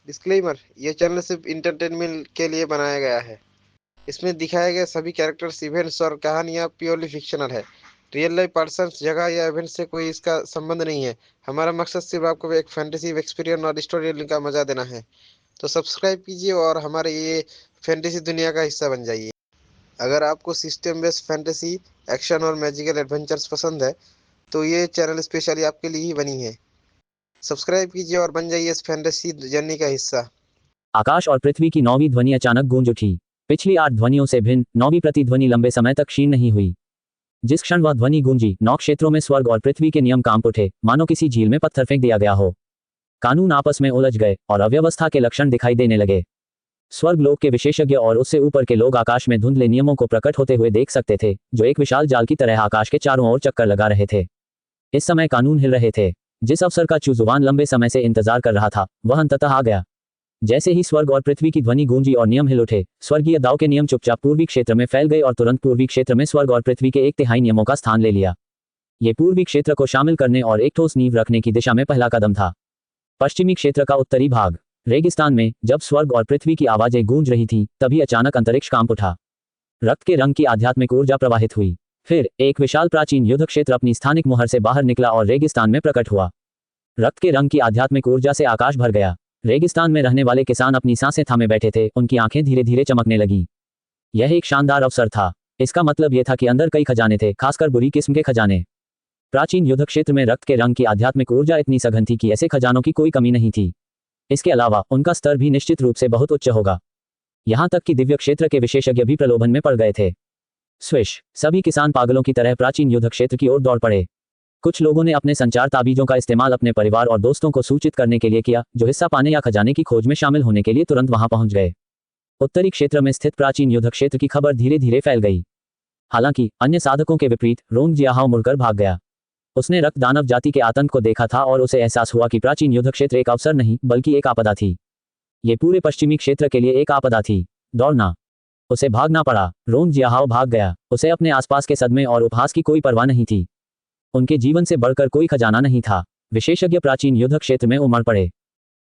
Disclaimer, यह channel सिर्फ entertainment के लिए बनाया गया है। इसमें दिखाए गए सभी कैरेक्टर्स, इवेंट्स और कहानियाँ प्योरली फिक्शनल है। रियल लाइफ पर्सन्स, जगह या इवेंट से कोई इसका संबंध नहीं है। हमारा मकसद सिर्फ आपको एक फैंटेसी एक्सपीरियंस और स्टोरी टेलिंग का मजा देना है। तो सब्सक्राइब कीजिए और हमारे ये फैंटेसी दुनिया का हिस्सा बन जाइए। अगर आपको सिस्टम बेस्ड फैंटेसी, एक्शन और मैजिकल एडवेंचर्स पसंद है तो ये चैनल स्पेशली आपके लिए ही बनी है। सब्सक्राइब कीजिए और बन जाइए इस फैंटेसी जर्नी का हिस्सा। आकाश और पृथ्वी की 9वीं ध्वनि अचानक गूंज उठी। पिछली 8 ध्वनियों से भिन्न 9वीं प्रतिध्वनि लंबे समय तक क्षीण नहीं हुई। जिस क्षण वह ध्वनि गूंजी, 9 क्षेत्रों में स्वर्ग और पृथ्वी के नियम कांप उठे, मानो किसी झील में पत्थर फेंक दिया गया हो। कानून आपस में उलझ गए और अव्यवस्था के लक्षण दिखाई देने लगे। स्वर्ग लोक के विशेषज्ञ और उससे ऊपर के लोग आकाश में धुंधले नियमों को प्रकट होते हुए देख सकते थे, जो एक विशाल जाल की तरह आकाश के चारों ओर चक्कर लगा रहे थे। इस समय कानून हिल रहे थे। जिस अवसर का चूजुबान लंबे समय से इंतजार कर रहा था, वह अंततः आ गया। जैसे ही स्वर्ग और पृथ्वी की ध्वनि गूंजी और नियम हिल उठे, स्वर्गीय दाव के नियम चुपचाप पूर्वी क्षेत्र में फैल गए और तुरंत पूर्वी क्षेत्र में स्वर्ग और पृथ्वी के 1/3 नियमों का स्थान ले लिया। ये पूर्वी क्षेत्र को शामिल करने और एक ठोस नींव रखने की दिशा में पहला कदम था। पश्चिमी क्षेत्र का उत्तरी भाग, रेगिस्तान में, जब स्वर्ग और पृथ्वी की आवाजें गूंज रही थीं, तभी अचानक अंतरिक्ष कांप उठा। रक्त के रंग की आध्यात्मिक ऊर्जा प्रवाहित हुई। फिर एक विशाल प्राचीन युद्ध क्षेत्र अपनी स्थानिक मुहर से बाहर निकला और रेगिस्तान में प्रकट हुआ। रक्त के रंग की आध्यात्मिक ऊर्जा से आकाश भर गया। रेगिस्तान में रहने वाले किसान अपनी सांसें थामे बैठे थे, उनकी आंखें धीरे धीरे चमकने लगीं। यह एक शानदार अवसर था। इसका मतलब यह था कि अंदर कई खजाने थे, खासकर बुरी किस्म के खजाने। प्राचीन युद्ध क्षेत्र में रक्त के रंग की आध्यात्मिक ऊर्जा इतनी सघन थी कि ऐसे खजानों की कोई कमी नहीं थी। इसके अलावा उनका स्तर भी निश्चित रूप से बहुत उच्च होगा। यहां तक कि दिव्य क्षेत्र के विशेषज्ञ भी प्रलोभन में पड़ गए थे। स्विश, सभी किसान पागलों की तरह प्राचीन युद्ध क्षेत्र की ओर दौड़ पड़े। कुछ लोगों ने अपने संचार ताबीजों का इस्तेमाल अपने परिवार और दोस्तों को सूचित करने के लिए किया, जो हिस्सा पाने या खजाने की खोज में शामिल होने के लिए तुरंत वहां पहुंच गए। उत्तरी क्षेत्र में स्थित प्राचीन युद्ध क्षेत्र की खबर धीरे धीरे फैल गई। हालांकि अन्य साधकों के विपरीत, रोंग जियाहाओ मुड़कर भाग गया। उसने रक्त दानव जाति के आतंक को देखा था और उसे एहसास हुआ कि प्राचीन युद्ध क्षेत्र एक अवसर नहीं, बल्कि एक आपदा थी। ये पूरे पश्चिमी क्षेत्र के लिए एक आपदा थी। दौड़ना। उसे भागना पड़ा। रोंग जियाहाओ भाग गया। उसे अपने आसपास के सदमे और उपहास की कोई परवाह नहीं थी। उनके जीवन से बढ़कर कोई खजाना नहीं था। विशेषज्ञ प्राचीन युद्ध क्षेत्र में उमड़ पड़े।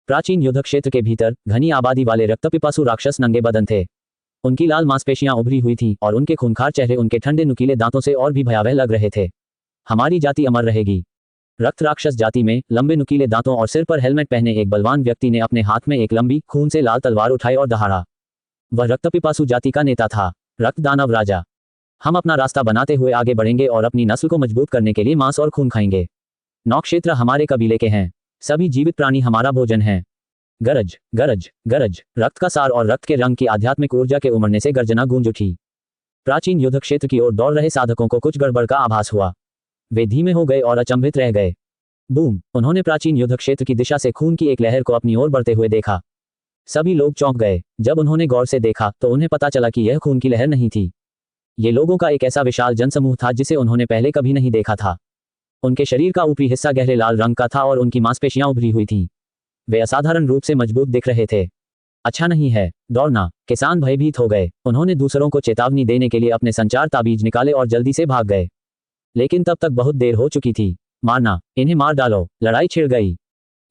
प्राचीन युद्ध क्षेत्र के भीतर घनी आबादी वाले रक्तपिपासु राक्षस नंगे बदन थे। उनकी लाल मांसपेशियां उभरी हुई थीं और उनके खूंखार चेहरे उनके ठंडे नुकीले दांतों से और भी भयावह लग रहे थे। हमारी जाति अमर रहेगी। रक्त राक्षस जाति में लंबे नुकीले दांतों और सिर पर हेलमेट पहने एक बलवान व्यक्ति ने अपने हाथ में एक लंबी, खून से लाल तलवार उठाई और दहाड़ा। वह रक्तपिपासु जाति का नेता था, रक्त दानव राजा। हम अपना रास्ता बनाते हुए आगे बढ़ेंगे और अपनी नस्ल को मजबूत करने के लिए मांस और खून खाएंगे। 9 क्षेत्र हमारे कबीले के हैं। सभी जीवित प्राणी हमारा भोजन हैं। गरज, गरज, गरज। रक्त का सार और रक्त के रंग की आध्यात्मिक ऊर्जा के उमड़ने से गर्जना गूंज उठी। प्राचीन युद्ध क्षेत्र की ओर दौड़ रहे साधकों को कुछ गड़बड़ का आभास हुआ। वे धीमे हो गए और अचंभित रह गए। बूम! उन्होंने प्राचीन युद्ध क्षेत्र की दिशा से खून की एक लहर को अपनी ओर बढ़ते हुए देखा। सभी लोग चौंक गए। जब उन्होंने गौर से देखा तो उन्हें पता चला कि यह खून की लहर नहीं थी। ये लोगों का एक ऐसा विशाल जनसमूह था जिसे उन्होंने पहले कभी नहीं देखा था। उनके शरीर का ऊपरी हिस्सा गहरे लाल रंग का था और उनकी मांसपेशियां उभरी हुई थीं। वे असाधारण रूप से मजबूत दिख रहे थे। अच्छा नहीं है, दौड़ना। किसान भयभीत हो गए। उन्होंने दूसरों को चेतावनी देने के लिए अपने संचार ताबीज निकाले और जल्दी से भाग गए। लेकिन तब तक बहुत देर हो चुकी थी। मारना, इन्हें मार डालो। लड़ाई छिड़ गई।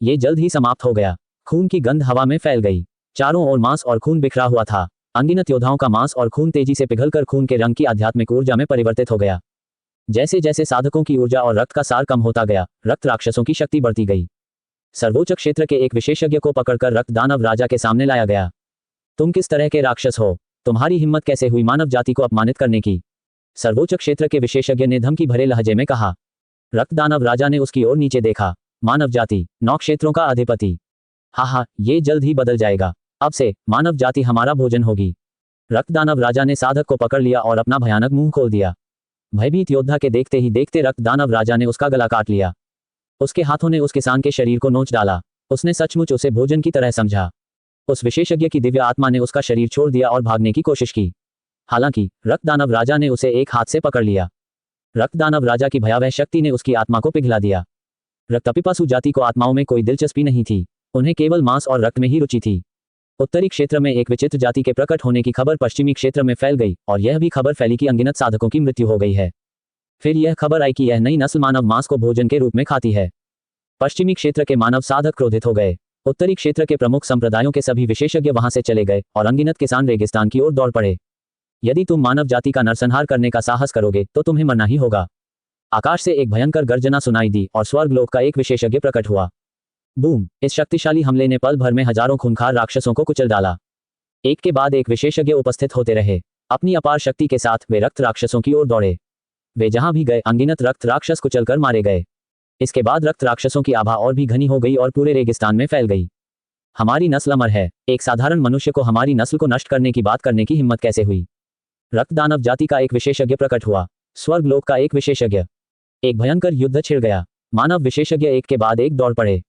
ये जल्द ही समाप्त हो गया। खून की गंध हवा में फैल गई। चारों ओर मांस और खून बिखरा हुआ था। अनगिनत योद्धाओं का मांस और खून तेजी से पिघलकर खून के रंग की आध्यात्मिक ऊर्जा में परिवर्तित हो गया। जैसे जैसे साधकों की ऊर्जा और रक्त का सार कम होता गया, रक्त राक्षसों की शक्ति बढ़ती गई। सर्वोच्च क्षेत्र के एक विशेषज्ञ को पकड़कर रक्त दानव राजा के सामने लाया गया। तुम किस तरह के राक्षस हो? तुम्हारी हिम्मत कैसे हुई मानव जाति को अपमानित करने की? सर्वोच्च क्षेत्र के विशेषज्ञ ने धमकी भरे लहजे में कहा। रक्त दानव राजा ने उसकी ओर नीचे देखा। मानव जाति, 9 क्षेत्रों का अधिपति। हाँ, ये जल्द ही बदल जाएगा। अब से मानव जाति हमारा भोजन होगी। रक्त दानव राजा ने साधक को पकड़ लिया और अपना भयानक मुंह खोल दिया। भयभीत योद्धा के देखते ही देखते रक्त दानव राजा ने उसका गला काट लिया। उसके हाथों ने उस किसान के शरीर को नोच डाला। उसने सचमुच उसे भोजन की तरह समझा। उस विशेषज्ञ की दिव्य आत्मा ने उसका शरीर छोड़ दिया और भागने की कोशिश की। हालांकि रक्त दानव राजा ने उसे एक हाथ से पकड़ लिया। रक्त दानव राजा की भयावह शक्ति ने उसकी आत्मा को पिघला दिया। रक्तपिपासु जाति को आत्माओं में कोई दिलचस्पी नहीं थी। उन्हें केवल मांस और रक्त में ही रुचि थी। उत्तरी क्षेत्र में एक विचित्र जाति के प्रकट होने की खबर पश्चिमी क्षेत्र में फैल गई और यह भी खबर फैली कि अनगिनत साधकों की मृत्यु हो गई है। फिर यह खबर आई कि यह नई नस्ल मानव मांस को भोजन के रूप में खाती है। पश्चिमी क्षेत्र के मानव साधक क्रोधित हो गए। उत्तरी क्षेत्र के प्रमुख संप्रदायों के सभी विशेषज्ञ वहां से चले गए और अनगिनत किसान रेगिस्तान की ओर दौड़ पड़े। यदि तुम मानव जाति का नरसंहार करने का साहस करोगे तो तुम्हें मरना ही होगा। आकाश से एक भयंकर गर्जना सुनाई दी और स्वर्गलोक का एक विशेषज्ञ प्रकट हुआ। बूम! इस शक्तिशाली हमले ने पल भर में हजारों खूंखार राक्षसों को कुचल डाला। एक के बाद एक विशेषज्ञ उपस्थित होते रहे। अपनी अपार शक्ति के साथ वे रक्त राक्षसों की ओर दौड़े। वे जहां भी गए अनगिनत रक्त राक्षस कुचलकर मारे गए। इसके बाद रक्त राक्षसों की आभा और भी घनी हो गई और पूरे रेगिस्तान में फैल गई। हमारी नस्ल अमर है। एक साधारण मनुष्य को हमारी नस्ल को नष्ट करने की बात करने की हिम्मत कैसे हुई? रक्त दानव जाति का एक विशेषज्ञ प्रकट हुआ। स्वर्गलोक का एक विशेषज्ञ। एक भयंकर युद्ध छिड़ गया। मानव विशेषज्ञ एक के बाद एक दौड़ पड़े।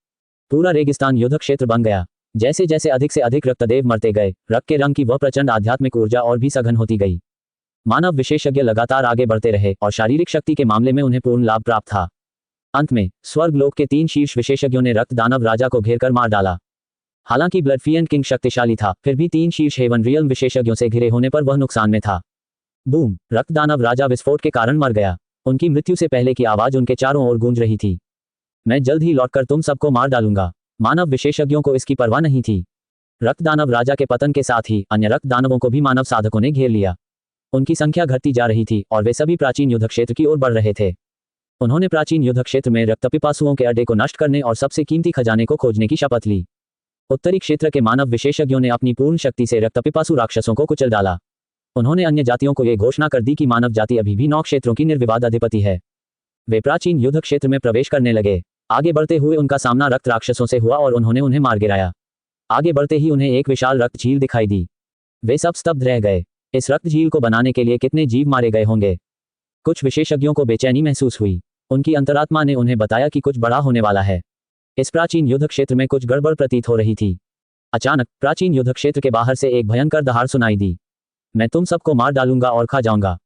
पूरा रेगिस्तान युद्ध क्षेत्र बन गया। जैसे जैसे अधिक से अधिक रक्तदेव मरते गए, रक्त के रंग की वह प्रचंड आध्यात्मिक ऊर्जा और भी सघन होती गई। मानव विशेषज्ञ लगातार आगे बढ़ते रहे और शारीरिक शक्ति के मामले में उन्हें पूर्ण लाभ प्राप्त था। अंत में स्वर्गलोक के 3 शीर्ष विशेषज्ञों ने रक्त दानव राजा को घेरकर मार डाला। हालांकि ब्लड फिएंट किंग शक्तिशाली था, फिर भी 3 शीर्ष हेवन रियल्म विशेषज्ञों से घिरे होने पर वह नुकसान में था। बूम! रक्त दानव राजा विस्फोट के कारण मर गया। उनकी मृत्यु से पहले की आवाज उनके चारों ओर गूंज रही थी। मैं जल्द ही लौटकर तुम सबको मार डालूंगा। मानव विशेषज्ञों को इसकी परवाह नहीं थी। रक्त दानव राजा के पतन के साथ ही अन्य रक्त दानवों को भी मानव साधकों ने घेर लिया। उनकी संख्या घटती जा रही थी और वे सभी प्राचीन युद्ध क्षेत्र की ओर बढ़ रहे थे। उन्होंने प्राचीन युद्ध क्षेत्र में रक्तपिपासुओं के अड्डे को नष्ट करने और सबसे कीमती खजाने को खोजने की शपथ ली। उत्तरी क्षेत्र के मानव विशेषज्ञों ने अपनी पूर्ण शक्ति से रक्तपिपासु राक्षसों को कुचल डाला। उन्होंने अन्य जातियों को यह घोषणा कर दी कि मानव जाति अभी भी 9 क्षेत्रों की निर्विवाद अधिपति है। वे प्राचीन युद्ध क्षेत्र में प्रवेश करने लगे। आगे बढ़ते हुए उनका सामना रक्त राक्षसों से हुआ और उन्होंने उन्हें मार गिराया। आगे बढ़ते ही उन्हें एक विशाल रक्त झील दिखाई दी। वे सब स्तब्ध रह गए। इस रक्त झील को बनाने के लिए कितने जीव मारे गए होंगे? कुछ विशेषज्ञों को बेचैनी महसूस हुई। उनकी अंतरात्मा ने उन्हें बताया कि कुछ बड़ा होने वाला है। इस प्राचीन युद्ध क्षेत्र में कुछ गड़बड़ प्रतीत हो रही थी। अचानक प्राचीन युद्ध क्षेत्र के बाहर से एक भयंकर दहाड़ सुनाई दी। मैं तुम सबको मार डालूंगा और खा जाऊंगा।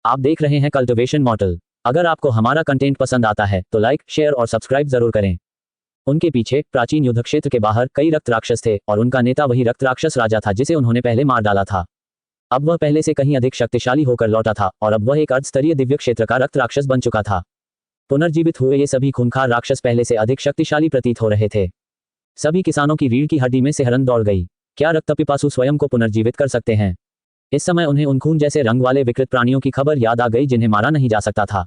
आप देख रहे हैं कल्टिवेशन मॉडल। अगर आपको हमारा कंटेंट पसंद आता है तो लाइक, शेयर और सब्सक्राइब जरूर करें। उनके पीछे प्राचीन युद्ध क्षेत्र के बाहर कई रक्त राक्षस थे और उनका नेता वही रक्त राक्षस राजा था जिसे उन्होंने पहले मार डाला था। अब वह पहले से कहीं अधिक शक्तिशाली होकर लौटा था और अब वह एक अर्धस्तरीय दिव्य क्षेत्र का रक्त राक्षस बन चुका था। पुनर्जीवित हुए ये सभी खूंखार राक्षस पहले से अधिक शक्तिशाली प्रतीत हो रहे थे। सभी किसानों की रीढ़ की हड्डी में सिहरन दौड़ गई। क्या रक्तपिपासु स्वयं को पुनर्जीवित कर सकते हैं? इस समय उन्हें उन खून जैसे रंग वाले विकृत प्राणियों की खबर याद आ गई जिन्हें मारा नहीं जा सकता था।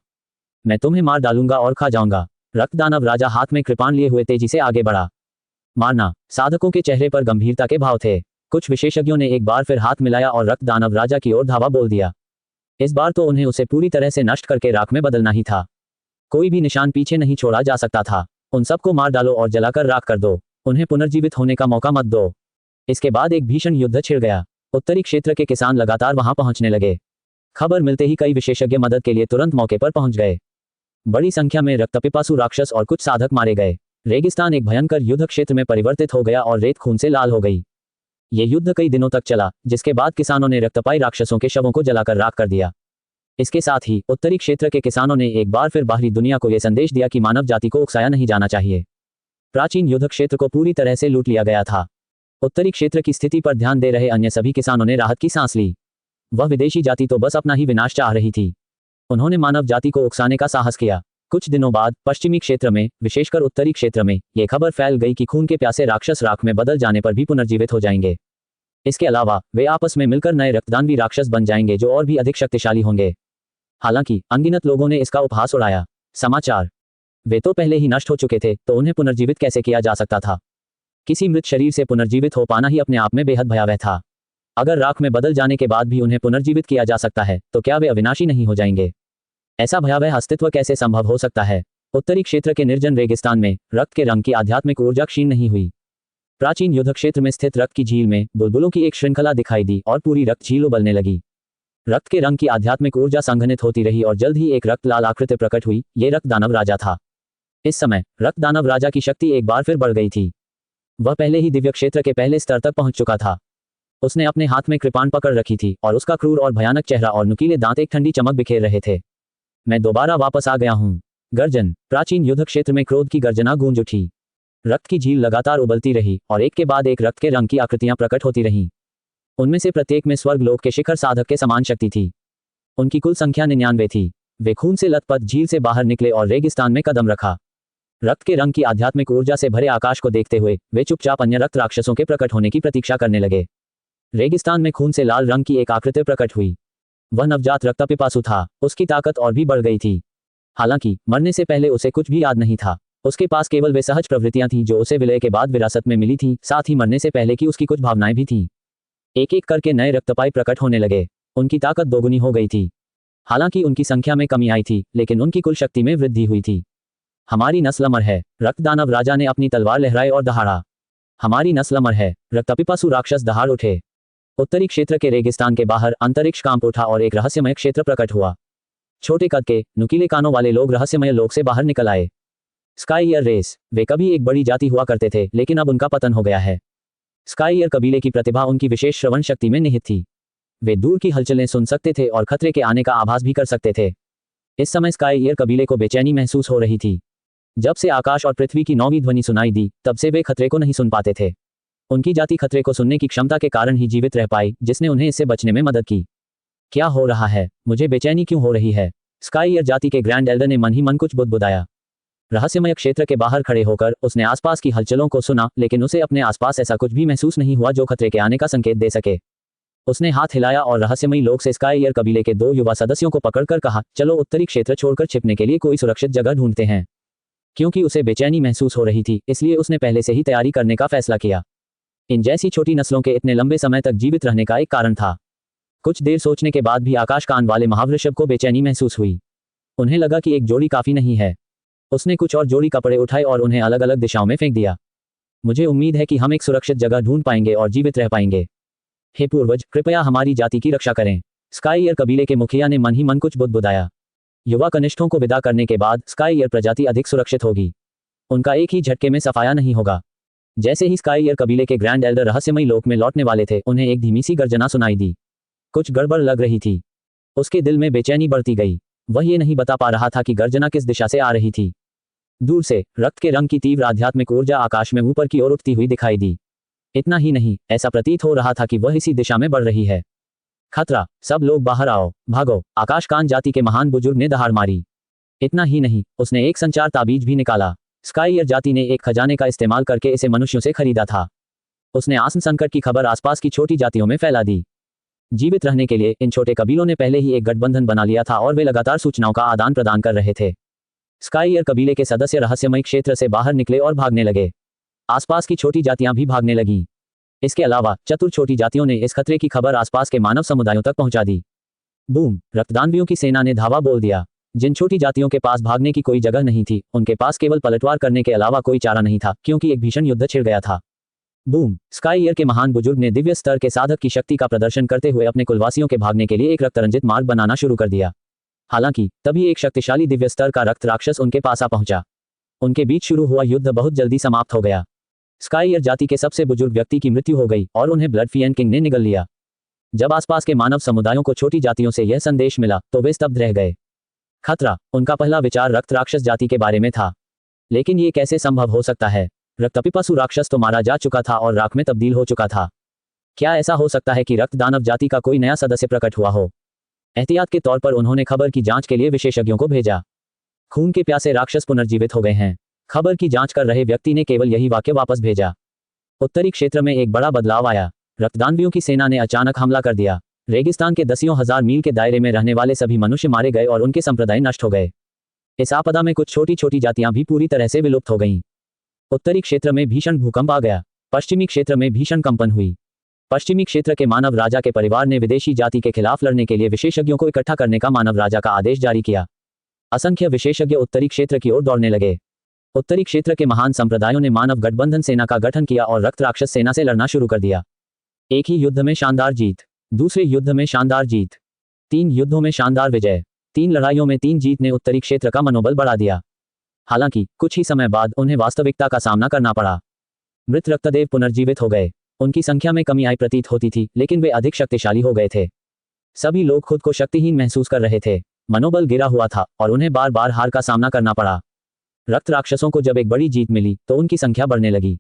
मैं तुम्हें मार डालूंगा और खा जाऊंगा। रक्त दानव राजा हाथ में कृपाण लिए हुए तेजी से आगे बढ़ा। मारना। साधकों के चेहरे पर गंभीरता के भाव थे। कुछ विशेषज्ञों ने एक बार फिर हाथ मिलाया और रक्त दानव राजा की ओर धावा बोल दिया। इस बार तो उन्हें उसे पूरी तरह से नष्ट करके राख में बदलना ही था। कोई भी निशान पीछे नहीं छोड़ा जा सकता था। उन सबको मार डालो और जलाकर राख कर दो। उन्हें पुनर्जीवित होने का मौका मत दो। इसके बाद एक भीषण युद्ध छिड़ गया। उत्तरी क्षेत्र के किसान लगातार वहां पहुंचने लगे। खबर मिलते ही कई विशेषज्ञ मदद के लिए तुरंत मौके पर पहुंच गए। बड़ी संख्या में रक्तपिपासु राक्षस और कुछ साधक मारे गए। रेगिस्तान एक भयंकर युद्ध क्षेत्र में परिवर्तित हो गया और रेत खून से लाल हो गई। ये युद्ध कई दिनों तक चला, जिसके बाद किसानों ने रक्तपाई राक्षसों के शवों को जलाकर राख कर दिया। इसके साथ ही उत्तरी क्षेत्र के किसानों ने एक बार फिर बाहरी दुनिया को यह संदेश दिया कि मानव जाति को उकसाया नहीं जाना चाहिए। प्राचीन युद्ध क्षेत्र को पूरी तरह से लूट लिया गया था। उत्तरी क्षेत्र की स्थिति पर ध्यान दे रहे अन्य सभी किसानों ने राहत की सांस ली। वह विदेशी जाति तो बस अपना ही विनाश चाह रही थी। उन्होंने मानव जाति को उकसाने का साहस किया। कुछ दिनों बाद पश्चिमी क्षेत्र में, विशेषकर उत्तरी क्षेत्र में, यह खबर फैल गई कि खून के प्यासे राक्षस राख में बदल जाने पर भी पुनर्जीवित हो जाएंगे। इसके अलावा वे आपस में मिलकर नए रक्तदानवी राक्षस बन जाएंगे जो और भी अधिक शक्तिशाली होंगे। हालांकि अनगिनत लोगों ने इसका उपहास उड़ाया। समाचार। वे तो पहले ही नष्ट हो चुके थे, तो उन्हें पुनर्जीवित कैसे किया जा सकता था? किसी मृत शरीर से पुनर्जीवित हो पाना ही अपने आप में बेहद भयावह था। अगर राख में बदल जाने के बाद भी उन्हें पुनर्जीवित किया जा सकता है, तो क्या वे अविनाशी नहीं हो जाएंगे? ऐसा भयावह अस्तित्व कैसे संभव हो सकता है? उत्तरी क्षेत्र के निर्जन रेगिस्तान में रक्त के रंग की आध्यात्मिक ऊर्जा क्षीण नहीं हुई। प्राचीन युद्ध क्षेत्र में स्थित रक्त की झील में बुलबुलों की एक श्रृंखला दिखाई दी और पूरी रक्त झील उबलने लगी। रक्त के रंग की आध्यात्मिक ऊर्जा संघनित होती रही और जल्द ही एक रक्त लाल आकृति प्रकट हुई। ये रक्त दानव राजा था। इस समय रक्त दानव राजा की शक्ति एक बार फिर बढ़ गई थी। वह पहले ही दिव्य क्षेत्र के पहले स्तर तक पहुंच चुका था। उसने अपने हाथ में कृपाण पकड़ रखी थी और उसका क्रूर और भयानक चेहरा और नुकीले दांत एक ठंडी चमक बिखेर रहे थे। मैं दोबारा वापस आ गया हूं। गर्जन। प्राचीन युद्ध क्षेत्र में क्रोध की गर्जना गूंज उठी। रक्त की झील लगातार उबलती रही और एक के बाद एक रक्त के रंग की आकृतियां प्रकट होती रहीं। उनमें से प्रत्येक में स्वर्गलोक के शिखर साधक के समान शक्ति थी। उनकी कुल संख्या 99 थी। वे खून से लथपथ झील से बाहर निकले और रेगिस्तान में कदम रखा। रक्त के रंग की आध्यात्मिक ऊर्जा से भरे आकाश को देखते हुए वे चुपचाप अन्य रक्त राक्षसों के प्रकट होने की प्रतीक्षा करने लगे। रेगिस्तान में खून से लाल रंग की एक आकृति प्रकट हुई। वह नवजात रक्तपिपासु था। उसकी ताकत और भी बढ़ गई थी। हालांकि मरने से पहले उसे कुछ भी याद नहीं था। उसके पास केवल वे सहज प्रवृत्तियां थीं जो उसे विलय के बाद विरासत में मिली थीं, साथ ही मरने से पहले की उसकी कुछ भावनाएं भी थीं। एक एक करके नए रक्तपाई प्रकट होने लगे। उनकी ताकत दोगुनी हो गई थी। हालांकि उनकी संख्या में कमी आई थी, लेकिन उनकी कुल शक्ति में वृद्धि हुई थी। हमारी नस्ल अमर है। रक्तदानव राजा ने अपनी तलवार लहराई और दहाड़ा। हमारी नस्ल अमर है। रक्तपिपासु राक्षस दहाड़ उठे। उत्तरी क्षेत्र के रेगिस्तान के बाहर अंतरिक्ष कांप उठा और एक रहस्यमय क्षेत्र प्रकट हुआ। छोटे कद के नुकीले कानों वाले लोग रहस्यमय लोक से बाहर निकल आए। स्काईयर रेस। वे कभी एक बड़ी जाति हुआ करते थे, लेकिन अब उनका पतन हो गया है। स्काईयर कबीले की प्रतिभा उनकी विशेष श्रवण शक्ति में निहित थी। वे दूर की हलचलें सुन सकते थे और खतरे के आने का आभास भी कर सकते थे। इस समय स्काईयर कबीले को बेचैनी महसूस हो रही थी। जब से आकाश और पृथ्वी की 9वीं ध्वनि सुनाई दी, तब से वे खतरे को नहीं सुन पाते थे। उनकी जाति खतरे को सुनने की क्षमता के कारण ही जीवित रह पाई, जिसने उन्हें इससे बचने में मदद की। क्या हो रहा है? मुझे बेचैनी क्यों हो रही है? स्काईयर जाति के ग्रैंड एल्डर ने मन ही मन कुछ बुदबुदाया। रहस्यमय क्षेत्र के बाहर खड़े होकर उसने आसपास की हलचलों को सुना, लेकिन उसे अपने आसपास ऐसा कुछ भी महसूस नहीं हुआ जो खतरे के आने का संकेत दे सके। उसने हाथ हिलाया और रहस्यमयी लोक से स्काईयर कबीले के 2 युवा सदस्यों को पकड़कर कहा, चलो उत्तरी क्षेत्र छोड़कर छिपने के लिए कोई सुरक्षित जगह ढूंढते हैं। क्योंकि उसे बेचैनी महसूस हो रही थी, इसलिए उसने पहले से ही तैयारी करने का फैसला किया। इन जैसी छोटी नस्लों के इतने लंबे समय तक जीवित रहने का एक कारण था। कुछ देर सोचने के बाद भी आकाश कान वाले महावृषभ को बेचैनी महसूस हुई। उन्हें लगा कि एक जोड़ी काफी नहीं है। उसने कुछ और जोड़ी कपड़े उठाए और उन्हें अलग अलग दिशाओं में फेंक दिया। मुझे उम्मीद है कि हम एक सुरक्षित जगह ढूंढ पाएंगे और जीवित रह पाएंगे। हे पूर्वज, कृपया हमारी जाति की रक्षा करें। स्काईयर कबीले के मुखिया ने मन ही मन कुछ बुदबुदाया। युवा कनिष्ठों को विदा करने के बाद स्काईयर प्रजाति अधिक सुरक्षित होगी। उनका एक ही झटके में सफाया नहीं होगा। जैसे ही स्काईयर कबीले के ग्रैंड एल्डर रहस्यमयी लोक में लौटने वाले थे, उन्हें एक धीमी सी गर्जना सुनाई दी। कुछ गड़बड़ लग रही थी। उसके दिल में बेचैनी बढ़ती गई। वह ये नहीं बता पा रहा था कि गर्जना किस दिशा से आ रही थी। दूर से रक्त के रंग की तीव्र आध्यात्मिक ऊर्जा आकाश में ऊपर की ओर उठती हुई दिखाई दी। इतना ही नहीं, ऐसा प्रतीत हो रहा था कि वह इसी दिशा में बढ़ रही है। खतरा! सब लोग बाहर आओ, भागो! आकाश कान जाति के महान बुजुर्ग ने दहाड़ मारी। इतना ही नहीं, उसने एक संचार ताबीज भी निकाला। स्काईयर जाति ने एक खजाने का इस्तेमाल करके इसे मनुष्यों से खरीदा था। उसने आसन्न संकट की खबर आसपास की छोटी जातियों में फैला दी। जीवित रहने के लिए इन छोटे कबीलों ने पहले ही एक गठबंधन बना लिया था और वे लगातार सूचनाओं का आदान प्रदान कर रहे थे। स्काईयर कबीले के सदस्य रहस्यमय क्षेत्र से बाहर निकले और भागने लगे। आसपास की छोटी जातियां भी भागने लगीं। इसके अलावा चतुर छोटी जातियों ने इस खतरे की खबर आसपास के मानव समुदायों तक पहुंचा दी। बूम! रक्तदानवियों की सेना ने धावा बोल दिया। जिन छोटी जातियों के पास भागने की कोई जगह नहीं थी, उनके पास केवल पलटवार करने के अलावा कोई चारा नहीं था, क्योंकि एक भीषण युद्ध छिड़ गया था। बूम! स्काईयर के महान बुजुर्ग ने दिव्य स्तर के साधक की शक्ति का प्रदर्शन करते हुए अपने कुलवासियों के भागने के लिए एक रक्तरंजित मार्ग बनाना शुरू कर दिया। हालांकि तभी एक शक्तिशाली दिव्य स्तर का रक्त राक्षस उनके पास आ पहुंचा। उनके बीच शुरू हुआ युद्ध बहुत जल्दी समाप्त हो गया। स्काईयर जाति के सबसे बुजुर्ग व्यक्ति की मृत्यु हो गई और उन्हें ब्लड फियन किंग ने निगल लिया। जब आसपास के मानव समुदायों को छोटी जातियों से यह संदेश मिला, तो वे स्तब्ध रह गए। खतरा! उनका पहला विचार रक्त राक्षस जाति के बारे में था। लेकिन ये कैसे संभव हो सकता है? रक्तपिपासु राक्षस तो मारा जा चुका था और राख में तब्दील हो चुका था। क्या ऐसा हो सकता है कि रक्त दानव जाति का कोई नया सदस्य प्रकट हुआ हो? एहतियात के तौर पर उन्होंने खबर की जांच के लिए विशेषज्ञों को भेजा। खून के प्यासे राक्षस पुनर्जीवित हो गए हैं। खबर की जांच कर रहे व्यक्ति ने केवल यही वाक्य वापस भेजा। उत्तरी क्षेत्र में एक बड़ा बदलाव आया। रक्तदानवियों की सेना ने अचानक हमला कर दिया। रेगिस्तान के दसियों हजार मील के दायरे में रहने वाले सभी मनुष्य मारे गए और उनके संप्रदाय नष्ट हो गए। इस आपदा में कुछ छोटी छोटी जातियां भी पूरी तरह से विलुप्त हो गईं। उत्तरी क्षेत्र में भीषण भूकंप आ गया। पश्चिमी क्षेत्र में भीषण कंपन हुई। पश्चिमी क्षेत्र के मानव राजा के परिवार ने विदेशी जाति के खिलाफ लड़ने के लिए विशेषज्ञों को इकट्ठा करने का मानव राजा का आदेश जारी किया। असंख्य विशेषज्ञ उत्तरी क्षेत्र की ओर दौड़ने लगे। उत्तरी क्षेत्र के महान संप्रदायों ने मानव गठबंधन सेना का गठन किया और रक्त राक्षस सेना से लड़ना शुरू कर दिया। एक ही युद्ध में शानदार जीत, दूसरे युद्ध में शानदार जीत, 3 युद्धों में शानदार विजय, 3 लड़ाइयों में 3 जीत ने उत्तरी क्षेत्र का मनोबल बढ़ा दिया। हालांकि कुछ ही समय बाद उन्हें वास्तविकता का सामना करना पड़ा। मृत रक्तदेव पुनर्जीवित हो गए। उनकी संख्या में कमी आई प्रतीत होती थी, लेकिन वे अधिक शक्तिशाली हो गए थे। सभी लोग खुद को शक्तिहीन महसूस कर रहे थे। मनोबल गिरा हुआ था और उन्हें बार बार हार का सामना करना पड़ा। रक्त राक्षसों को जब एक बड़ी जीत मिली, तो उनकी संख्या बढ़ने लगी।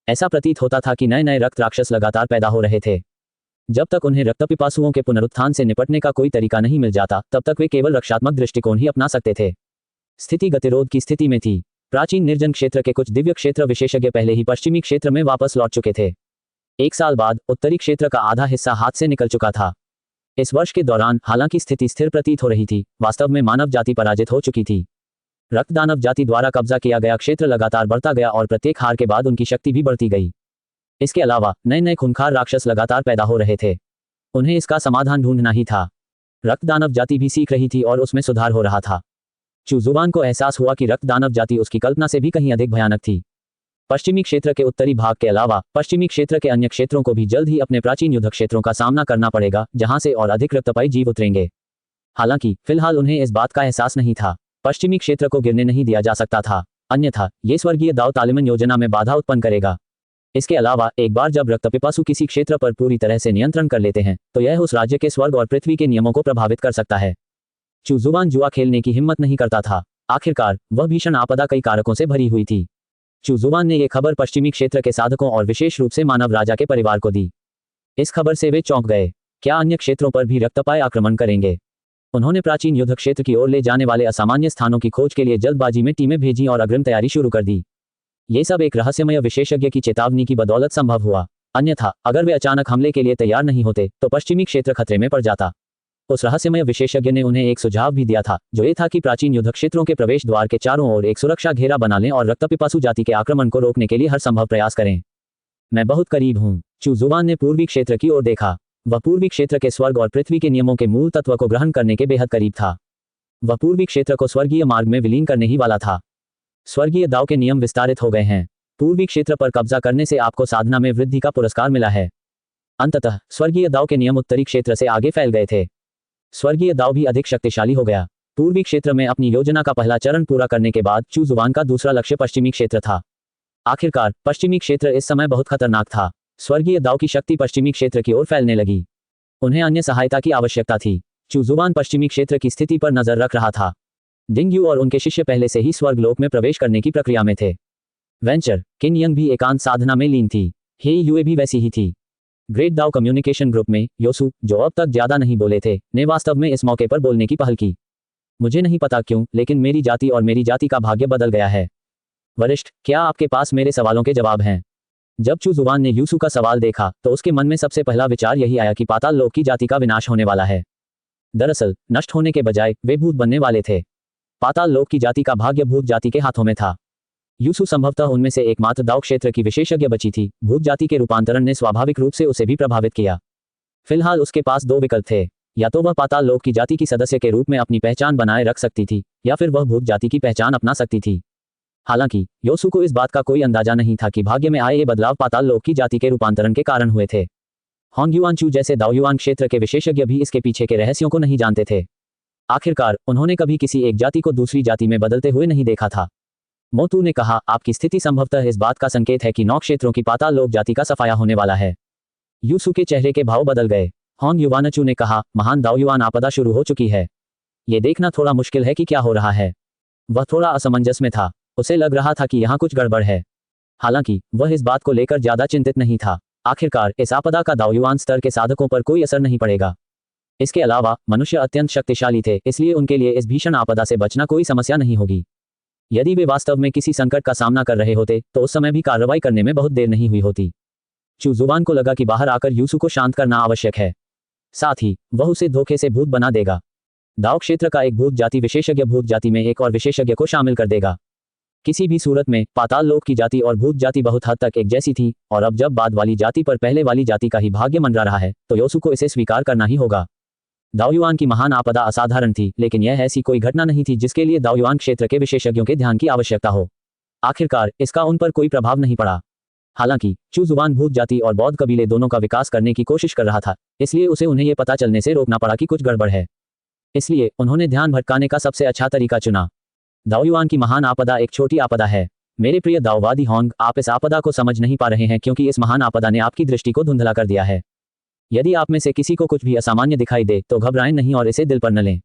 ऐसा प्रतीत होता था कि नए नए रक्त राक्षस लगातार पैदा हो रहे थे। जब तक उन्हें रक्तपिपासुओं के पुनरुत्थान से निपटने का कोई तरीका नहीं मिल जाता, तब तक वे केवल रक्षात्मक दृष्टिकोण ही अपना सकते थे। स्थिति गतिरोध की स्थिति में थी। प्राचीन निर्जन क्षेत्र के कुछ दिव्य क्षेत्र विशेषज्ञ पहले ही पश्चिमी क्षेत्र में वापस लौट चुके थे। 1 साल बाद उत्तरी क्षेत्र का आधा हिस्सा हाथ से निकल चुका था। इस वर्ष के दौरान हालांकि स्थिति स्थिर प्रतीत हो रही थी, वास्तव में मानव जाति पराजित हो चुकी थी। रक्त दानव जाति द्वारा कब्जा किया गया क्षेत्र लगातार बढ़ता गया और प्रत्येक हार के बाद उनकी शक्ति भी बढ़ती गई। इसके अलावा नए नए खूंखार राक्षस लगातार पैदा हो रहे थे। उन्हें इसका समाधान ढूंढना ही था। रक्त दानव जाति भी सीख रही थी और उसमें सुधार हो रहा था। चू जुबान को एहसास हुआ कि रक्त दानव जाति उसकी कल्पना से भी कहीं अधिक भयानक थी। पश्चिमी क्षेत्र के उत्तरी भाग के अलावा पश्चिमी क्षेत्र के अन्य क्षेत्रों को भी जल्द ही अपने प्राचीन युद्ध क्षेत्रों का सामना करना पड़ेगा, जहां से और अधिक रक्तपाई जीव उतरेंगे। हालांकि फिलहाल उन्हें इस बात का एहसास नहीं था। पश्चिमी क्षेत्र को गिरने नहीं दिया जा सकता था, अन्यथा ये स्वर्गीय दाव तालिमन योजना में बाधा उत्पन्न करेगा। इसके अलावा एक बार जब रक्तपिपासु किसी क्षेत्र पर पूरी तरह से नियंत्रण कर लेते हैं तो यह उस राज्य के स्वर्ग और पृथ्वी के नियमों को प्रभावित कर सकता है। चू जुबान जुआ खेलने की हिम्मत नहीं करता था। आखिरकार वह भीषण आपदा कई कारकों से भरी हुई थी। चू जुबान ने यह खबर पश्चिमी क्षेत्र के साधकों और विशेष रूप से मानव राजा के परिवार को दी। इस खबर से वे चौंक गए। क्या अन्य क्षेत्रों पर भी रक्तपाय आक्रमण करेंगे? उन्होंने प्राचीन युद्ध क्षेत्र की ओर ले जाने वाले असामान्य स्थानों की खोज के लिए जल्दबाजी में टीमें भेजी और अग्रिम तैयारी शुरू कर दी। ये सब एक रहस्यमय विशेषज्ञ की चेतावनी की बदौलत संभव हुआ, अन्यथा अगर वे अचानक हमले के लिए तैयार नहीं होते तो पश्चिमी क्षेत्र खतरे में पड़ जाता। उस रहस्यमय विशेषज्ञ ने उन्हें एक सुझाव भी दिया था, जो ये था कि प्राचीन युद्ध क्षेत्रों के प्रवेश द्वार के चारों ओर एक सुरक्षा घेरा बना लें और रक्तपिपासु जाति के आक्रमण को रोकने के लिए हर संभव प्रयास करें। मैं बहुत करीब हूँ। चू जुबान ने पूर्वी क्षेत्र की ओर देखा। वह पूर्वी क्षेत्र के स्वर्ग और पृथ्वी के नियमों के मूल तत्व को ग्रहण करने के बेहद करीब था। वह पूर्वी क्षेत्र को स्वर्गीय मार्ग में विलीन करने ही वाला था। स्वर्गीय दाव के नियम विस्तारित हो गए हैं। पूर्वी क्षेत्र पर कब्जा करने से आपको साधना में वृद्धि का पुरस्कार मिला है। अंततः स्वर्गीय दाव के नियम उत्तरी क्षेत्र से आगे फैल गए थे। स्वर्गीय दाव भी अधिक शक्तिशाली हो गया। पूर्वी क्षेत्र में अपनी योजना का पहला चरण पूरा करने के बाद चू जुबान का दूसरा लक्ष्य पश्चिमी क्षेत्र था। आखिरकार पश्चिमी क्षेत्र इस समय बहुत खतरनाक था। स्वर्गीय दाव की शक्ति पश्चिमी क्षेत्र की ओर फैलने लगी। उन्हें अन्य सहायता की आवश्यकता थी। चू जुबान पश्चिमी क्षेत्र की स्थिति पर नजर रख रहा था। डिंगयू और उनके शिष्य पहले से ही स्वर्गलोक में प्रवेश करने की प्रक्रिया में थे। वेंचर किन यंग भी एकांत साधना में लीन थी। हे यूए भी वैसी ही थी। ग्रेट दाव कम्युनिकेशन ग्रुप में योसु, जो अब तक ज्यादा नहीं बोले थे, ने वास्तव में इस मौके पर बोलने की पहल की। मुझे नहीं पता क्यों, लेकिन मेरी जाति और मेरी जाति का भाग्य बदल गया है। वरिष्ठ, क्या आपके पास मेरे सवालों के जवाब हैं? जब चू जुबान ने यूसु का सवाल देखा तो उसके मन में सबसे पहला विचार यही आया कि पाताल लोक की जाति का विनाश होने वाला है। दरअसल नष्ट होने के बजाय वे भूत बनने वाले थे। पाताल लोक की जाति का भाग्य भूत जाति के हाथों में था। यूसु संभवतः उनमें से एकमात्र दाव क्षेत्र की विशेषज्ञ बची थी। भूत जाति के रूपांतरण ने स्वाभाविक रूप से उसे भी प्रभावित किया। फिलहाल उसके पास 2 विकल्प थे। या तो वह पाताल लोक की जाति की सदस्य के रूप में अपनी पहचान बनाए रख सकती थी, या फिर वह भूत जाति की पहचान अपना सकती थी। हालांकि योसु को इस बात का कोई अंदाजा नहीं था कि भाग्य में आए ये बदलाव पाताल लोक की जाति के रूपांतरण के कारण हुए थे। होंग युआन चू जैसे दाव युआन क्षेत्र के विशेषज्ञ भी इसके पीछे के रहस्यों को नहीं जानते थे। आखिरकार उन्होंने कभी किसी एक जाति को दूसरी जाति में बदलते हुए नहीं देखा था। मोतू ने कहा, आपकी स्थिति संभवतः इस बात का संकेत है कि 9 क्षेत्रों की पाताल लोक जाति का सफाया होने वाला है। यूसु के चेहरे के भाव बदल गए। होंग युवानचू ने कहा, महान दाव युआन आपदा शुरू हो चुकी है। ये देखना थोड़ा मुश्किल है कि क्या हो रहा है। वह थोड़ा असमंजस में था। उसे लग रहा था कि यहाँ कुछ गड़बड़ है। हालांकि वह इस बात को लेकर ज्यादा चिंतित नहीं था। आखिरकार इस आपदा का दाव युआन स्तर के साधकों पर कोई असर नहीं पड़ेगा। इसके अलावा मनुष्य अत्यंत शक्तिशाली थे, इसलिए उनके लिए इस भीषण आपदा से बचना कोई समस्या नहीं होगी। यदि वे वास्तव में किसी संकट का सामना कर रहे होते तो उस समय भी कार्रवाई करने में बहुत देर नहीं हुई होती। चू जुबान को लगा कि बाहर आकर यूसु को शांत करना आवश्यक है। साथ ही वह उसे धोखे से भूत बना देगा। दाव क्षेत्र का एक भूत जाति विशेषज्ञ भूत जाति में एक और विशेषज्ञ को शामिल कर देगा। किसी भी सूरत में पाताल लोक की जाति और भूत जाति बहुत हद तक एक जैसी थी, और अब जब बाद वाली जाति पर पहले वाली जाति का ही भाग्य मंडरा रहा है तो योसु को इसे स्वीकार करना ही होगा। दाव युआन की महान आपदा असाधारण थी, लेकिन यह ऐसी कोई घटना नहीं थी जिसके लिए दाव युआन क्षेत्र के विशेषज्ञों के ध्यान की आवश्यकता हो। आखिरकार इसका उन पर कोई प्रभाव नहीं पड़ा। हालांकि चू जुबान भूत जाति और बौद्ध कबीले दोनों का विकास करने की कोशिश कर रहा था, इसलिए उसे उन्हें यह पता चलने से रोकना पड़ा कि कुछ गड़बड़ है। इसलिए उन्होंने ध्यान भटकाने का सबसे अच्छा तरीका चुना। दाव युआन की महान आपदा एक छोटी आपदा है। मेरे प्रिय दाववादी होंग, आप इस आपदा को समझ नहीं पा रहे हैं क्योंकि इस महान आपदा ने आपकी दृष्टि को धुंधला कर दिया है। यदि आप में से किसी को कुछ भी असामान्य दिखाई दे तो घबराएं नहीं और इसे दिल पर न लें।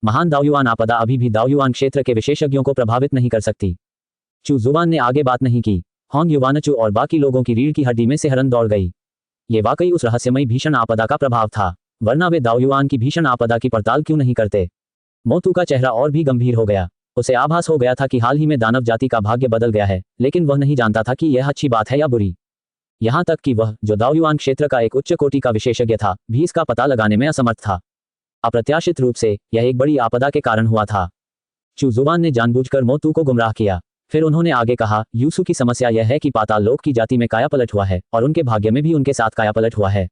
महान दाव युआन आपदा अभी भी दाव युआन क्षेत्र के विशेषज्ञों को प्रभावित नहीं कर सकती। चू जुबान ने आगे बात नहीं की। होंग युवानचू और बाकी लोगों की रीढ़ की हड्डी में सिहरन दौड़ गई। ये वाकई उस रहस्यमयी भीषण आपदा का प्रभाव था, वरना वे दाव युआन की भीषण आपदा की पड़ताल क्यों नहीं करते। मोतू का चेहरा और भी गंभीर हो गया। उसे आभास हो गया था कि हाल ही में दानव जाति का भाग्य बदल गया है, लेकिन वह नहीं जानता था कि यह अच्छी बात है या बुरी। यहाँ तक कि वह, जो दाओयुआन क्षेत्र का एक उच्च कोटि का विशेषज्ञ था, भी इसका पता लगाने में असमर्थ था। अप्रत्याशित रूप से यह एक बड़ी आपदा के कारण हुआ था। चू जुबान ने जानबूझकर मोतू को गुमराह किया। फिर उन्होंने आगे कहा, यूसु की समस्या यह है कि पाताल लोक की जाति में कायापलट हुआ है और उनके भाग्य में भी उनके साथ कायापलट हुआ है।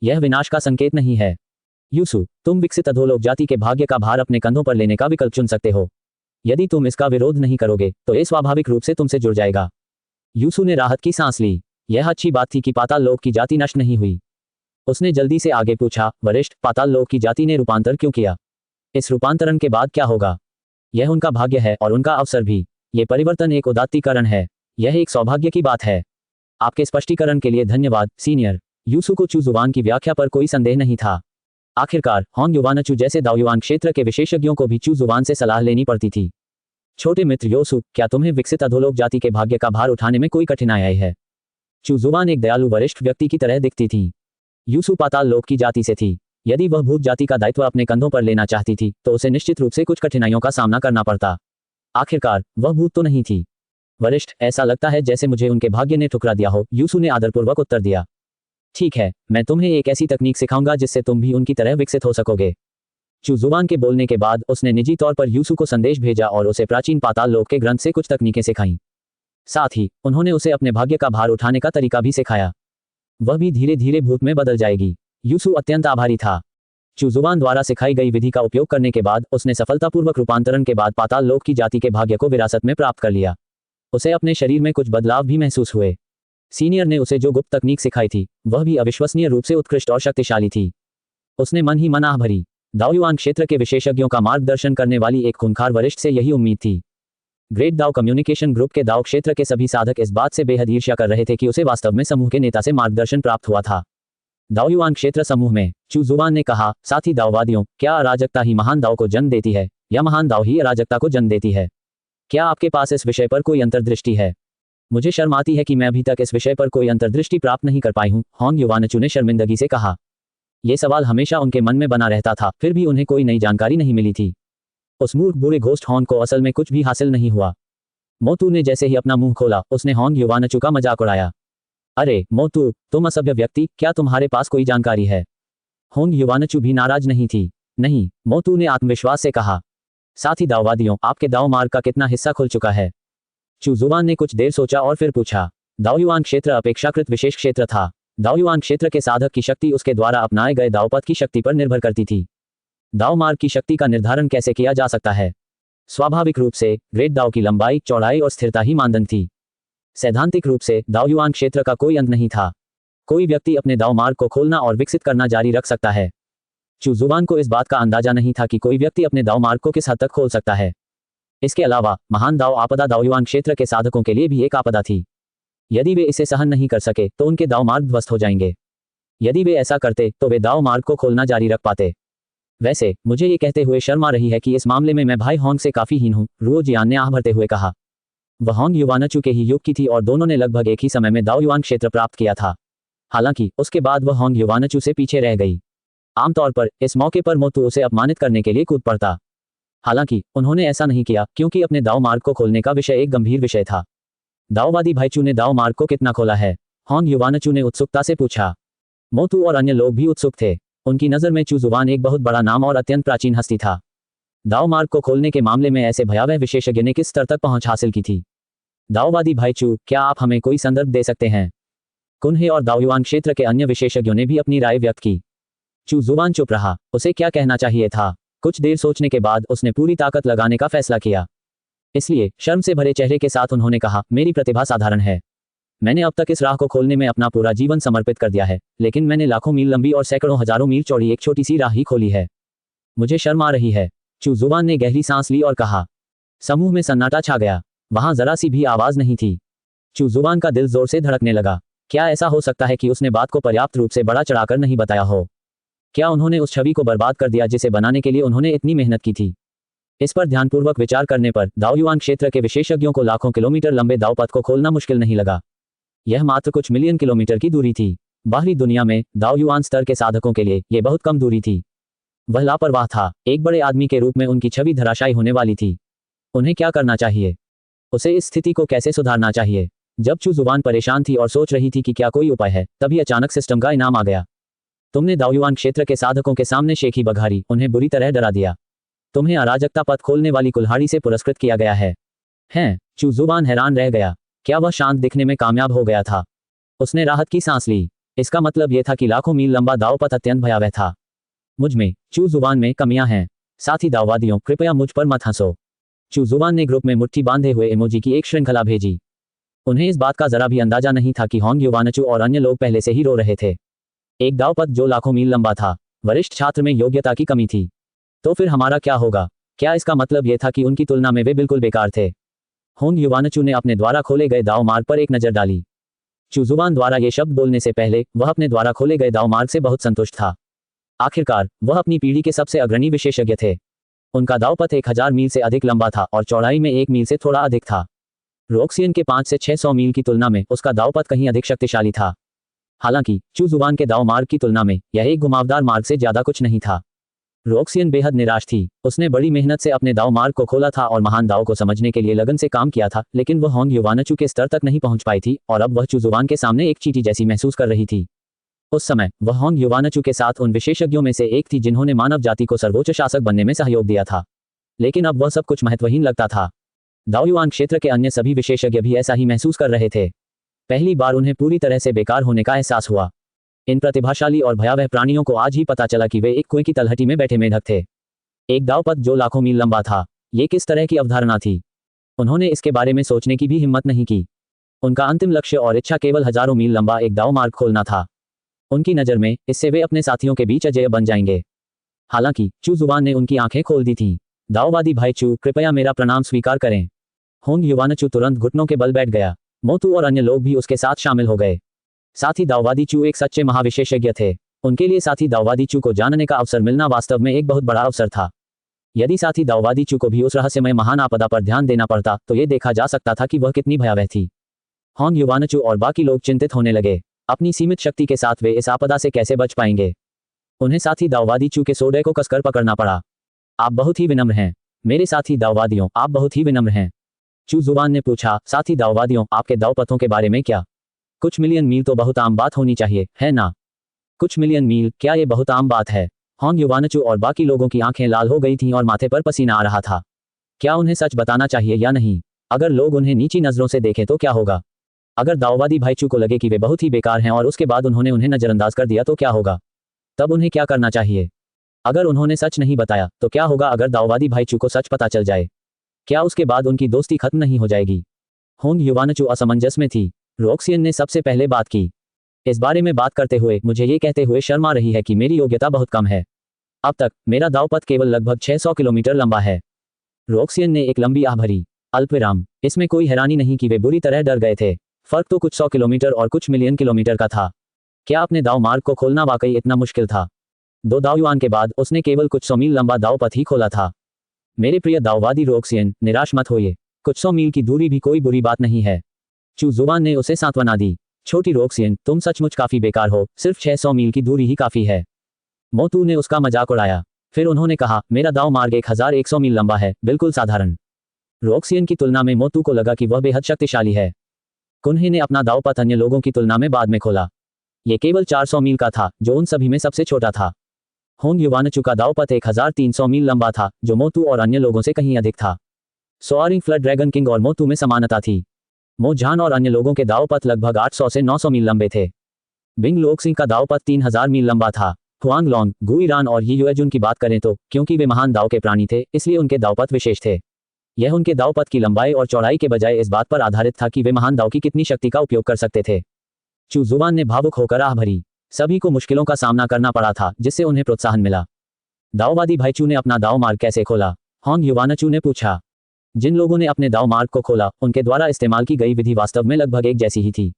यह विनाश का संकेत नहीं है। यूसु, तुम विकसित अधोलोक जाति के भाग्य का भार अपने कंधों पर लेने का विकल्प चुन सकते हो। यदि तुम इसका विरोध नहीं करोगे तो ये स्वाभाविक रूप से तुमसे जुड़ जाएगा। यूसु ने राहत की सांस ली। यह अच्छी बात थी कि पाताल लोक की जाति नष्ट नहीं हुई। उसने जल्दी से आगे पूछा, वरिष्ठ, पाताल लोक की जाति ने रूपांतर क्यों किया? इस रूपांतरण के बाद क्या होगा? यह उनका भाग्य है और उनका अवसर भी। ये परिवर्तन एक उदात्तीकरण है। यह एक सौभाग्य की बात है। आपके स्पष्टीकरण के लिए धन्यवाद, सीनियर। यूसु को चू जुबान की व्याख्या पर कोई संदेह नहीं था। आखिरकार होंग युवानचू जैसे दाओयुआन क्षेत्र के विशेषज्ञों को भी चू जुबान से सलाह लेनी पड़ती थी। छोटे मित्र योसु, क्या तुम्हें विकसित अधोलोक जाति के भाग्य का भार उठाने में कोई कठिनाई आई है? चू जुबान एक दयालु वरिष्ठ व्यक्ति की तरह दिखती थी। यूसु पाताल लोक की जाति से थी। यदि वह भूत जाति का दायित्व अपने कंधों पर लेना चाहती थी तो उसे निश्चित रूप से कुछ कठिनाइयों का सामना करना पड़ता। आखिरकार वह भूत तो नहीं थी। वरिष्ठ, ऐसा लगता है जैसे मुझे उनके भाग्य ने ठुकरा दिया हो, यूसु ने आदरपूर्वक उत्तर दिया। ठीक है, मैं तुम्हें एक ऐसी तकनीक सिखाऊंगा जिससे तुम भी उनकी तरह विकसित हो सकोगे। चू जुबान के बोलने के बाद उसने निजी तौर पर यूसु को संदेश भेजा और उसे प्राचीन पाताल लोक के ग्रंथ से कुछ तकनीकें सिखाईं। साथ ही उन्होंने उसे अपने भाग्य का भार उठाने का तरीका भी सिखाया। वह भी धीरे धीरे भूत में बदल जाएगी। यूसु अत्यंत आभारी था। चू जुबान द्वारा सिखाई गई विधि का उपयोग करने के बाद उसने सफलतापूर्वक रूपांतरण के बाद पाताल लोक की जाति के भाग्य को विरासत में प्राप्त कर लिया। उसे अपने शरीर में कुछ बदलाव भी महसूस हुए। सीनियर ने उसे जो गुप्त तकनीक सिखाई थी वह भी अविश्वसनीय रूप से उत्कृष्ट और शक्तिशाली थी। उसने मन ही मन आह भरी। दाओयुआन क्षेत्र के विशेषज्ञों का मार्गदर्शन करने वाली एक खूंखार वरिष्ठ से यही उम्मीद थी। ग्रेट दाओ कम्युनिकेशन ग्रुप के दाओ क्षेत्र के सभी साधक इस बात से बेहद ईर्ष्या कर रहे थे कि उसे वास्तव में समूह के नेता से मार्गदर्शन प्राप्त हुआ था। दाओयुआन क्षेत्र समूह में चू जुबान ने कहा, साथी दाओवादियों, क्या अराजकता ही महान दाओ को जन्म देती है या महान दाओ ही अराजकता को जन्म देती है? क्या आपके पास इस विषय पर कोई अंतर्दृष्टि है? मुझे शर्म आती है कि मैं अभी तक इस विषय पर कोई अंतर्दृष्टि प्राप्त नहीं कर पाई हूं, होंग युवानचू ने शर्मिंदगी से कहा। यह सवाल हमेशा उनके मन में बना रहता था, फिर भी उन्हें कोई नई जानकारी नहीं मिली थी। उस मूर्ख बूढ़े घोस्ट होंग को असल में कुछ भी हासिल नहीं हुआ। मोतू ने जैसे ही अपना मुंह खोला उसने होंग युवानचू का मजाक उड़ाया। अरे मोतू, तुम असभ्य व्यक्ति, क्या तुम्हारे पास कोई जानकारी है? होंग युवानचू भी नाराज नहीं थी। नहीं, मोतू ने आत्मविश्वास से कहा। साथी दाओवादियों, आपके दाओ मार्ग का कितना हिस्सा खुल चुका है? चू जुबान ने कुछ देर सोचा और फिर पूछा। दाओयुआन क्षेत्र अपेक्षाकृत विशेष क्षेत्र था। दाओयुआन क्षेत्र के साधक की शक्ति उसके द्वारा अपनाए गए दाओपथ की शक्ति पर निर्भर करती थी। दाओ मार्ग की शक्ति का निर्धारण कैसे किया जा सकता है? स्वाभाविक रूप से ग्रेट दाओ की लंबाई, चौड़ाई और स्थिरता ही मानदंड थी। सैद्धांतिक रूप से दाओयुआन क्षेत्र का कोई अंत नहीं था। कोई व्यक्ति अपने दाओ मार्ग को खोलना और विकसित करना जारी रख सकता है। चू जुबान को इस बात का अंदाजा नहीं था कि कोई व्यक्ति अपने दाओ मार्ग को किस हद तक खोल सकता है। इसके अलावा महान दाओ आपदा दाओयुआन क्षेत्र के साधकों के लिए भी एक आपदा थी। यदि वे इसे सहन नहीं कर सके तो उनके दाओ मार्ग ध्वस्त हो जाएंगे। यदि वे ऐसा करते तो वे दाओ मार्ग को खोलना जारी रख पाते। वैसे मुझे ये कहते हुए शर्म आ रही है कि इस मामले में मैं भाई होंग से काफी हीन हूँ, रुओ जियान ने आह भरते हुए कहा। वह होंग युवानचू के ही युग की थी और दोनों ने लगभग एक ही समय में दाओयुआन क्षेत्र प्राप्त किया था। हालांकि उसके बाद वह होंग युवानचू से पीछे रह गई। आमतौर पर इस मौके पर मोतू उसे अपमानित करने के लिए कूद पड़ता। हालांकि उन्होंने ऐसा नहीं किया क्योंकि अपने दाओ मार्ग को खोलने का विषय एक गंभीर विषय था। दाओवादी भाईचू ने दाओ मार्ग को कितना खोला है? होंग युवानचू ने उत्सुकता से पूछा। मोतू और अन्य लोग भी उत्सुक थे। उनकी नज़र में चू जुबान एक बहुत बड़ा नाम और अत्यंत प्राचीन हस्ती था। दाओ मार्ग को खोलने के मामले में ऐसे भयावह विशेषज्ञ ने किस स्तर तक पहुंच हासिल की थी? दाओवादी भाईचू, क्या आप हमें कोई संदर्भ दे सकते हैं? कुन्हे और दाओयुआन क्षेत्र के अन्य विशेषज्ञों ने भी अपनी राय व्यक्त की। चू जुबान चुप रहा। उसे क्या कहना चाहिए था? कुछ देर सोचने के बाद उसने पूरी ताकत लगाने का फैसला किया। इसलिए शर्म से भरे चेहरे के साथ उन्होंने कहा, मेरी प्रतिभा साधारण है। मैंने अब तक इस राह को खोलने में अपना पूरा जीवन समर्पित कर दिया है, लेकिन मैंने लाखों मील लंबी और सैकड़ों हजारों मील चौड़ी एक छोटी सी राह ही खोली है। मुझे शर्म आ रही है। चू जुबान ने गहरी सांस ली और कहा। समूह में सन्नाटा छा गया। वहां जरा सी भी आवाज नहीं थी। चू जुबान का दिल जोर से धड़कने लगा। क्या ऐसा हो सकता है कि उसने बात को पर्याप्त रूप से बड़ा चढ़ाकर नहीं बताया हो? क्या उन्होंने उस छवि को बर्बाद कर दिया जिसे बनाने के लिए उन्होंने इतनी मेहनत की थी? इस पर ध्यानपूर्वक विचार करने पर दाओयुआन क्षेत्र के विशेषज्ञों को लाखों किलोमीटर लंबे दाओपथ को खोलना मुश्किल नहीं लगा। यह मात्र कुछ मिलियन किलोमीटर की दूरी थी। बाहरी दुनिया में दाओयुआन स्तर के साधकों के लिए यह बहुत कम दूरी थी। वह लापरवाह था। एक बड़े आदमी के रूप में उनकी छवि धराशायी होने वाली थी। उन्हें क्या करना चाहिए? उसे इस स्थिति को कैसे सुधारना चाहिए? जब चू जुबान परेशान थी और सोच रही थी कि क्या कोई उपाय है, तभी अचानक सिस्टम का इनाम आ गया। तुमने दाओयुआन क्षेत्र के साधकों के सामने शेखी बघारी, उन्हें बुरी तरह डरा दिया। तुम्हें अराजकता पथ खोलने वाली कुल्हाड़ी से पुरस्कृत किया गया है। हैं? चू जुबान हैरान रह गया। क्या वह शांत दिखने में कामयाब हो गया था? उसने राहत की सांस ली। इसका मतलब यह था कि लाखों मील लंबा दाव पथ अत्यंत भयावह था। मुझ में, चू जुबान में कमियां हैं। साथी दाववादियों, कृपया मुझ पर मत हंसो। चू जुबान ने ग्रुप में मुट्ठी बांधे हुए इमोजी की एक श्रृंखला भेजी। उन्हें इस बात का जरा भी अंदाजा नहीं था कि होंग युवानचू और अन्य लोग पहले से ही रो रहे थे। एक दावपथ जो लाखों मील लंबा था। वरिष्ठ छात्र में योग्यता की कमी थी। तो फिर हमारा क्या होगा? क्या इसका मतलब यह था कि उनकी तुलना में वे बिल्कुल बेकार थे? होंग युवानचू ने अपने द्वारा खोले गए दाव मार्ग पर एक नजर डाली। चू जुबान द्वारा ये शब्द बोलने से पहले वह अपने द्वारा खोले गए दाव मार्ग से बहुत संतुष्ट था। आखिरकार वह अपनी पीढ़ी के सबसे अग्रणी विशेषज्ञ थे। उनका दावपथ 1000 मील से अधिक लंबा था और चौड़ाई में 1 मील से थोड़ा अधिक था। रोक्सियन के 5 से 600 मील की तुलना में उसका दावपथ कहीं अधिक शक्तिशाली था। हालांकि चू जुबान के दाव मार्ग की तुलना में यह एक घुमावदार मार्ग से ज्यादा कुछ नहीं था। रोक्सियन बेहद निराश थी। उसने बड़ी मेहनत से अपने दाव मार्ग को खोला था और महान दाव को समझने के लिए लगन से काम किया था, लेकिन वह होंग युवानचू के स्तर तक नहीं पहुंच पाई थी और अब वह चू जुबान के सामने एक चींटी जैसी महसूस कर रही थी। उस समय वह होंग युवानचू के साथ उन विशेषज्ञों में से एक थी जिन्होंने मानव जाति को सर्वोच्च शासक बनने में सहयोग दिया था। लेकिन अब वह सब कुछ महत्वहीन लगता था। दाओयुआन क्षेत्र के अन्य सभी विशेषज्ञ भी ऐसा ही महसूस कर रहे थे। पहली बार उन्हें पूरी तरह से बेकार होने का एहसास हुआ। इन प्रतिभाशाली और भयावह प्राणियों को आज ही पता चला कि वे एक कुएं की तलहटी में बैठे मेंढक थे। एक दावपथ जो लाखों मील लंबा था। ये किस तरह की अवधारणा थी? उन्होंने इसके बारे में सोचने की भी हिम्मत नहीं की। उनका अंतिम लक्ष्य और इच्छा केवल हजारों मील लंबा एक दाव मार्ग खोलना था। उनकी नज़र में इससे वे अपने साथियों के बीच अजेय बन जाएंगे। हालांकि चू जुबान ने उनकी आंखें खोल दी थीं। दाववादी भाई चू, कृपया मेरा प्रणाम स्वीकार करें। होंग युवानचू तुरंत घुटनों के बल बैठ गया। मोतू और अन्य लोग भी उसके साथ शामिल हो गए। साथी दाववादी चू एक सच्चे महाविशेषज्ञ थे। उनके लिए साथी दाववादी चू को जानने का अवसर मिलना वास्तव में एक बहुत बड़ा अवसर था। यदि साथी दाववादी चू को भी उस रहस्यमय महान आपदा पर ध्यान देना पड़ता तो ये देखा जा सकता था कि वह कितनी भयावह थी। होंग युवानचू और बाकी लोग चिंतित होने लगे। अपनी सीमित शक्ति के साथ वे इस आपदा से कैसे बच पाएंगे? उन्हें साथी दाववादी चू के सोडे को कसकर पकड़ना पड़ा। आप बहुत ही विनम्र हैं। मेरे साथी दाववादियों, आप बहुत ही विनम्र हैं। चू जुबान ने पूछा, साथी दाववादियों, आपके दावपथों के बारे में क्या? कुछ मिलियन मील तो बहुत आम बात होनी चाहिए, है ना? कुछ मिलियन मील, क्या ये बहुत आम बात है? होंग युवानचू और बाकी लोगों की आंखें लाल हो गई थीं और माथे पर पसीना आ रहा था। क्या उन्हें सच बताना चाहिए या नहीं? अगर लोग उन्हें नीची नजरों से देखें तो क्या होगा? अगर दाववादी भाई चू को लगे कि वे बहुत ही बेकार हैं और उसके बाद उन्होंने उन्हें नजरअंदाज कर दिया तो क्या होगा? तब उन्हें क्या करना चाहिए? अगर उन्होंने सच नहीं बताया तो क्या होगा अगर दाववादी भाई चू को सच पता चल जाए? क्या उसके बाद उनकी दोस्ती खत्म नहीं हो जाएगी? होंग युवानचू असमंजस में थी। रोक्सियन ने सबसे पहले बात की। इस बारे में बात करते हुए मुझे ये कहते हुए शर्म आ रही है कि मेरी योग्यता बहुत कम है। अब तक मेरा दावपथ केवल लगभग 600 किलोमीटर लंबा है। रोक्सियन ने एक लंबी आह भरी। अल्पविराम। इसमें कोई हैरानी नहीं कि वे बुरी तरह डर गए थे। फर्क तो कुछ 100 किलोमीटर और कुछ मिलियन किलोमीटर का था। क्या अपने दाव मार्ग को खोलना वाकई इतना मुश्किल था? 2 दावयुआन के बाद उसने केवल कुछ 100 मील लंबा दावपथ ही खोला था। मेरे प्रिय दाववादी रोक्सियन, निराश मत होइए। कुछ 100 मील की दूरी भी कोई बुरी बात नहीं है। चू जुबान ने उसे सांत्वना दी। छोटी रोक्सियन, तुम सचमुच काफी बेकार हो, सिर्फ 600 मील की दूरी ही काफी है। मोतू ने उसका मजाक उड़ाया। फिर उन्होंने कहा, मेरा दाव मार्ग 1100 मील लंबा है, बिल्कुल साधारण। रोक्सियन की तुलना में मोतू को लगा कि वह बेहद शक्तिशाली है। कुन्हे ने अपना दावपथ अन्य लोगों की तुलना में बाद में खोला। ये केवल 400 मील का था, जो उन सभी में सबसे छोटा था। होंग युवानचू का दावपथ 1300 मील लंबा था, जो मोतू और अन्य लोगों से कहीं अधिक था। सोआरिंग फ्लड ड्रैगन किंग और मोतू में समानता थी। मोजान और अन्य लोगों के दावपथ लगभग 800 से 900 मील लंबे थे। बिंग लोक्सिंग का दावपथ 3000 मील लंबा था। हुआंग लोंग, गुईरान और यी युएजुन की बात करें तो क्योंकि वे महान दाव के प्राणी थे, इसलिए उनके दावपथ विशेष थे। यह उनके दावपथ की लंबाई और चौड़ाई के बजाय इस बात पर आधारित था कि वे महान दाव की कितनी शक्ति का उपयोग कर सकते थे। चू जुबान ने भावुक होकर आह भरी। सभी को मुश्किलों का सामना करना पड़ा था, जिससे उन्हें प्रोत्साहन मिला। दाववादी भाई चू ने अपना दाव मार्ग कैसे खोला? होंग युवानचू ने पूछा। जिन लोगों ने अपने दाव मार्ग को खोला, उनके द्वारा इस्तेमाल की गई विधि वास्तव में लगभग एक जैसी ही थी।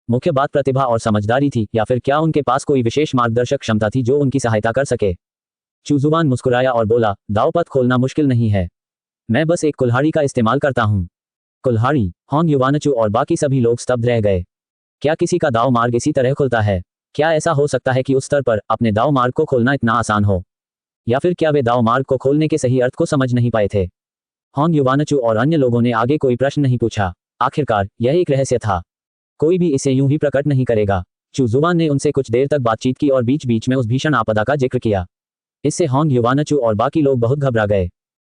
मुख्य बात प्रतिभा और समझदारी थी, या फिर क्या उनके पास कोई विशेष मार्गदर्शक क्षमता थी जो उनकी सहायता कर सके? चू जुबान मुस्कुराया और बोला, दावपथ खोलना मुश्किल नहीं है। मैं बस एक कुल्हाड़ी का इस्तेमाल करता हूँ। कुल्हाड़ी? होंग युवानचू और बाकी सभी लोग स्तब्ध रह गए। क्या किसी का दाव मार्ग इसी तरह खुलता है? क्या ऐसा हो सकता है कि उस स्तर पर अपने दाव मार्ग को खोलना इतना आसान हो? या फिर क्या वे दाव मार्ग को खोलने के सही अर्थ को समझ नहीं पाए थे? होंग युवानचू और अन्य लोगों ने आगे कोई प्रश्न नहीं पूछा। आखिरकार यह एक रहस्य था, कोई भी इसे यूं ही प्रकट नहीं करेगा। चू जुवान ने उनसे कुछ देर तक बातचीत की और बीच बीच में उस भीषण आपदा का जिक्र किया। इससे होंग युवानचू और बाकी लोग बहुत घबरा गए।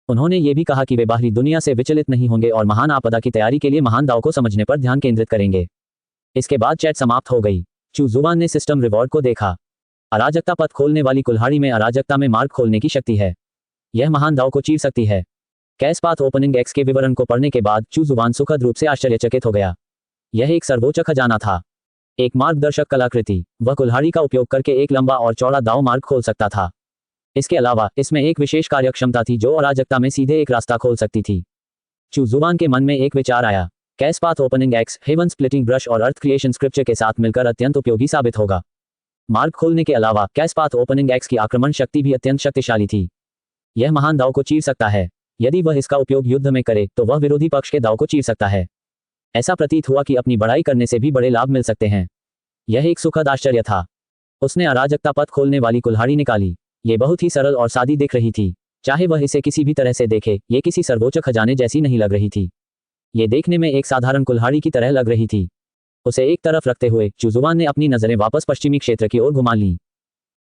उन्होंने ये भी कहा कि वे बाहरी दुनिया से विचलित नहीं होंगे और महान आपदा की तैयारी के लिए महान दाव को समझने पर ध्यान केंद्रित करेंगे। इसके बाद चैट समाप्त हो गई। चू जुवान ने सिस्टम रिवॉर्ड को देखा। अराजकता पथ खोलने वाली कुल्हाड़ी में अराजकता में मार्ग खोलने की शक्ति है। यह महान दाव को चीर सकती है। कैश पाथ ओपनिंग एक्स के विवरण को पढ़ने के बाद चू जुवान सुखद रूप से आश्चर्यचकित हो गया। यह एक सर्वोच्च खजाना था, एक मार्गदर्शक कलाकृति। वह कुल्हाड़ी का उपयोग करके एक लंबा और चौड़ा दाव मार्ग खोल सकता था। इसके अलावा इसमें एक विशेष कार्यक्षमता थी जो अराजकता में सीधे एक रास्ता खोल सकती थी। चू जुवान के मन में एक विचार आया, cash path opening X heaven splitting brush और अर्थ क्रिएशन स्क्रिप्चर के साथ मिलकर अत्यंत उपयोगी साबित होगा। मार्ग खोलने के अलावा कैश पाथ ओपनिंग एक्स की आक्रमण शक्ति भी अत्यंत शक्तिशाली थी। यह महान दाव को चीर सकता है। यदि वह इसका उपयोग युद्ध में करे तो वह विरोधी पक्ष के दाव को चीर सकता है। ऐसा प्रतीत हुआ कि अपनी बढ़ाई करने से भी बड़े लाभ मिल सकते हैं। यह एक सुखद आश्चर्य था। उसने अराजकता पथ खोलने वाली कुल्हाड़ी निकाली। ये बहुत ही सरल और सादी दिख रही थी। चाहे वह इसे किसी भी तरह से देखे, ये किसी सर्वोच्च खजाने जैसी नहीं लग रही थी। ये देखने में एक साधारण कुल्हाड़ी की तरह लग रही थी। उसे एक तरफ रखते हुए चू जुवान ने अपनी नजरें वापस पश्चिमी क्षेत्र की ओर घुमा लीं।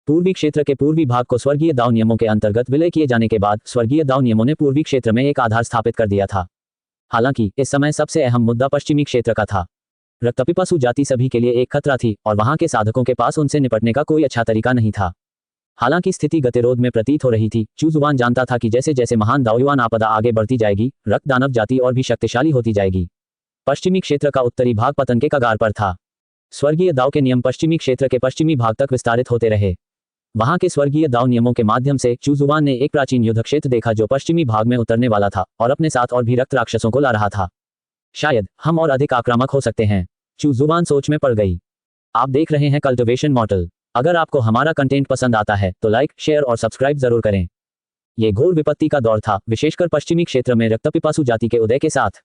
पूर्वी क्षेत्र के पूर्वी भाग को स्वर्गीय दाव नियमों के अंतर्गत विलय किए जाने के बाद स्वर्गीय दाव नियमों ने पूर्वी क्षेत्र में एक आधार स्थापित कर दिया था। हालांकि इस समय सबसे अहम मुद्दा पश्चिमी क्षेत्र का था। रक्तपिपासु जाति सभी के लिए एक खतरा थी और वहां के साधकों के पास उनसे निपटने का कोई अच्छा तरीका नहीं था। हालांकि स्थिति गतिरोध में प्रतीत हो रही थी। चू जुवान जानता था कि जैसे जैसे महान दावयुआन आपदा आगे बढ़ती जाएगी, रक्त दानव जाति और भी शक्तिशाली होती जाएगी। पश्चिमी क्षेत्र का उत्तरी भाग पतन के कगार पर था। स्वर्गीय दाव के नियम पश्चिमी क्षेत्र के पश्चिमी भाग तक विस्तारित होते रहे। वहां के स्वर्गीय दाव नियमों के माध्यम से चू जुवान ने एक प्राचीन युद्ध क्षेत्र देखा जो पश्चिमी भाग में उतरने वाला था और अपने साथ और भी रक्त राक्षसों को ला रहा था। शायद हम और अधिक आक्रामक हो सकते हैं। चू जुबान सोच में पड़ गई। आप देख रहे हैं कल्टिवेशन मॉडल। अगर आपको हमारा कंटेंट पसंद आता है तो लाइक, शेयर और सब्सक्राइब जरूर करें। यह घोर विपत्ति का दौर था, विशेषकर पश्चिमी क्षेत्र में रक्तपिपासु जाति के उदय के साथ।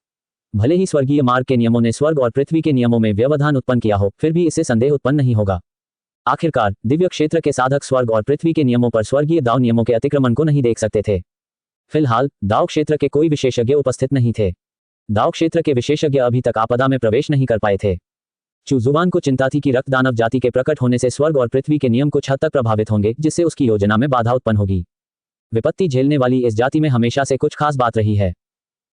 भले ही स्वर्गीय मार्ग के नियमों ने स्वर्ग और पृथ्वी के नियमों में व्यवधान उत्पन्न किया हो, फिर भी इससे संदेह उत्पन्न नहीं होगा। आखिरकार दिव्य क्षेत्र के साधक स्वर्ग और पृथ्वी के नियमों पर स्वर्गीय दाव नियमों के अतिक्रमण को नहीं देख सकते थे। फिलहाल दाव क्षेत्र के कोई विशेषज्ञ उपस्थित नहीं थे। दाव क्षेत्र के विशेषज्ञ अभी तक आपदा में प्रवेश नहीं कर पाए थे। चू जुबान को चिंता थी कि रक्त दानव जाति के प्रकट होने से स्वर्ग और पृथ्वी के नियम कुछ हद तक प्रभावित होंगे, जिससे उसकी योजना में बाधा उत्पन्न होगी। विपत्ति झेलने वाली इस जाति में हमेशा से कुछ खास बात रही है।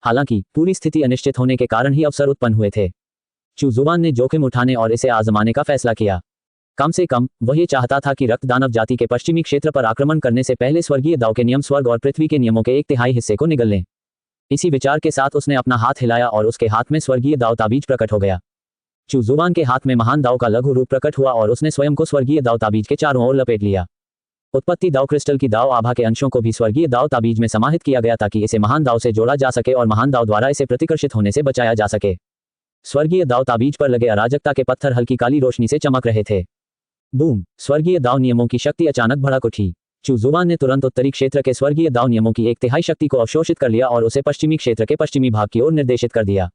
हालांकि पूरी स्थिति अनिश्चित होने के कारण ही अवसर उत्पन्न हुए थे। चू जुबान ने जोखिम उठाने और इसे आजमाने का फैसला किया। कम से कम वह ये चाहता था कि रक्त दानव जाति के पश्चिमी क्षेत्र पर आक्रमण करने से पहले स्वर्गीय दाव के नियम स्वर्ग और पृथ्वी के नियमों के 1/3 हिस्से को निगल लें। इसी विचार के साथ उसने अपना हाथ हिलाया और उसके हाथ में स्वर्गीय दाव ताबीज प्रकट हो गया। चू जुबान के हाथ में महान दाव का लघु रूप प्रकट हुआ और उसने स्वयं को स्वर्गीय दाव ताबीज के चारों ओर लपेट लिया। उत्पत्ति दाव क्रिस्टल की दाव आभा के अंशों को भी स्वर्गीय दाव ताबीज में समाहित किया गया ताकि इसे महान दाव से जोड़ा जा सके और महान दाव द्वारा इसे प्रतिकर्षित होने से बचाया जा सके। स्वर्गीय दाव ताबीज पर लगे अराजकता के पत्थर हल्की काली रोशनी से चमक रहे थे। बूम! स्वर्गीय दाव नियमों की शक्ति अचानक भड़क उठी। चू जुबान ने तुरंत उत्तरी क्षेत्र के स्वर्गीय दाव नियमों की 1/3 शक्ति को अवशोषित कर लिया और उसे पश्चिमी क्षेत्र के पश्चिमी भाग की ओर निर्देशित कर दिया।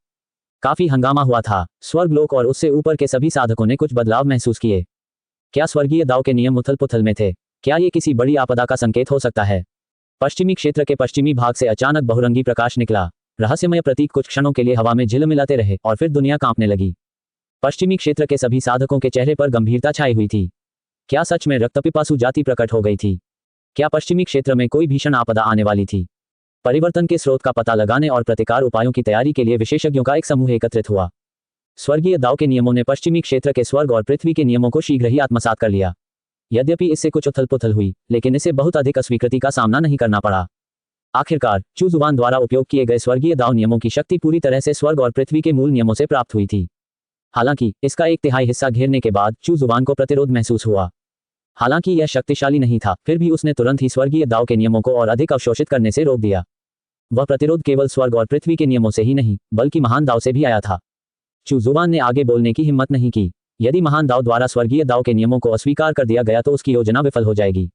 काफी हंगामा हुआ था। स्वर्गलोक और उससे ऊपर के सभी साधकों ने कुछ बदलाव महसूस किए। क्या स्वर्गीय दाव के नियम उथल पुथल में थे? क्या ये किसी बड़ी आपदा का संकेत हो सकता है? पश्चिमी क्षेत्र के पश्चिमी भाग से अचानक बहुरंगी प्रकाश निकला। रहस्यमय प्रतीक कुछ क्षणों के लिए हवा में झिलमिलाते रहे और फिर दुनिया कांपने लगी। पश्चिमी क्षेत्र के सभी साधकों के चेहरे पर गंभीरता छाई हुई थी। क्या सच में रक्तपिपासु जाति प्रकट हो गई थी? क्या पश्चिमी क्षेत्र में कोई भीषण आपदा आने वाली थी? परिवर्तन के स्रोत का पता लगाने और प्रतिकार उपायों की तैयारी के लिए विशेषज्ञों का एक समूह एकत्रित हुआ। स्वर्गीय दाव के नियमों ने पश्चिमी क्षेत्र के स्वर्ग और पृथ्वी के नियमों को शीघ्र ही आत्मसात कर लिया। यद्यपि इससे कुछ उथल पुथल हुई, लेकिन इसे बहुत अधिक अस्वीकृति का सामना नहीं करना पड़ा। आखिरकार चू जुबान द्वारा उपयोग किए गए स्वर्गीय दाव नियमों की शक्ति पूरी तरह से स्वर्ग और पृथ्वी के मूल नियमों से प्राप्त हुई थी। हालांकि इसका 1/3 हिस्सा घेरने के बाद चू जुबान को प्रतिरोध महसूस हुआ। हालांकि यह शक्तिशाली नहीं था, फिर भी उसने तुरंत ही स्वर्गीय दाव के नियमों को और अधिक अवशोषित करने से रोक दिया। वह प्रतिरोध केवल स्वर्ग और पृथ्वी के नियमों से ही नहीं, बल्कि महान दाव से भी आया था। चू जुबान ने आगे बोलने की हिम्मत नहीं की। यदि महान दाव द्वारा स्वर्गीय दाव के नियमों को अस्वीकार कर दिया गया तो उसकी योजना विफल हो जाएगी।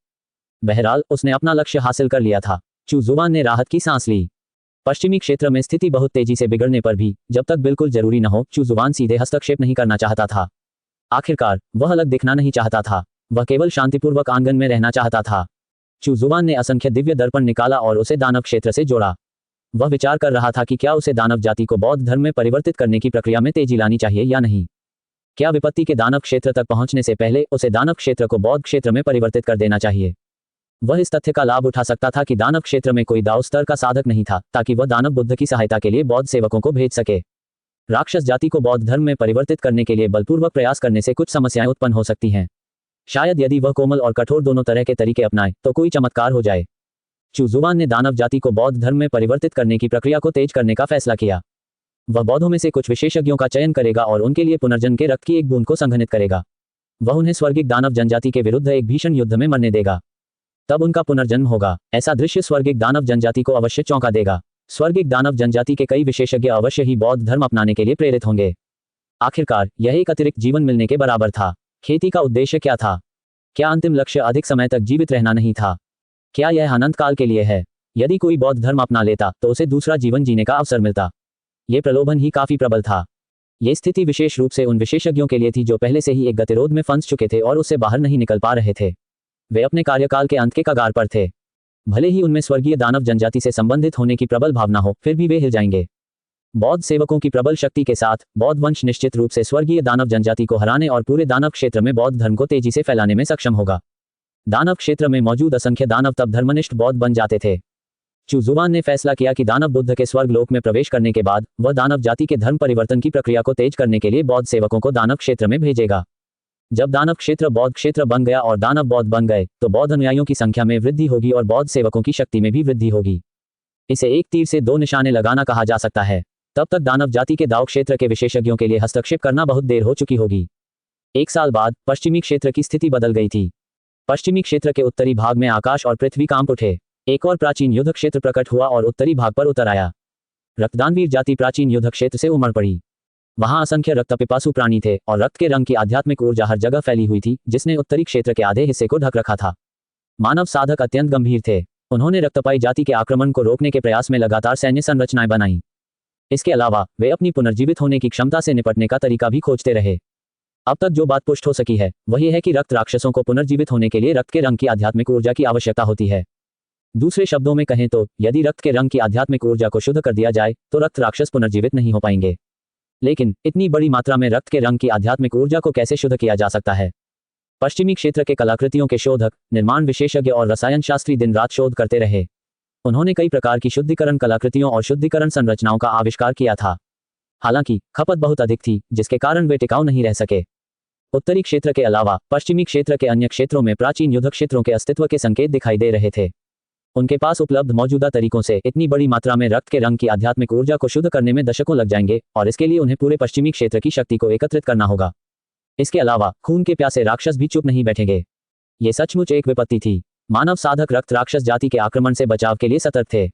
बहरहाल उसने अपना लक्ष्य हासिल कर लिया था। चू जुबान ने राहत की सांस ली। पश्चिमी क्षेत्र में स्थिति बहुत तेजी से बिगड़ने पर भी जब तक बिल्कुल जरूरी न हो, चू जुबान सीधे हस्तक्षेप नहीं करना चाहता था। आखिरकार वह अलग दिखना नहीं चाहता था, वह केवल शांतिपूर्वक आंगन में रहना चाहता था। चू जुबान ने असंख्य दिव्य दर्पण निकाला और उसे दानव क्षेत्र से जोड़ा। वह विचार कर रहा था कि क्या उसे दानव जाति को बौद्ध धर्म में परिवर्तित करने की प्रक्रिया में तेजी लानी चाहिए या नहीं। क्या विपत्ति के दानव क्षेत्र तक पहुंचने से पहले उसे दानव क्षेत्र को बौद्ध क्षेत्र में परिवर्तित कर देना चाहिए। वह इस तथ्य का लाभ उठा सकता था कि दानव क्षेत्र में कोई दाव स्तर का साधक नहीं था, ताकि वह दानव बुद्ध की सहायता के लिए बौद्ध सेवकों को भेज सके। राक्षस जाति को बौद्ध धर्म में परिवर्तित करने के लिए बलपूर्वक प्रयास करने से कुछ समस्याएं उत्पन्न हो सकती हैं। शायद यदि वह कोमल और कठोर दोनों तरह के तरीके अपनाए तो कोई चमत्कार हो जाए। चू जुआन ने दानव जाति को बौद्ध धर्म में परिवर्तित करने की प्रक्रिया को तेज करने का फैसला किया। वह बौद्धों में से कुछ विशेषज्ञों का चयन करेगा और उनके लिए पुनर्जन्म के रक्त की एक बूंद को संघनित करेगा। वह उन्हें स्वर्गिक दानव जनजाति के विरुद्ध एक भीषण युद्ध में मरने देगा। तब उनका पुनर्जन्म होगा। ऐसा दृश्य स्वर्गिक दानव जनजाति को अवश्य चौंका देगा। स्वर्गिक दानव जनजाति के कई विशेषज्ञ अवश्य ही बौद्ध धर्म अपनाने के लिए प्रेरित होंगे। आखिरकार यह एक अतिरिक्त जीवन मिलने के बराबर था। खेती का उद्देश्य क्या था? क्या अंतिम लक्ष्य अधिक समय तक जीवित रहना नहीं था? क्या यह अनंत काल के लिए है? यदि कोई बौद्ध धर्म अपना लेता तो उसे दूसरा जीवन जीने का अवसर मिलता। ये प्रलोभन ही काफी प्रबल था। ये स्थिति विशेष रूप से उन विशेषज्ञों के लिए थी जो पहले से ही एक गतिरोध में फंस चुके थे और उससे बाहर नहीं निकल पा रहे थे। वे अपने कार्यकाल के अंत के कगार पर थे। भले ही उनमें स्वर्गीय दानव जनजाति से संबंधित होने की प्रबल भावना हो, फिर भी वे हिल जाएंगे। बौद्ध सेवकों की प्रबल शक्ति के साथ बौद्ध वंश निश्चित रूप से स्वर्गीय दानव जनजाति को हराने और पूरे दानव क्षेत्र में बौद्ध धर्म को तेजी से फैलाने में सक्षम होगा। दानव क्षेत्र में मौजूद असंख्य दानव तब धर्मनिष्ठ बौद्ध बन जाते थे। चू जुआन ने फैसला किया कि दानव बुद्ध के स्वर्ग लोक में प्रवेश करने के बाद वह दानव जाति के धर्म परिवर्तन की प्रक्रिया को तेज करने के लिए बौद्ध सेवकों को दानव क्षेत्र में भेजेगा। जब दानव क्षेत्र बौद्ध क्षेत्र बन गया और दानव बौद्ध बन गए तो बौद्ध अनुयायियों की संख्या में वृद्धि होगी और बौद्ध सेवकों की शक्ति में भी वृद्धि होगी। इसे एक तीर से दो निशाने लगाना कहा जा सकता है। तब तक दानव जाति के दाव क्षेत्र के विशेषज्ञों के लिए हस्तक्षेप करना बहुत देर हो चुकी होगी। 1 साल बाद पश्चिमी क्षेत्र की स्थिति बदल गई थी। पश्चिमी क्षेत्र के उत्तरी भाग में आकाश और पृथ्वी कांप उठे। एक और प्राचीन युद्ध क्षेत्र प्रकट हुआ और उत्तरी भाग पर उतर आया। रक्तदानवीर जाति प्राचीन युद्ध क्षेत्र से उमड़ पड़ी। वहां असंख्य रक्त पिपासु प्राणी थे और रक्त के रंग की आध्यात्मिक ऊर्जा हर जगह फैली हुई थी, जिसने उत्तरी क्षेत्र के आधे हिस्से को ढक रखा था। मानव साधक अत्यंत गंभीर थे। उन्होंने रक्तपाई जाति के आक्रमण को रोकने के प्रयास में लगातार सैन्य संरचनाएं बनाई। इसके अलावा वे अपनी पुनर्जीवित होने की क्षमता से निपटने का तरीका भी खोजते रहे। अब तक जो बात पुष्ट हो सकी है वह यह है कि रक्त राक्षसों को पुनर्जीवित होने के लिए रक्त के रंग की आध्यात्मिक ऊर्जा की आवश्यकता होती है। दूसरे शब्दों में कहें तो यदि रक्त के रंग की आध्यात्मिक ऊर्जा को शुद्ध कर दिया जाए तो रक्त राक्षस पुनर्जीवित नहीं हो पाएंगे। लेकिन इतनी बड़ी मात्रा में रक्त के रंग की आध्यात्मिक ऊर्जा को कैसे शुद्ध किया जा सकता है? पश्चिमी क्षेत्र के कलाकृतियों के शोधक, निर्माण विशेषज्ञ और रसायन शास्त्री दिन रात शोध करते रहे। उन्होंने कई प्रकार की शुद्धिकरण कलाकृतियों और शुद्धिकरण संरचनाओं का आविष्कार किया था। हालांकि खपत बहुत अधिक थी, जिसके कारण वे टिकाऊ नहीं रह सके। उत्तरी क्षेत्र के अलावा पश्चिमी क्षेत्र के अन्य क्षेत्रों में प्राचीन युद्ध क्षेत्रों के अस्तित्व के संकेत दिखाई दे रहे थे। उनके पास उपलब्ध मौजूदा तरीकों से इतनी बड़ी मात्रा में रक्त के रंग की आध्यात्मिक ऊर्जा को शुद्ध करने में दशकों लग जाएंगे और इसके लिए उन्हें पूरे पश्चिमी क्षेत्र की शक्ति को एकत्रित करना होगा। इसके अलावा खून के प्यासे राक्षस भी चुप नहीं बैठेंगे। ये सचमुच एक विपत्ति थी। मानव साधक रक्त राक्षस जाति के आक्रमण से बचाव के लिए सतर्क थे।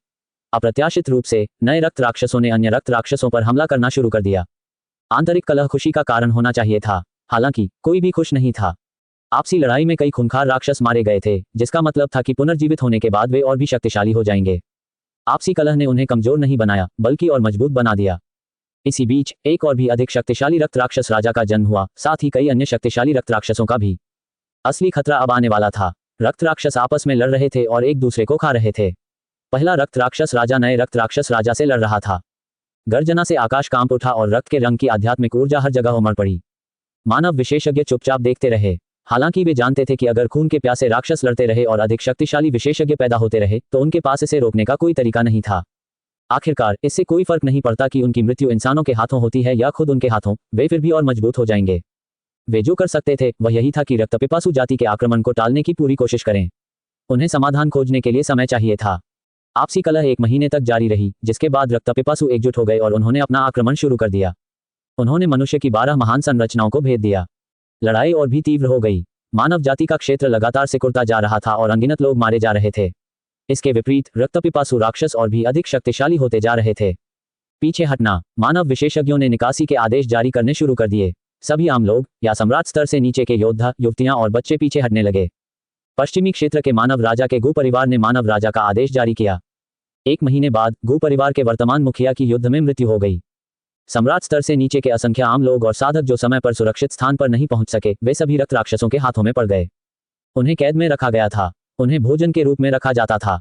अप्रत्याशित रूप से नए रक्त राक्षसों ने अन्य रक्त राक्षसों पर हमला करना शुरू कर दिया। आंतरिक कलह खुशी का कारण होना चाहिए था, हालांकि कोई भी खुश नहीं था। आपसी लड़ाई में कई खूंखार राक्षस मारे गए थे, जिसका मतलब था कि पुनर्जीवित होने के बाद वे और भी शक्तिशाली हो जाएंगे। आपसी कलह ने उन्हें कमजोर नहीं बनाया बल्कि और मजबूत बना दिया। इसी बीच एक और भी अधिक शक्तिशाली रक्त राक्षस राजा का जन्म हुआ, साथ ही कई अन्य शक्तिशाली रक्त राक्षसों का भी। असली खतरा अब आने वाला था। रक्त राक्षस आपस में लड़ रहे थे और एक दूसरे को खा रहे थे। पहला रक्त राक्षस राजा नए रक्त राक्षस राजा से लड़ रहा था। गर्जना से आकाश कांप उठा और रक्त के रंग की आध्यात्मिक ऊर्जा हर जगह उमड़ पड़ी। मानव विशेषज्ञ चुपचाप देखते रहे। हालांकि वे जानते थे कि अगर खून के प्यासे राक्षस लड़ते रहे और अधिक शक्तिशाली विशेषज्ञ पैदा होते रहे तो उनके पास इसे रोकने का कोई तरीका नहीं था। आखिरकार इससे कोई फर्क नहीं पड़ता कि उनकी मृत्यु इंसानों के हाथों होती है या खुद उनके हाथों, वे फिर भी और मजबूत हो जाएंगे। वे जो कर सकते थे वह यही था कि रक्तपिपासु जाति के आक्रमण को टालने की पूरी कोशिश करें। उन्हें समाधान खोजने के लिए समय चाहिए था। आपसी कलह 1 महीने तक जारी रही, जिसके बाद रक्तपिपासु एकजुट हो गए और उन्होंने अपना आक्रमण शुरू कर दिया। उन्होंने मनुष्य की 12 महान संरचनाओं को भेद दिया। लड़ाई और भी तीव्र हो गई। मानव जाति का क्षेत्र लगातार सिकुड़ता जा रहा था और अनगिनत लोग मारे जा रहे थे। इसके विपरीत रक्तपिपासु राक्षस और भी अधिक शक्तिशाली होते जा रहे थे। पीछे हटना। मानव विशेषज्ञों ने निकासी के आदेश जारी करने शुरू कर दिए। सभी आम लोग या सम्राट स्तर से नीचे के योद्धा, युवतियां और बच्चे पीछे हटने लगे। पश्चिमी क्षेत्र के मानव राजा के गु परिवार ने मानव राजा का आदेश जारी किया। 1 महीने बाद गु परिवार के वर्तमान मुखिया की युद्ध में मृत्यु हो गई। सम्राट स्तर से नीचे के असंख्य आम लोग और साधक जो समय पर सुरक्षित स्थान पर नहीं पहुंच सके, वे सभी रक्त राक्षसों के हाथों में पड़ गए। उन्हें कैद में रखा गया था। उन्हें भोजन के रूप में रखा जाता था।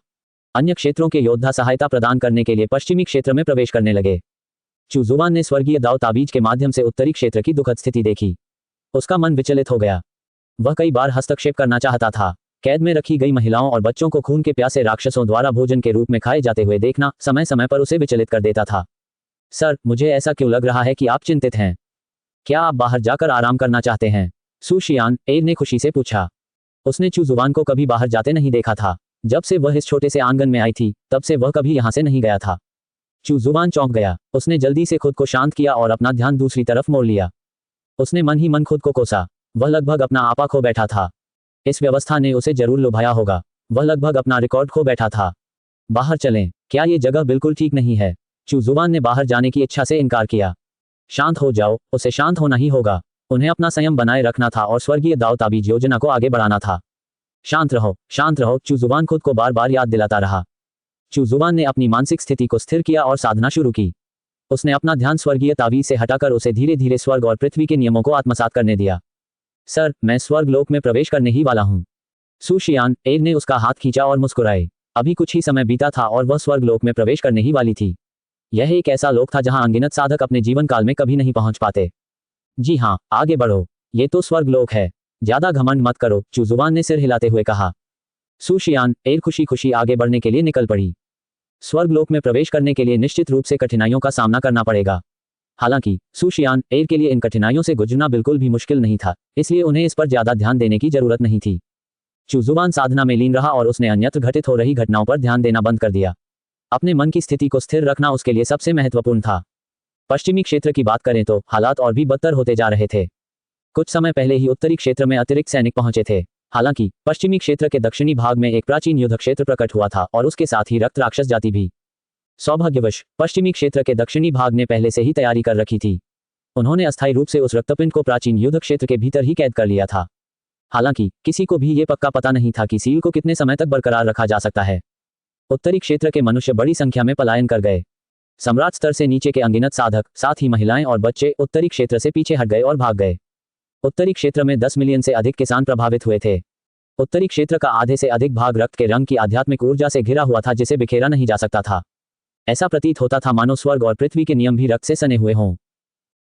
अन्य क्षेत्रों के योद्धा सहायता प्रदान करने के लिए पश्चिमी क्षेत्र में प्रवेश करने लगे। चू जुबान ने स्वर्गीय दाव ताबीज के माध्यम से उत्तरी क्षेत्र की दुखद स्थिति देखी। उसका मन विचलित हो गया। वह कई बार हस्तक्षेप करना चाहता था। कैद में रखी गई महिलाओं और बच्चों को खून के प्यासे राक्षसों द्वारा भोजन के रूप में खाए जाते हुए देखना समय समय पर उसे विचलित कर देता था। सर, मुझे ऐसा क्यों लग रहा है कि आप चिंतित हैं? क्या आप बाहर जाकर आराम करना चाहते हैं? सू शियान एर ने खुशी से पूछा। उसने चू जुबान को कभी बाहर जाते नहीं देखा था। जब से वह इस छोटे से आंगन में आई थी, तब से वह कभी यहाँ से नहीं गया था। चू जुबान चौंक गया। उसने जल्दी से खुद को शांत किया और अपना ध्यान दूसरी तरफ मोड़ लिया। उसने मन ही मन खुद को कोसा। वह लगभग अपना आपा खो बैठा था। इस व्यवस्था ने उसे जरूर लुभाया होगा। वह लगभग अपना रिकॉर्ड खो बैठा था। बाहर चलें, क्या ये जगह बिल्कुल ठीक नहीं है? चू जुबान ने बाहर जाने की इच्छा से इनकार किया। शांत हो जाओ, उसे शांत होना ही होगा। उन्हें अपना संयम बनाए रखना था और स्वर्गीय दाव ताबीज योजना को आगे बढ़ाना था। शांत रहो, शांत रहो, चू जुबान खुद को बार बार याद दिलाता रहा। चू जुबान ने अपनी मानसिक स्थिति को स्थिर किया और साधना शुरू की। उसने अपना ध्यान स्वर्गीय ताबीज से हटाकर उसे धीरे धीरे स्वर्ग और पृथ्वी के नियमों को आत्मसात करने दिया। सर, मैं स्वर्ग लोक में प्रवेश करने ही वाला हूँ। सू शियान एर ने उसका हाथ खींचा और मुस्कुराए। अभी कुछ ही समय बीता था और वह स्वर्ग लोक में प्रवेश करने ही वाली थी। यह एक ऐसा लोक था जहां अनगिनत साधक अपने जीवन काल में कभी नहीं पहुंच पाते। जी हाँ, आगे बढ़ो, ये तो स्वर्ग लोक है। ज्यादा घमंड मत करो, चू जुबान ने सिर हिलाते हुए कहा। सू शियान एर खुशी खुशी आगे बढ़ने के लिए निकल पड़ी। स्वर्ग लोक में प्रवेश करने के लिए निश्चित रूप से कठिनाइयों का सामना करना पड़ेगा। हालांकि सू शियान एर के लिए इन कठिनाइयों से गुजरना बिल्कुल भी मुश्किल नहीं था, इसलिए उन्हें इस पर ज्यादा ध्यान देने की जरूरत नहीं थी। चू जुबान साधना में लीन रहा और उसने अन्यत्र घटित हो रही घटनाओं पर ध्यान देना बंद कर दिया। अपने मन की स्थिति को स्थिर रखना उसके लिए सबसे महत्वपूर्ण था। पश्चिमी क्षेत्र की बात करें तो हालात और भी बदतर होते जा रहे थे। कुछ समय पहले ही उत्तरी क्षेत्र में अतिरिक्त सैनिक पहुंचे थे। हालांकि पश्चिमी क्षेत्र के दक्षिणी भाग में एक प्राचीन युद्ध क्षेत्र प्रकट हुआ था और उसके साथ ही रक्त राक्षस जाति भी। सौभाग्यवश पश्चिमी क्षेत्र के दक्षिणी भाग ने पहले से ही तैयारी कर रखी थी। उन्होंने अस्थायी रूप से उस रक्तपिंड को प्राचीन युद्ध क्षेत्र के भीतर ही कैद कर लिया था। हालांकि किसी को भी ये पक्का पता नहीं था कि सील को कितने समय तक बरकरार रखा जा सकता है। उत्तरी क्षेत्र के मनुष्य बड़ी संख्या में पलायन कर गए। सम्राट स्तर से नीचे के अनगिनत साधक, साथ ही महिलाएं और बच्चे उत्तरी क्षेत्र से पीछे हट गए और भाग गए। उत्तरी क्षेत्र में 10 मिलियन से अधिक किसान प्रभावित हुए थे। उत्तरी क्षेत्र का आधे से अधिक भाग रक्त के रंग की आध्यात्मिक ऊर्जा से घिरा हुआ था जिसे बिखेरा नहीं जा सकता था। ऐसा प्रतीत होता था मानो स्वर्ग और पृथ्वी के नियम भी रक्त से सने हुए हों।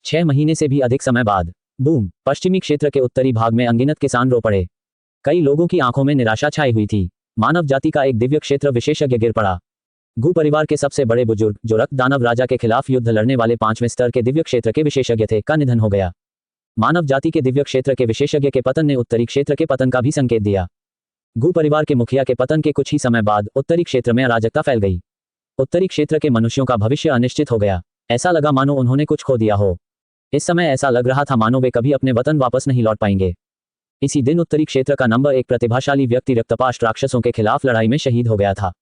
6 महीने से भी अधिक समय बाद बूम, पश्चिमी क्षेत्र के उत्तरी भाग में अनगिनत किसान रो पड़े। कई लोगों की आंखों में निराशा छाई हुई थी। मानव जाति का एक दिव्य क्षेत्र विशेषज्ञ गिर पड़ा। गु परिवार के सबसे बड़े बुजुर्ग, जो रक्त दानव राजा के खिलाफ युद्ध लड़ने वाले 5वें स्तर के दिव्य क्षेत्र के विशेषज्ञ थे, का निधन हो गया। मानव जाति के दिव्य क्षेत्र के विशेषज्ञ के पतन ने उत्तरी क्षेत्र के पतन का भी संकेत दिया। गु परिवार के मुखिया के पतन के कुछ ही समय बाद उत्तरी क्षेत्र में अराजकता फैल गई। उत्तरी क्षेत्र के मनुष्यों का भविष्य अनिश्चित हो गया। ऐसा लगा मानो उन्होंने कुछ खो दिया हो। इस समय ऐसा लग रहा था मानो वे कभी अपने वतन वापस नहीं लौट पाएंगे। इसी दिन उत्तरी क्षेत्र का नंबर 1 प्रतिभाशाली व्यक्ति रक्तपात राक्षसों के खिलाफ लड़ाई में शहीद हो गया था।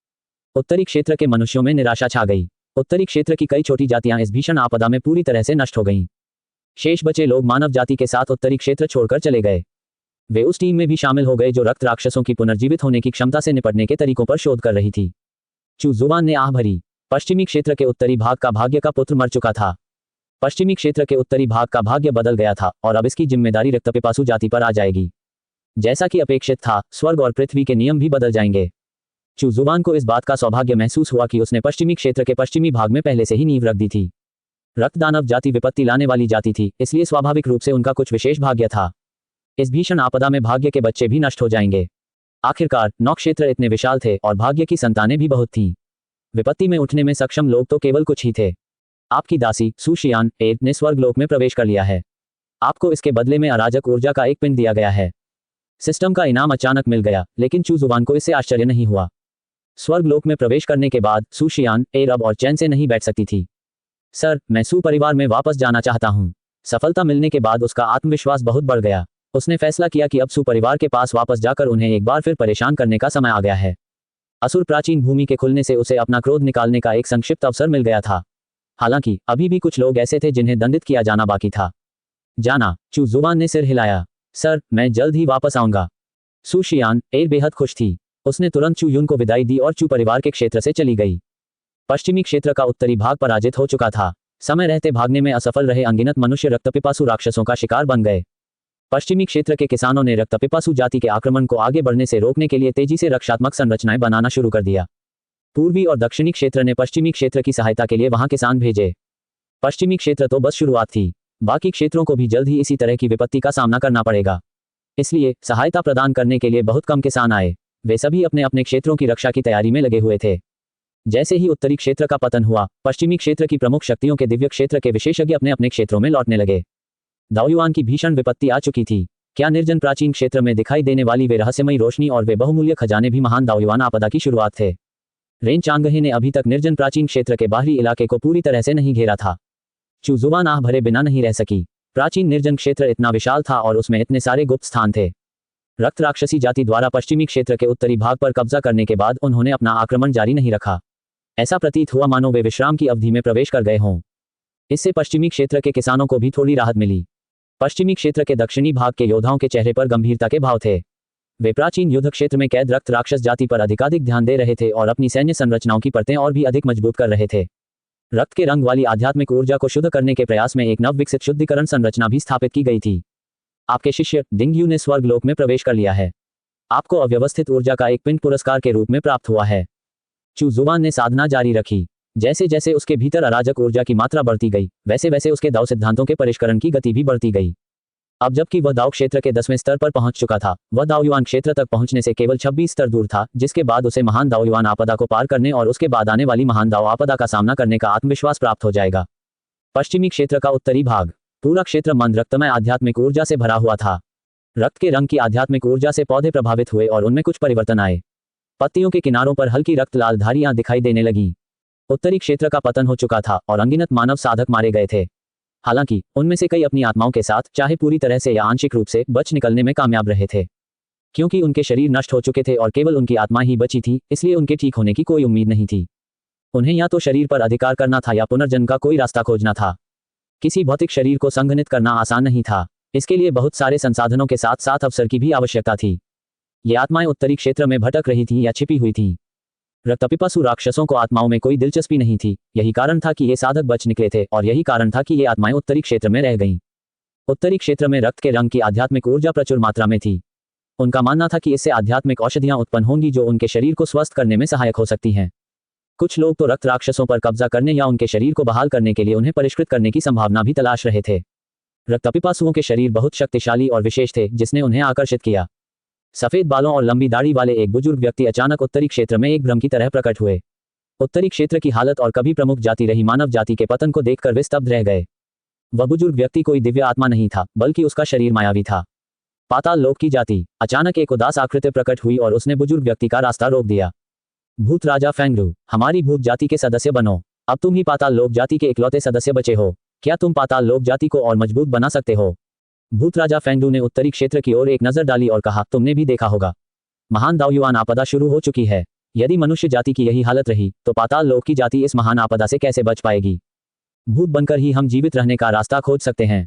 उत्तरी क्षेत्र के मनुष्यों में निराशा छा गई। उत्तरी क्षेत्र की कई छोटी जातियां इस भीषण आपदा में पूरी तरह से नष्ट हो गईं। शेष बचे लोग मानव जाति के साथ उत्तरी क्षेत्र छोड़कर चले गए। वे उस टीम में भी शामिल हो गए जो रक्त राक्षसों की पुनर्जीवित होने की क्षमता से निपटने के तरीकों पर शोध कर रही थी। चू जुबान ने आह भरी। पश्चिमी क्षेत्र के उत्तरी भाग का भाग्य का पुत्र मर चुका था। पश्चिमी क्षेत्र के उत्तरी भाग का भाग्य बदल गया था और अब इसकी जिम्मेदारी रक्तपिपासु जाति पर आ जाएगी। जैसा कि अपेक्षित था, स्वर्ग और पृथ्वी के नियम भी बदल जाएंगे। चू जुबान को इस बात का सौभाग्य महसूस हुआ कि उसने पश्चिमी क्षेत्र के पश्चिमी भाग में पहले से ही नींव रख दी थी। रक्त दानव जाति विपत्ति लाने वाली जाति थी, इसलिए स्वाभाविक रूप से उनका कुछ विशेष भाग्य था। इस भीषण आपदा में भाग्य के बच्चे भी नष्ट हो जाएंगे। आखिरकार 9 क्षेत्र इतने विशाल थे और भाग्य की संतानें भी बहुत थीं। विपत्ति में उठने में सक्षम लोग तो केवल कुछ ही थे। आपकी दासी सू शियान एर ने स्वर्गलोक में प्रवेश कर लिया है। आपको इसके बदले में अराजक ऊर्जा का एक पिंड दिया गया है। सिस्टम का इनाम अचानक मिल गया, लेकिन चू जुबान को इससे आश्चर्य नहीं हुआ। स्वर्गलोक में प्रवेश करने के बाद सू शियान एर अब और चैन से नहीं बैठ सकती थी। सर, मैं सू परिवार में वापस जाना चाहता हूँ। सफलता मिलने के बाद उसका आत्मविश्वास बहुत बढ़ गया। उसने फैसला किया कि अब सू परिवार के पास वापस जाकर उन्हें एक बार फिर परेशान करने का समय आ गया है। असुर प्राचीन भूमि के खुलने से उसे अपना क्रोध निकालने का एक संक्षिप्त अवसर मिल गया था। हालांकि अभी भी कुछ लोग ऐसे थे जिन्हें दंडित किया जाना बाकी था। जाना, चू जुबान ने सिर हिलाया। सर, मैं जल्द ही वापस आऊंगा। सू शियान एर बेहद खुश थी। उसने तुरंत चू युन को विदाई दी और चू परिवार के क्षेत्र से चली गई। पश्चिमी क्षेत्र का उत्तरी भाग पराजित हो चुका था। समय रहते भागने में असफल रहे अनगिनत मनुष्य रक्तपिपासु राक्षसों का शिकार बन गए। पश्चिमी क्षेत्र के किसानों ने रक्तपिपासु जाति के आक्रमण को आगे बढ़ने से रोकने के लिए तेजी से रक्षात्मक संरचनाएं बनाना शुरू कर दिया। पूर्वी और दक्षिणी क्षेत्र ने पश्चिमी क्षेत्र की सहायता के लिए वहां किसान भेजे। पश्चिमी क्षेत्र तो बस शुरुआत थी, बाकी क्षेत्रों को भी जल्द ही इसी तरह की विपत्ति का सामना करना पड़ेगा। इसलिए सहायता प्रदान करने के लिए बहुत कम किसान आए। वे सभी अपने अपने क्षेत्रों की रक्षा की तैयारी में लगे हुए थे। जैसे ही उत्तरी क्षेत्र का पतन हुआ, पश्चिमी क्षेत्र की प्रमुख शक्तियों के दिव्य क्षेत्र के विशेषज्ञ अपने अपने क्षेत्रों में लौटने लगे। दाओयुआन की भीषण विपत्ति आ चुकी थी। क्या निर्जन प्राचीन क्षेत्र में दिखाई देने वाली वे रहस्यमयी रोशनी और वे बहुमूल्य खजाने भी महान दाओयुआन आपदा की शुरुआत थे। रेन चांगहे ने अभी तक निर्जन प्राचीन क्षेत्र के बाहरी इलाके को पूरी तरह से नहीं घेरा था। चू जुबान आह भरे बिना नहीं रह सकी। प्राचीन निर्जन क्षेत्र इतना विशाल था और उसमें इतने सारे गुप्त स्थान थे। रक्त राक्षसी जाति द्वारा पश्चिमी क्षेत्र के उत्तरी भाग पर कब्जा करने के बाद उन्होंने अपना आक्रमण जारी नहीं रखा। ऐसा प्रतीत हुआ मानो वे विश्राम की अवधि में प्रवेश कर गए हों। इससे पश्चिमी क्षेत्र के किसानों को भी थोड़ी राहत मिली। पश्चिमी क्षेत्र के दक्षिणी भाग के योद्धाओं के चेहरे पर गंभीरता के भाव थे। वे प्राचीन युद्ध क्षेत्र में कैद रक्त राक्षस जाति पर अधिकाधिक ध्यान दे रहे थे और अपनी सैन्य संरचनाओं की परतें और भी अधिक मजबूत कर रहे थे। रक्त के रंग वाली आध्यात्मिक ऊर्जा को शुद्ध करने के प्रयास में एक नव विकसित शुद्धिकरण संरचना भी स्थापित की गई थी। आपके शिष्य डिंगयू ने स्वर्ग लोक में प्रवेश कर लिया है। आपको अव्यवस्थित ऊर्जा का एक पिंड पुरस्कार के रूप में प्राप्त हुआ है। चू जुबान ने साधना जारी रखी। जैसे जैसे उसके भीतर अराजक ऊर्जा की मात्रा बढ़ती गई, वैसे वैसे उसके दाव सिद्धांतों के परिष्करण की गति भी बढ़ती गई। अब जबकि वह दाव क्षेत्र के 10वें स्तर पर पहुंच चुका था, वह दाओयुआन क्षेत्र तक पहुंचने से केवल 26 स्तर दूर था, जिसके बाद उसे महान दाओयुआन आपदा को पार करने और उसके बाद आने वाली महान दाओ आपदा का सामना करने का आत्मविश्वास प्राप्त हो जाएगा। पश्चिमी क्षेत्र का उत्तरी भाग, पूरा क्षेत्र मंद रक्तमय आध्यात्मिक ऊर्जा से भरा हुआ था। रक्त के रंग की आध्यात्मिक ऊर्जा से पौधे प्रभावित हुए और उनमें कुछ परिवर्तन आए। पत्तियों के किनारों पर हल्की रक्त लाल धारियां दिखाई देने लगी। उत्तरी क्षेत्र का पतन हो चुका था और अनगिनत मानव साधक मारे गए थे। हालांकि उनमें से कई अपनी आत्माओं के साथ, चाहे पूरी तरह से या आंशिक रूप से, बच निकलने में कामयाब रहे थे। क्योंकि उनके शरीर नष्ट हो चुके थे और केवल उनकी आत्मा ही बची थी, इसलिए उनके ठीक होने की कोई उम्मीद नहीं थी। उन्हें या तो शरीर पर अधिकार करना था या पुनर्जन्म का कोई रास्ता खोजना था। किसी भौतिक शरीर को संघनित करना आसान नहीं था। इसके लिए बहुत सारे संसाधनों के साथ साथ अवसर की भी आवश्यकता थी। ये आत्माएं उत्तरी क्षेत्र में भटक रही थीं या छिपी हुई थीं। रक्तपिपासु राक्षसों को आत्माओं में कोई दिलचस्पी नहीं थी। यही कारण था कि ये साधक बच निकले थे और यही कारण था कि ये आत्माएं उत्तरी क्षेत्र में रह गईं। उत्तरी क्षेत्र में रक्त के रंग की आध्यात्मिक ऊर्जा प्रचुर मात्रा में थी। उनका मानना था कि इससे आध्यात्मिक औषधियां उत्पन्न होंगी जो उनके शरीर को स्वस्थ करने में सहायक हो सकती हैं। कुछ लोग तो रक्त राक्षसों पर कब्जा करने या उनके शरीर को बहाल करने के लिए उन्हें परिष्कृत करने की संभावना भी तलाश रहे थे। रक्तपिपासुओं के शरीर बहुत शक्तिशाली और विशेष थे, जिसने उन्हें आकर्षित किया। सफेद बालों और लंबी दाढ़ी वाले एक बुजुर्ग व्यक्ति अचानक उत्तरी क्षेत्र में एक भ्रम की तरह प्रकट हुए। उत्तरी क्षेत्र की हालत और कभी प्रमुख जाति रही मानव जाति के पतन को देखकर वे स्तब्ध रह गए। वह बुजुर्ग व्यक्ति कोई दिव्य आत्मा नहीं था, बल्कि उसका शरीर मायावी था। पाताल लोक की जाति। अचानक एक उदास आकृति प्रकट हुई और उसने बुजुर्ग व्यक्ति का रास्ता रोक दिया। भूत राजा फेंगरू, हमारी भूत जाति के सदस्य बनो। अब तुम ही पाताल लोक जाति के इकलौते सदस्य बचे हो। क्या तुम पाताल लोक जाति को और मजबूत बना सकते हो? भूत राजा फेंगडू ने उत्तरी क्षेत्र की ओर एक नजर डाली और कहा, तुमने भी देखा होगा, महान दाओयुआन आपदा शुरू हो चुकी है। यदि मनुष्य जाति की यही हालत रही, तो पाताल लोक की जाति इस महान आपदा से कैसे बच पाएगी? भूत बनकर ही हम जीवित रहने का रास्ता खोज सकते हैं।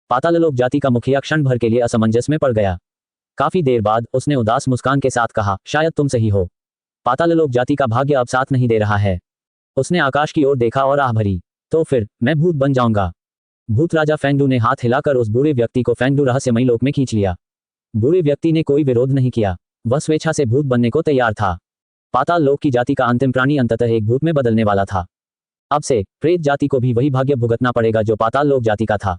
पाताल लोक जाति का मुखिया क्षण भर के लिए असमंजस में पड़ गया। काफी देर बाद उसने उदास मुस्कान के साथ कहा, शायद तुम सही हो। पाताल लोक जाति का भाग्य अब साथ नहीं दे रहा है। उसने आकाश की ओर देखा और आह भरी। तो फिर मैं भूत बन जाऊंगा। भूत राजा फेंगडू ने हाथ हिलाकर उस बूढ़े व्यक्ति को फेंगडू रहस्यमयी लोक में खींच लिया। बूढ़े व्यक्ति ने कोई विरोध नहीं किया। वह स्वेच्छा से भूत बनने को तैयार था। पाताल लोक की जाति का अंतिम प्राणी अंततः एक भूत में बदलने वाला था। अब से प्रेत जाति को भी वही भाग्य भुगतना पड़ेगा जो पाताल लोक जाति का था।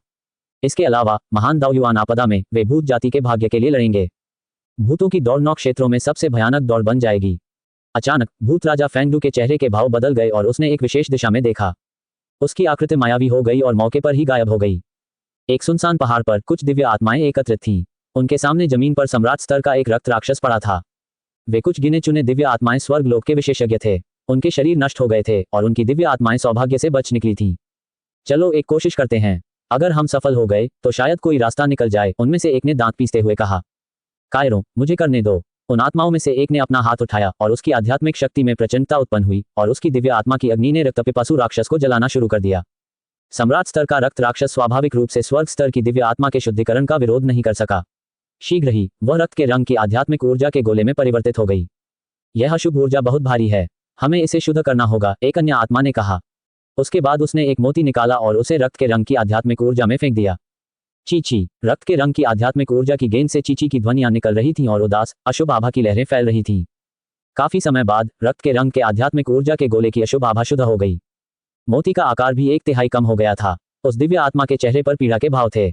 इसके अलावा महान दाओयुआन आपदा में वे भूत जाति के भाग्य के लिए लड़ेंगे। भूतों की दौड़ 9 क्षेत्रों में सबसे भयानक दौड़ बन जाएगी। अचानक भूत राजा फेंगडू के चेहरे के भाव बदल गए और उसने एक विशेष दिशा में देखा। उसकी आकृति मायावी हो गई और मौके पर ही गायब हो गई। एक सुनसान पहाड़ पर कुछ दिव्य आत्माएं एकत्रित थीं। उनके सामने जमीन पर सम्राट स्तर का एक रक्त राक्षस पड़ा था। वे कुछ गिने चुने दिव्य आत्माएं स्वर्ग लोक के विशेषज्ञ थे। उनके शरीर नष्ट हो गए थे और उनकी दिव्य आत्माएं सौभाग्य से बच निकली थीं। चलो एक कोशिश करते हैं। अगर हम सफल हो गए तो शायद कोई रास्ता निकल जाए, उनमें से एक ने दांत पीसते हुए कहा। कायरो, मुझे करने दो। उन आत्माओं में से एक ने अपना हाथ उठाया और उसकी आध्यात्मिक शक्ति में प्रचंडता उत्पन्न हुई और उसकी दिव्य आत्मा की अग्नि ने रक्तपिपासु राक्षस को जलाना शुरू कर दिया। सम्राट स्तर का रक्त राक्षस स्वाभाविक रूप से स्वर्ग स्तर की दिव्य आत्मा के शुद्धिकरण का विरोध नहीं कर सका। शीघ्र ही वह रक्त के रंग की आध्यात्मिक ऊर्जा के गोले में परिवर्तित हो गई। यह अशुभ ऊर्जा बहुत भारी है, हमें इसे शुद्ध करना होगा, एक अन्य आत्मा ने कहा। उसके बाद उसने एक मोती निकाला और उसे रक्त के रंग की आध्यात्मिक ऊर्जा में फेंक दिया। चीची। रक्त के रंग की आध्यात्मिक ऊर्जा की गेंद से चीची की ध्वनियां निकल रही थीं और उदास अशुभ आभा की लहरें फैल रही थीं। काफी समय बाद रक्त के रंग के आध्यात्मिक ऊर्जा के गोले की अशुभ आभा शुद्ध हो गई। मोती का आकार भी 1/3 कम हो गया था। उस दिव्य आत्मा के चेहरे पर पीड़ा के भाव थे।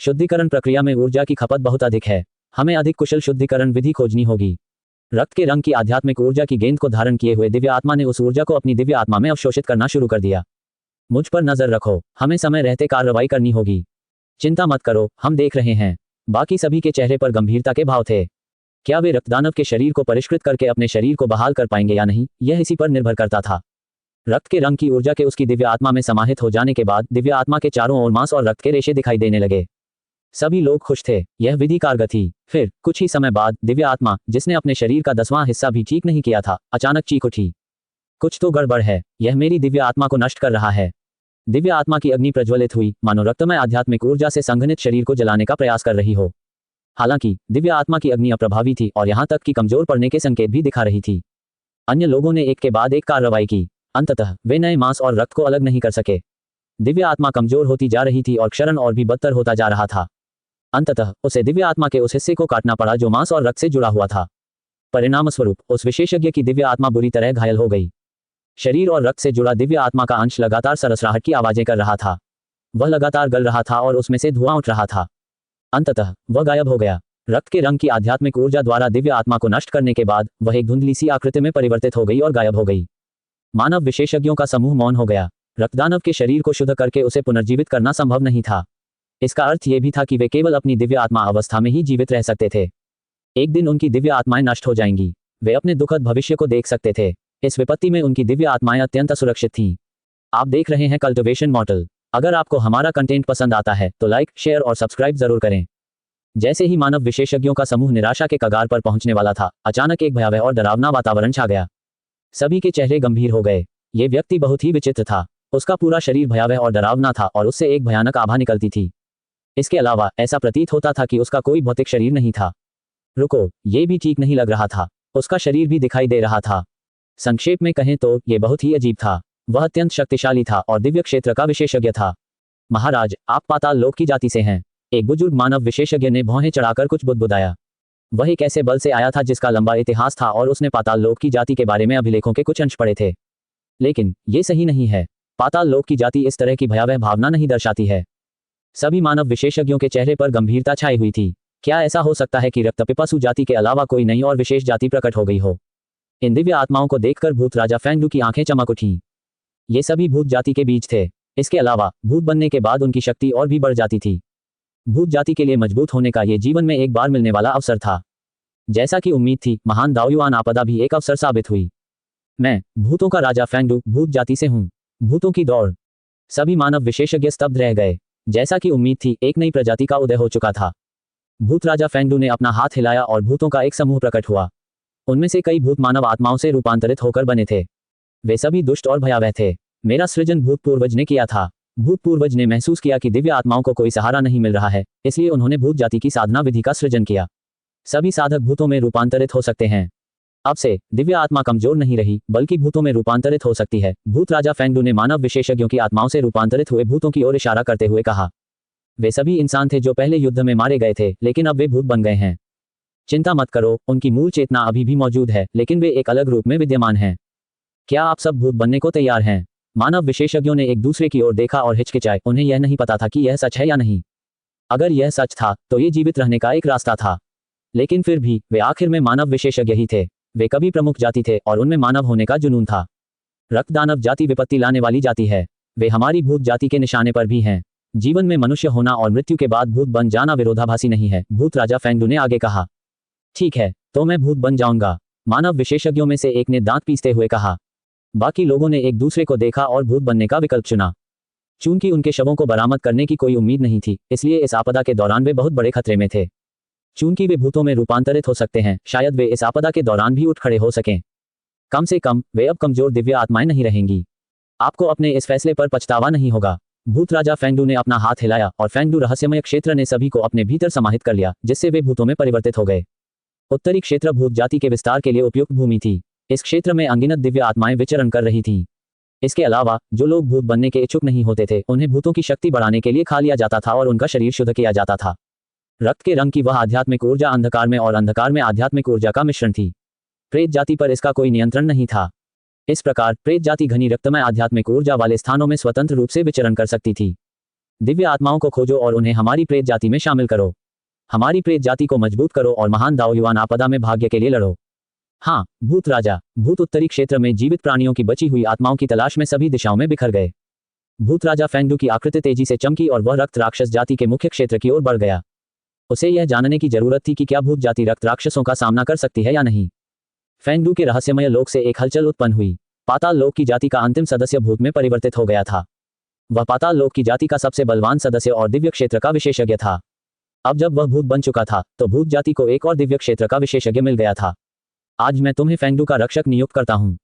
शुद्धिकरण प्रक्रिया में ऊर्जा की खपत बहुत अधिक है। हमें अधिक कुशल शुद्धिकरण विधि खोजनी होगी। रक्त के रंग की आध्यात्मिक ऊर्जा की गेंद को धारण किए हुए दिव्य आत्मा ने उस ऊर्जा को अपनी दिव्य आत्मा में अवशोषित करना शुरू कर दिया। मुझ पर नजर रखो, हमें समय रहते कार्रवाई करनी होगी। चिंता मत करो, हम देख रहे हैं। बाकी सभी के चेहरे पर गंभीरता के भाव थे। क्या वे रक्तदानव के शरीर को परिष्कृत करके अपने शरीर को बहाल कर पाएंगे या नहीं, यह इसी पर निर्भर करता था। रक्त के रंग की ऊर्जा के उसकी दिव्य आत्मा में समाहित हो जाने के बाद दिव्य आत्मा के चारों ओर मांस और रक्त के रेशे दिखाई देने लगे। सभी लोग खुश थे, यह विधि कारगर थी। फिर कुछ ही समय बाद दिव्य आत्मा, जिसने अपने शरीर का 10वां हिस्सा भी ठीक नहीं किया था, अचानक चीख उठी। कुछ तो गड़बड़ है, यह मेरी दिव्य आत्मा को नष्ट कर रहा है। दिव्य आत्मा की अग्नि प्रज्वलित हुई, मानो रक्तमय आध्यात्मिक ऊर्जा से संघनित शरीर को जलाने का प्रयास कर रही हो। हालांकि दिव्य आत्मा की अग्नि अप्रभावी थी और यहां तक कि कमजोर पड़ने के संकेत भी दिखा रही थी। अन्य लोगों ने एक के बाद एक कार्रवाई की। अंततः वे नए मांस और रक्त को अलग नहीं कर सके। दिव्य आत्मा कमजोर होती जा रही थी और क्षरण और भी बदतर होता जा रहा था। अंततः उसे दिव्य आत्मा के उस हिस्से को काटना पड़ा जो मांस और रक्त से जुड़ा हुआ था। परिणामस्वरूप उस विशेषज्ञ की दिव्य आत्मा बुरी तरह घायल हो गई। शरीर और रक्त से जुड़ा दिव्य आत्मा का अंश लगातार सरसराहट की आवाजें कर रहा था। वह लगातार गल रहा था और उसमें से धुआं उठ रहा था। अंततः वह गायब हो गया। रक्त के रंग की आध्यात्मिक ऊर्जा द्वारा दिव्य आत्मा को नष्ट करने के बाद वह एक धुंधली सी आकृति में परिवर्तित हो गई और गायब हो गई। मानव विशेषज्ञों का समूह मौन हो गया। रक्तदानव के शरीर को शुद्ध करके उसे पुनर्जीवित करना संभव नहीं था। इसका अर्थ यह भी था कि वे केवल अपनी दिव्य आत्मा अवस्था में ही जीवित रह सकते थे। एक दिन उनकी दिव्य आत्माएं नष्ट हो जाएंगी। वे अपने दुखद भविष्य को देख सकते थे। इस विपत्ति में उनकी दिव्य आत्माएं अत्यंत असुरक्षित थीं। आप देख रहे हैं कल्टिवेशन मॉडल। अगर आपको हमारा कंटेंट पसंद आता है तो लाइक, शेयर और सब्सक्राइब जरूर करें। जैसे ही मानव विशेषज्ञों का समूह निराशा के कगार पर पहुंचने वाला था, अचानक एक भयावह और डरावना वातावरण छा गया। सभी के चेहरे गंभीर हो गए। ये व्यक्ति बहुत ही विचित्र था। उसका पूरा शरीर भयावह और डरावना था और उससे एक भयानक आभा निकलती थी। इसके अलावा ऐसा प्रतीत होता था कि उसका कोई भौतिक शरीर नहीं था। रुको, ये भी ठीक नहीं लग रहा था। उसका शरीर भी दिखाई दे रहा था। संक्षेप में कहें तो यह बहुत ही अजीब था। वह अत्यंत शक्तिशाली था और दिव्य क्षेत्र का विशेषज्ञ था। महाराज, आप पाताल लोक की जाति से हैं। एक बुजुर्ग मानव विशेषज्ञ ने भौहें चढ़ाकर कुछ बुदबुदाया। वह एक ऐसे बल से आया था जिसका लंबा इतिहास था और उसने पाताल लोक की जाति के बारे में अभिलेखों के कुछ अंश पढ़े थे। लेकिन ये सही नहीं है। पाताल लोक की जाति इस तरह की भयावह भावना नहीं दर्शाती है। सभी मानव विशेषज्ञों के चेहरे पर गंभीरता छाई हुई थी। क्या ऐसा हो सकता है कि रक्तपिपासु जाति के अलावा कोई नई और विशेष जाति प्रकट हो गई हो? इन दिव्य आत्माओं को देखकर भूत राजा फेंगडू की आंखें चमक उठीं। ये सभी भूत जाति के बीज थे। इसके अलावा भूत बनने के बाद उनकी शक्ति और भी बढ़ जाती थी। भूत जाति के लिए मजबूत होने का ये जीवन में एक बार मिलने वाला अवसर था। जैसा कि उम्मीद थी, महान दाओयुआन आपदा भी एक अवसर साबित हुई। मैं भूतों का राजा फेंगडू भूत जाति से हूँ। भूतों की दौड़। सभी मानव विशेषज्ञ स्तब्ध रह गए। जैसा कि उम्मीद थी, एक नई प्रजाति का उदय हो चुका था। भूत राजा फेंगडू ने अपना हाथ हिलाया और भूतों का एक समूह प्रकट हुआ। उनमें से कई भूत मानव आत्माओं से रूपांतरित होकर बने थे। वे सभी दुष्ट और भयावह थे। मेरा सृजन भूत पूर्वज ने किया था। भूत पूर्वज ने महसूस किया कि दिव्य आत्माओं को कोई सहारा नहीं मिल रहा है, इसलिए उन्होंने भूत जाति की साधना विधि का सृजन किया। सभी साधक भूतों में रूपांतरित हो सकते हैं। अब से दिव्य आत्मा कमजोर नहीं रही, बल्कि भूतों में रूपांतरित हो सकती है। भूत राजा फेंगडू ने मानव विशेषज्ञों की आत्माओं से रूपांतरित हुए भूतों की ओर इशारा करते हुए कहा। वे सभी इंसान थे जो पहले युद्ध में मारे गए थे, लेकिन अब वे भूत बन गए हैं। चिंता मत करो, उनकी मूल चेतना अभी भी मौजूद है, लेकिन वे एक अलग रूप में विद्यमान हैं। क्या आप सब भूत बनने को तैयार हैं? मानव विशेषज्ञों ने एक दूसरे की ओर देखा और हिचकिचाए। उन्हें यह नहीं पता था कि यह सच है या नहीं। अगर यह सच था तो ये जीवित रहने का एक रास्ता था, लेकिन फिर भी वे आखिर में मानव विशेषज्ञ ही थे। वे कभी प्रमुख जाति थे और उनमें मानव होने का जुनून था। रक्तदानव जाति विपत्ति लाने वाली जाति है। वे हमारी भूत जाति के निशाने पर भी हैं। जीवन में मनुष्य होना और मृत्यु के बाद भूत बन जाना विरोधाभासी नहीं है, भूत राजा फेंगडू ने आगे कहा। ठीक है, तो मैं भूत बन जाऊंगा, मानव विशेषज्ञों में से एक ने दांत पीसते हुए कहा। बाकी लोगों ने एक दूसरे को देखा और भूत बनने का विकल्प चुना। चूंकि उनके शवों को बरामद करने की कोई उम्मीद नहीं थी, इसलिए इस आपदा के दौरान वे बहुत बड़े खतरे में थे। चूंकि वे भूतों में रूपांतरित हो सकते हैं, शायद वे इस आपदा के दौरान भी उठ खड़े हो सकें। कम से कम वे अब कमजोर दिव्य आत्माएं नहीं रहेंगी। आपको अपने इस फैसले पर पछतावा नहीं होगा। भूत राजा फेंगडू ने अपना हाथ हिलाया और फेंगडू रहस्यमय क्षेत्र ने सभी को अपने भीतर समाहित कर लिया, जिससे वे भूतों में परिवर्तित हो गए। उत्तरी क्षेत्र भूत जाति के विस्तार के लिए उपयुक्त भूमि थी। इस क्षेत्र में अनगिनत दिव्य आत्माएं विचरण कर रही थीं। इसके अलावा जो लोग भूत बनने के इच्छुक नहीं होते थे, उन्हें भूतों की शक्ति बढ़ाने के लिए खा लिया जाता था और उनका शरीर शुद्ध किया जाता था। रक्त के रंग की वह आध्यात्मिक ऊर्जा अंधकार में और अंधकार में आध्यात्मिक ऊर्जा का मिश्रण थी। प्रेत जाति पर इसका कोई नियंत्रण नहीं था। इस प्रकार प्रेत जाति घनी रक्तमय आध्यात्मिक ऊर्जा वाले स्थानों में स्वतंत्र रूप से विचरण कर सकती थी। दिव्य आत्माओं को खोजो और उन्हें हमारी प्रेत जाति में शामिल करो। हमारी प्रेत जाति को मजबूत करो और महान दाओ युवान आपदा में भाग्य के लिए लड़ो। हाँ, भूत राजा। भूत उत्तरी क्षेत्र में जीवित प्राणियों की बची हुई आत्माओं की तलाश में सभी दिशाओं में बिखर गए। भूत राजा फेंगडू की आकृति तेजी से चमकी और वह रक्त राक्षस जाति के मुख्य क्षेत्र की ओर बढ़ गया। उसे यह जानने की जरूरत थी कि क्या भूत जाति रक्त राक्षसों का सामना कर सकती है या नहीं। फेंगडू के रहस्यमय लोक से एक हलचल उत्पन्न हुई। पाताल लोक की जाति का अंतिम सदस्य भूत में परिवर्तित हो गया था। वह पाताल लोक की जाति का सबसे बलवान सदस्य और दिव्य क्षेत्र का विशेषज्ञ था। अब जब वह भूत बन चुका था तो भूत जाति को एक और दिव्य क्षेत्र का विशेषज्ञ मिल गया था। आज मैं तुम्हें फेंगडू का रक्षक नियुक्त करता हूं।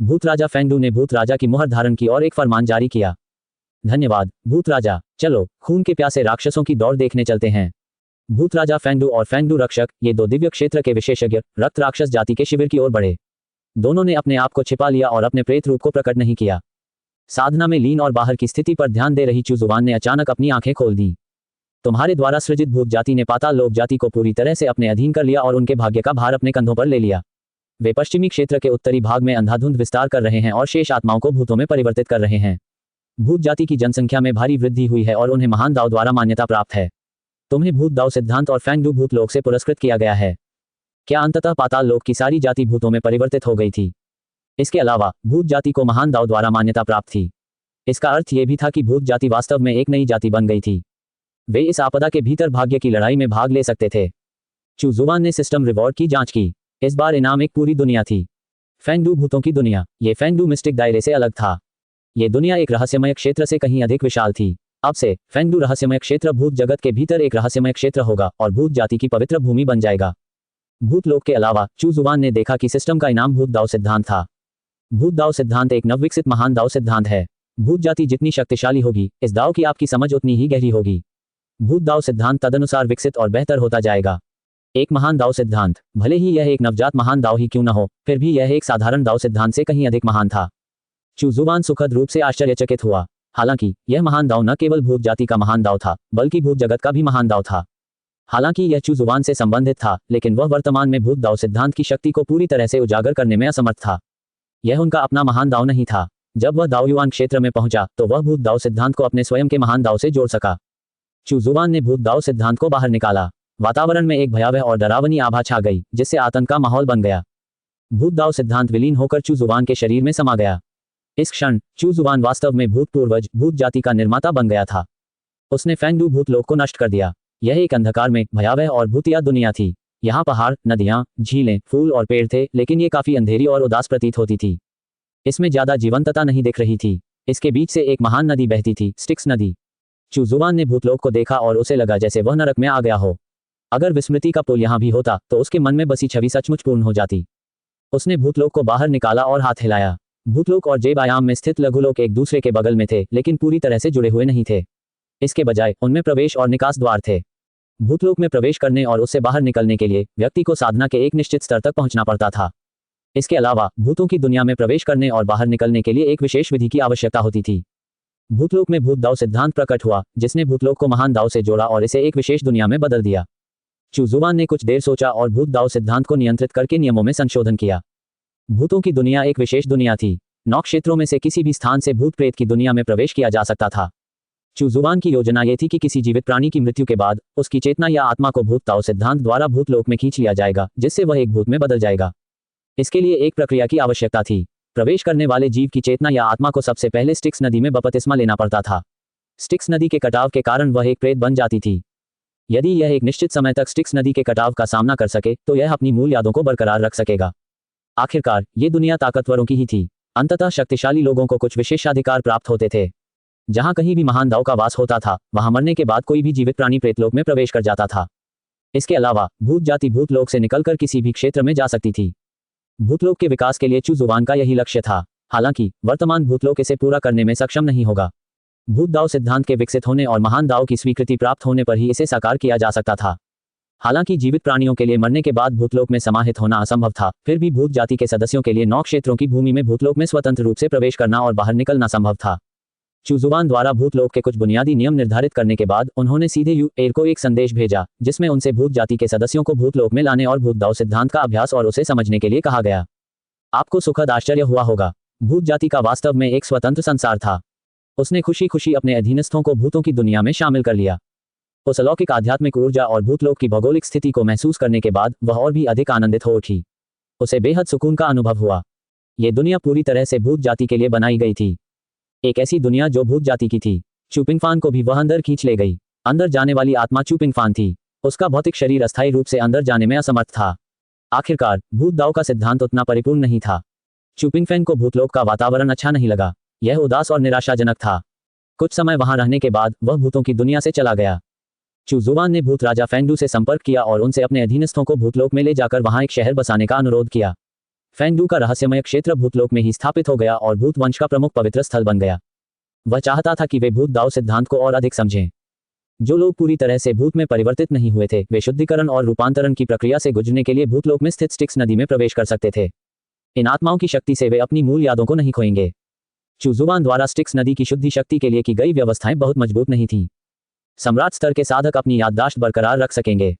भूत राजा फेंगडू ने भूत राजा की मुहर धारण की और एक फरमान जारी किया। धन्यवाद भूत राजा। चलो खून के प्यासे राक्षसों की दौड़ देखने चलते हैं। भूत राजा फेंगडू और फेंगडू रक्षक, ये दो दिव्य क्षेत्र के विशेषज्ञ, रक्त राक्षस जाति के शिविर की ओर बढ़े। दोनों ने अपने आप को छिपा लिया और अपने प्रेत रूप को प्रकट नहीं किया। साधना में लीन और बाहर की स्थिति पर ध्यान दे रही चूजुवान ने अचानक अपनी आंखें खोल दी। तुम्हारे द्वारा सृजित भूत जाति ने पाताल लोक जाति को पूरी तरह से अपने अधीन कर लिया और उनके भाग्य का भार अपने कंधों पर ले लिया। वे पश्चिमी क्षेत्र के उत्तरी भाग में अंधाधुंध विस्तार कर रहे हैं और शेष आत्माओं को भूतों में परिवर्तित कर रहे हैं। भूत जाति की जनसंख्या में भारी वृद्धि हुई है और उन्हें महान दाव द्वारा मान्यता प्राप्त है। तुम्हें भूत दाव सिद्धांत और फेंगडू भूत लोक से पुरस्कृत किया गया है। क्या अंततः पाताल लोक की सारी जाति भूतों में परिवर्तित हो गई थी? इसके अलावा भूत जाति को महान दाव द्वारा मान्यता प्राप्त थी। इसका अर्थ यह भी था कि भूत जाति वास्तव में एक नई जाति बन गई थी। वे इस आपदा के भीतर भाग्य की लड़ाई में भाग ले सकते थे। चूजुवान ने सिस्टम रिवॉर्ड की जांच की। इस बार इनाम एक पूरी दुनिया थी। फेंगडू भूतों की दुनिया। ये फेंगडू मिस्टिक दायरे से अलग था। ये दुनिया एक रहस्यमय क्षेत्र से कहीं अधिक विशाल थी। अब से फेंगडू रहस्यमय क्षेत्र भूत जगत के भीतर एक रहस्यमय क्षेत्र होगा और भूत जाति की पवित्र भूमि बन जाएगा। भूत लोक के अलावा चूजुवान ने देखा कि सिस्टम का इनाम भूत दाव सिद्धांत था। भूत दाव सिद्धांत एक नवविकसित महान दाव सिद्धांत है। भूत जाति जितनी शक्तिशाली होगी, इस दाव की आपकी समझ उतनी ही गहरी होगी। भूत दाव सिद्धांत तदनुसार विकसित और बेहतर होता जाएगा। एक महान दाव सिद्धांत, भले ही यह एक नवजात महान दाव ही क्यों न हो, फिर भी यह एक साधारण दाव सिद्धांत से कहीं अधिक महान था। चूजुवान सुखद रूप से आश्चर्यचकित हुआ। हालांकि यह महान दाव न केवल भूत जाति का महान दाव था, बल्कि भूत जगत का भी महान दाव था। हालांकि यह चूजुवान से संबंधित था, लेकिन वह वर्तमान में भूत दाव सिद्धांत की शक्ति को पूरी तरह से उजागर करने में असमर्थ था। यह उनका अपना महान दाव नहीं था। जब वह दावयुआन क्षेत्र में पहुंचा तो वह भूत दाव सिद्धांत को अपने स्वयं के महान दाव से जोड़ सका। चूजुवान ने भूत दाव सिद्धांत को बाहर निकाला। वातावरण में एक भयावह और डरावनी आभा छा गई, जिससे आतंक का माहौल बन गया। भूत दाव सिद्धांत विलीन होकर चूजुवान के शरीर में समा गया। इस क्षण चूजुवान वास्तव में भूत पूर्वज, भूत जाति का निर्माता बन गया था। उसने फेंगडू भूत लोक को नष्ट कर दिया। यह एक अंधकार में भयावह और भूतिया दुनिया थी। यहाँ पहाड़, नदियाँ, झीलें, फूल और पेड़ थे, लेकिन ये काफी अंधेरी और उदास प्रतीत होती थी। इसमें ज्यादा जीवंतता नहीं दिख रही थी। इसके बीच से एक महान नदी बहती थी, स्टिक्स नदी। चूजुवान ने भूतलोक को देखा और उसे लगा जैसे वह नरक में आ गया हो। अगर विस्मृति का पुल यहाँ भी होता तो उसके मन में बसी छवि सचमुच पूर्ण हो जाती। उसने भूतलोक को बाहर निकाला और हाथ हिलाया। भूतलोक और जेब आयाम में स्थित लघुलोक एक दूसरे के बगल में थे, लेकिन पूरी तरह से जुड़े हुए नहीं थे। इसके बजाय उनमें प्रवेश और निकास द्वार थे। भूतलोक में प्रवेश करने और उससे बाहर निकलने के लिए व्यक्ति को साधना के एक निश्चित स्तर तक पहुंचना पड़ता था। इसके अलावा भूतों की दुनिया में प्रवेश करने और बाहर निकलने के लिए एक विशेष विधि की आवश्यकता होती थी। भूतलोक में भूत दाव सिद्धांत प्रकट हुआ, जिसने भूतलोक को महान दाव से जोड़ा और इसे एक विशेष दुनिया में बदल दिया। चूजुवान ने कुछ देर सोचा और भूत दाव सिद्धांत को नियंत्रित करके नियमों में संशोधन किया। भूतों की दुनिया एक विशेष दुनिया थी। 9 क्षेत्रों में से किसी भी स्थान से भूत प्रेत की दुनिया में प्रवेश किया जा सकता था। चूजुवान की योजना यह थी कि किसी जीवित प्राणी की मृत्यु के बाद उसकी चेतना या आत्मा को भूत दाव सिद्धांत द्वारा भूतलोक में खींच लिया जाएगा, जिससे वह एक भूत में बदल जाएगा। इसके लिए एक प्रक्रिया की आवश्यकता थी। प्रवेश करने वाले जीव की चेतना या आत्मा को सबसे पहले स्टिक्स नदी में बपतिस्मा लेना पड़ता था। स्टिक्स नदी के कटाव के कारण वह एक प्रेत बन जाती थी। यदि यह एक निश्चित समय तक स्टिक्स नदी के कटाव का सामना कर सके तो यह अपनी मूल यादों को बरकरार रख सकेगा। आखिरकार ये दुनिया ताकतवरों की ही थी। अंततः शक्तिशाली लोगों को कुछ विशेषाधिकार प्राप्त होते थे। जहां कहीं भी महान दाव का वास होता था, वहां मरने के बाद कोई भी जीवित प्राणी प्रेतलोक में प्रवेश कर जाता था। इसके अलावा भूत जाति भूतलोक से निकलकर किसी भी क्षेत्र में जा सकती थी। भूतलोक के विकास के लिए चूजुवान का यही लक्ष्य था। हालांकि वर्तमान भूतलोक इसे पूरा करने में सक्षम नहीं होगा। भूत दाव सिद्धांत के विकसित होने और महान दाव की स्वीकृति प्राप्त होने पर ही इसे साकार किया जा सकता था। हालांकि जीवित प्राणियों के लिए मरने के बाद भूतलोक में समाहित होना असंभव था, फिर भी भूत जाति के सदस्यों के लिए 9 क्षेत्रों की भूमि में भूतलोक में स्वतंत्र रूप से प्रवेश करना और बाहर निकलना संभव था। चुजुवान द्वारा भूतलोक के कुछ बुनियादी नियम निर्धारित करने के बाद उन्होंने सीधे यूएर को एक संदेश भेजा, जिसमें उनसे भूत जाति के सदस्यों को भूतलोक में लाने और भूत दाव सिद्धांत का अभ्यास और उसे समझने के लिए कहा गया। आपको सुखद आश्चर्य हुआ होगा, भूत जाति का वास्तव में एक स्वतंत्र संसार था। उसने खुशी खुशी अपने अधीनस्थों को भूतों की दुनिया में शामिल कर लिया। उस अलौकिक आध्यात्मिक ऊर्जा और भूतलोक की भौगोलिक स्थिति को महसूस करने के बाद वह और भी अधिक आनंदित हो उठी। उसे बेहद सुकून का अनुभव हुआ। ये दुनिया पूरी तरह से भूत जाति के लिए बनाई गई थी, एक ऐसी दुनिया जो भूत जाति की थी। चुपिंगफान को भी वह अंदर खींच ले गई। अंदर जाने वाली आत्मा चुपिंगफान थी। उसका भौतिक शरीर अस्थायी रूप से अंदर जाने में असमर्थ था। आखिरकार भूत दाव का सिद्धांत उतना परिपूर्ण नहीं था। चुपिंगफैन को भूतलोक का वातावरण अच्छा नहीं लगा। यह उदास और निराशाजनक था। कुछ समय वहां रहने के बाद वह भूतों की दुनिया से चला गया। चुजुवान ने भूत राजा फेंगडू से संपर्क किया और उनसे अपने अधीनस्थों को भूतलोक में ले जाकर वहां एक शहर बसाने का अनुरोध किया। फेंगडू का रहस्यमय क्षेत्र भूतलोक में ही स्थापित हो गया और भूत वंश का प्रमुख पवित्र स्थल बन गया। वह चाहता था कि वे भूत दाव सिद्धांत को और अधिक समझें। जो लोग पूरी तरह से भूत में परिवर्तित नहीं हुए थे, वे शुद्धिकरण और रूपांतरण की प्रक्रिया से गुजरने के लिए भूतलोक में स्थित स्टिक्स नदी में प्रवेश कर सकते थे। इन आत्माओं की शक्ति से वे अपनी मूल यादों को नहीं खोएंगे। चुजुवान द्वारा स्टिक्स नदी की शुद्धि शक्ति के लिए की गई व्यवस्थाएं बहुत मजबूत नहीं थीं। सम्राट स्तर के साधक अपनी याददाश्त बरकरार रख सकेंगे।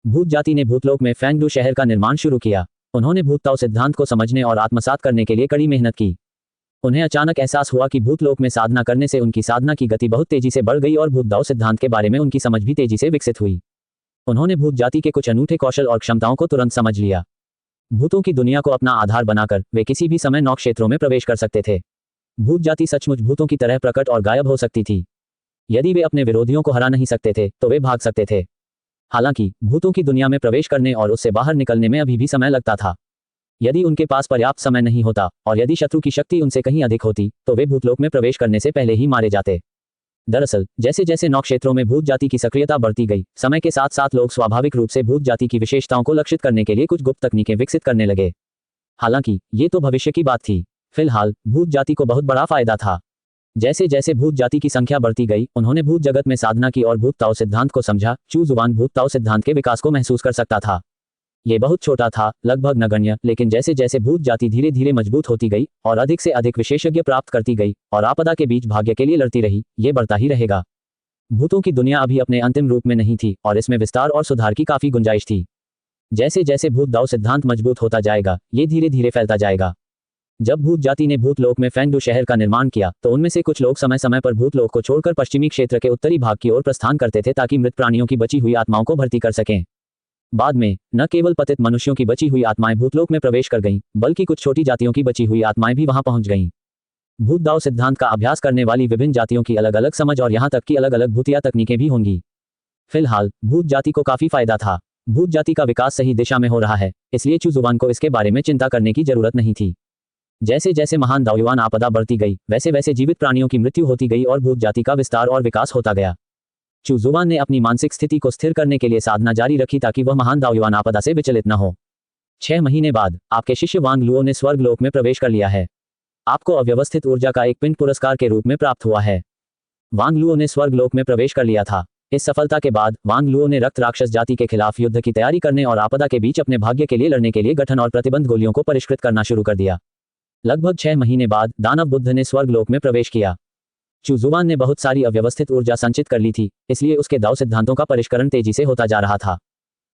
भूत जाति ने भूतलोक में फेंगडू शहर का निर्माण शुरू किया। उन्होंने भूत ताओ सिद्धांत को समझने और आत्मसात करने के लिए कड़ी मेहनत की। उन्हें अचानक एहसास हुआ कि भूतलोक में साधना करने से उनकी साधना की गति बहुत तेजी से बढ़ गई और भूत दाव सिद्धांत के बारे में उनकी समझ भी तेजी से विकसित हुई। उन्होंने भूत जाति के कुछ अनूठे कौशल और क्षमताओं को तुरंत समझ लिया। भूतों की दुनिया को अपना आधार बनाकर वे किसी भी समय नौ क्षेत्रों में प्रवेश कर सकते थे। भूत जाति सचमुच भूतों की तरह प्रकट और गायब हो सकती थी। यदि वे अपने विरोधियों को हरा नहीं सकते थे तो वे भाग सकते थे। हालांकि भूतों की दुनिया में प्रवेश करने और उससे बाहर निकलने में अभी भी समय लगता था। यदि उनके पास पर्याप्त समय नहीं होता और यदि शत्रु की शक्ति उनसे कहीं अधिक होती तो वे भूतलोक में प्रवेश करने से पहले ही मारे जाते। दरअसल जैसे जैसे नौ क्षेत्रों में भूत जाति की सक्रियता बढ़ती गई, समय के साथ साथ लोग स्वाभाविक रूप से भूत जाति की विशेषताओं को लक्षित करने के लिए कुछ गुप्त तकनीकें विकसित करने लगे। हालांकि ये तो भविष्य की बात थी। फिलहाल भूत जाति को बहुत बड़ा फायदा था। जैसे जैसे भूत जाति की संख्या बढ़ती गई, उन्होंने भूत जगत में साधना की और भूत ताओ सिद्धांत को समझा। चुजुवान भूत ताओ सिद्धांत के विकास को महसूस कर सकता था। ये बहुत छोटा था, लगभग नगण्य, लेकिन जैसे जैसे भूत जाति धीरे धीरे मजबूत होती गई और अधिक से अधिक विशेषज्ञ प्राप्त करती गई और आपदा के बीच भाग्य के लिए लड़ती रही, ये बढ़ता ही रहेगा। भूतों की दुनिया अभी अपने अंतिम रूप में नहीं थी और इसमें विस्तार और सुधार की काफी गुंजाइश थी। जैसे जैसे भूत दाव सिद्धांत मजबूत होता जाएगा, ये धीरे धीरे फैलता जाएगा। जब भूत जाति ने भूतलोक में फेंगडू शहर का निर्माण किया तो उनमें से कुछ लोग समय समय पर भूतलोक को छोड़कर पश्चिमी क्षेत्र के उत्तरी भाग की ओर प्रस्थान करते थे ताकि मृत प्राणियों की बची हुई आत्माओं को भर्ती कर सकें। बाद में न केवल पतित मनुष्यों की बची हुई आत्माएं भूतलोक में प्रवेश कर गईं, बल्कि कुछ छोटी जातियों की बची हुई आत्माएं भी वहां पहुंच गईं। भूत दाव सिद्धांत का अभ्यास करने वाली विभिन्न जातियों की अलग अलग समझ और यहां तक कि अलग अलग भूतिया तकनीकें भी होंगी। फिलहाल भूत जाति को काफी फायदा था। भूत जाति का विकास सही दिशा में हो रहा है, इसलिए चुजुवान को इसके बारे में चिंता करने की जरूरत नहीं थी। जैसे जैसे महान दाव्यवान आपदा बढ़ती गई, वैसे वैसे जीवित प्राणियों की मृत्यु होती गई और भूत जाति का विस्तार और विकास होता गया। चुजुवान ने अपनी मानसिक स्थिति को स्थिर करने के लिए साधना जारी रखी ताकि वह महान दाव्यवान आपदा से विचलित न हो। 6 महीने बाद आपके शिष्य वांग लुओ ने स्वर्गलोक में प्रवेश कर लिया है। आपको अव्यवस्थित ऊर्जा का एक पिंड पुरस्कार के रूप में प्राप्त हुआ है। वांग लुओ ने स्वर्गलोक में प्रवेश कर लिया था। इस सफलता के बाद वांग लुओ ने रक्त राक्षस जाति के खिलाफ युद्ध की तैयारी करने और आपदा के बीच अपने भाग्य के लिए लड़ने के लिए गठन और प्रतिबंध गोलियों को परिष्कृत करना शुरू कर दिया। लगभग 6 महीने बाद दानव बुद्ध ने स्वर्गलोक में प्रवेश किया। चुजुवान ने बहुत सारी अव्यवस्थित ऊर्जा संचित कर ली थी, इसलिए उसके दाव सिद्धांतों का परिष्करण तेजी से होता जा रहा था।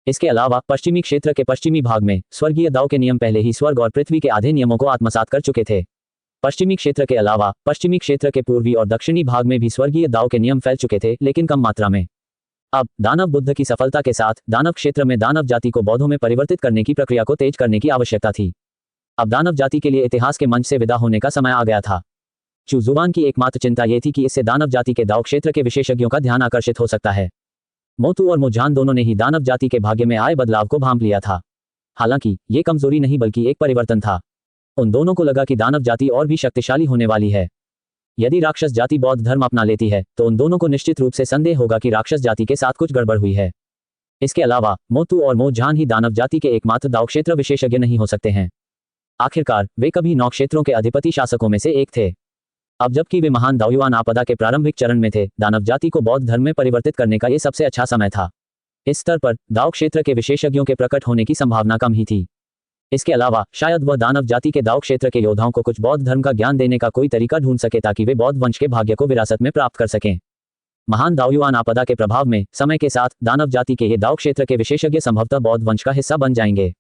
इसके अलावा पश्चिमी क्षेत्र के पश्चिमी भाग में स्वर्गीय दाव के नियम पहले ही स्वर्ग और पृथ्वी के आधे नियमों को आत्मसात कर चुके थे। पश्चिमी क्षेत्र के अलावा पश्चिमी क्षेत्र के पूर्वी और दक्षिणी भाग में भी स्वर्गीय दाव के नियम फैल चुके थे, लेकिन कम मात्रा में। अब दानव बुद्ध की सफलता के साथ दानव क्षेत्र में दानव जाति को बौद्धों में परिवर्तित करने की प्रक्रिया को तेज करने की आवश्यकता थी। अब दानव जाति के लिए इतिहास के मंच से विदा होने का समय आ गया था। चुजुवान की एकमात्र चिंता यह थी कि इससे दानव जाति के दाव क्षेत्र के विशेषज्ञों का ध्यान आकर्षित हो सकता है। मोतू और मोजान दोनों ने ही दानव जाति के भाग्य में आए बदलाव को भांप लिया था। हालांकि ये कमजोरी नहीं बल्कि एक परिवर्तन था। उन दोनों को लगा कि दानव जाति और भी शक्तिशाली होने वाली है। यदि राक्षस जाति बौद्ध धर्म अपना लेती है तो उन दोनों को निश्चित रूप से संदेह होगा कि राक्षस जाति के साथ कुछ गड़बड़ हुई है। इसके अलावा मोतू और मोजान ही दानव जाति के एकमात्र दाव क्षेत्र विशेषज्ञ नहीं हो सकते हैं। आखिरकार वे कभी 9 क्षेत्रों के अधिपति शासकों में से एक थे। अब जबकि वे महान दाव्यवान आपदा के प्रारंभिक चरण में थे, दानव जाति को बौद्ध धर्म में परिवर्तित करने का यह सबसे अच्छा समय था। इस स्तर पर दाव क्षेत्र के विशेषज्ञों के प्रकट होने की संभावना कम ही थी। इसके अलावा शायद वह दानव जाति के दाव क्षेत्र के योद्धाओं को कुछ बौद्ध धर्म का ज्ञान देने का कोई तरीका ढूंढ सके ताकि वे बौद्ध वंश के भाग्य को विरासत में प्राप्त कर सकें। महान दाओयुआन आपदा के प्रभाव में समय के साथ दानव जाति के ये दाव क्षेत्र के विशेषज्ञ संभवतः बौद्ध वंश का हिस्सा बन जाएंगे।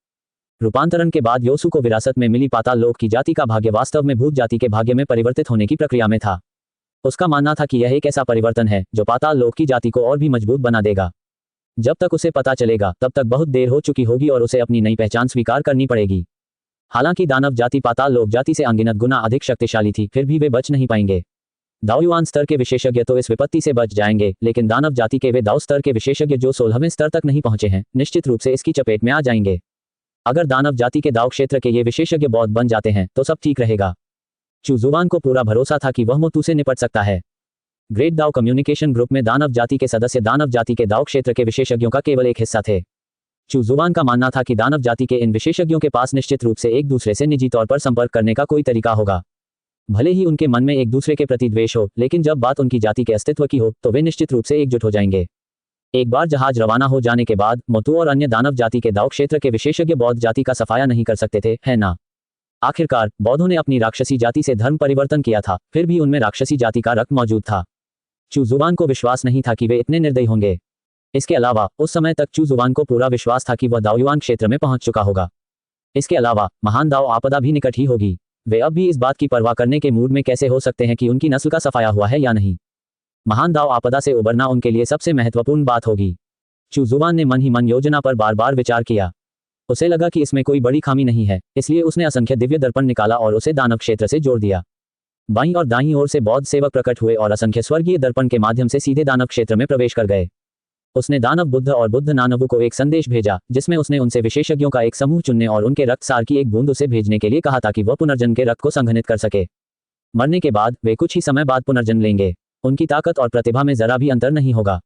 रूपांतरण के बाद योसु को विरासत में मिली पाताल लोक की जाति का भाग्य वास्तव में भूत जाति के भाग्य में परिवर्तित होने की प्रक्रिया में था। उसका मानना था कि यह एक ऐसा परिवर्तन है जो पाताल लोक की जाति को और भी मजबूत बना देगा। जब तक उसे पता चलेगा तब तक बहुत देर हो चुकी होगी और उसे अपनी नई पहचान स्वीकार करनी पड़ेगी। हालांकि दानव जाति पाताल लोक जाति से अनगिनत गुना अधिक शक्तिशाली थी, फिर भी वे बच नहीं पाएंगे। दाओयुआन स्तर के विशेषज्ञ तो इस विपत्ति से बच जाएंगे, लेकिन दानव जाति के वे दाव स्तर के विशेषज्ञ जो 16वें स्तर तक नहीं पहुंचे हैं, निश्चित रूप से इसकी चपेट में आ जाएंगे। अगर दानव जाति के दाव क्षेत्र के ये विशेषज्ञ बौद्ध बन जाते हैं तो सब ठीक रहेगा। चुजुवान को पूरा भरोसा था कि वह मोतू से निपट सकता है। ग्रेट दाव कम्युनिकेशन ग्रुप में दानव जाति के सदस्य दानव जाति के दाव क्षेत्र के विशेषज्ञों का केवल एक हिस्सा थे। चुजुवान का मानना था कि दानव जाति के इन विशेषज्ञों के पास निश्चित रूप से एक दूसरे से निजी तौर पर संपर्क करने का कोई तरीका होगा। भले ही उनके मन में एक दूसरे के प्रति द्वेष हो, लेकिन जब बात उनकी जाति के अस्तित्व की हो तो वे निश्चित रूप से एकजुट हो जाएंगे। एक बार जहाज रवाना हो जाने के बाद मोतू और अन्य दानव जाति के दाव क्षेत्र के विशेषज्ञ बौद्ध जाति का सफाया नहीं कर सकते थे, है ना? आखिरकार बौद्धों ने अपनी राक्षसी जाति से धर्म परिवर्तन किया था, फिर भी उनमें राक्षसी जाति का रक्त मौजूद था। चुजुवान को विश्वास नहीं था कि वे इतने निर्दयी होंगे। इसके अलावा उस समय तक चुजुवान को पूरा विश्वास था कि वह दाओयुआन क्षेत्र में पहुंच चुका होगा। इसके अलावा महान दाओ आपदा भी निकट ही होगी। वे अब भी इस बात की परवाह करने के मूड में कैसे हो सकते हैं कि उनकी नस्ल का सफाया हुआ है या नहीं। महान दाओ आपदा से उबरना उनके लिए सबसे महत्वपूर्ण बात होगी। चुजुवान ने मन ही मन योजना पर बार बार विचार किया। उसे लगा कि इसमें कोई बड़ी खामी नहीं है, इसलिए उसने असंख्य दिव्य दर्पण निकाला और उसे दानव क्षेत्र से जोड़ दिया। बाईं और दाईं ओर से बौद्ध सेवक प्रकट हुए और असंख्य स्वर्गीय दर्पण के माध्यम से सीधे दानव क्षेत्र में प्रवेश कर गए। उसने दानव बुद्ध और बुद्ध नानवु को एक संदेश भेजा, जिसमें उसने उनसे विशेषज्ञों का एक समूह चुनने और उनके रक्त सार की एक बूंद उसे भेजने के लिए कहा ताकि वह पुनर्जन्म के रक्त को संघनित कर सके। मरने के बाद वे कुछ ही समय बाद पुनर्जन्म लेंगे। उनकी ताकत और प्रतिभा में जरा भी अंतर नहीं होगा।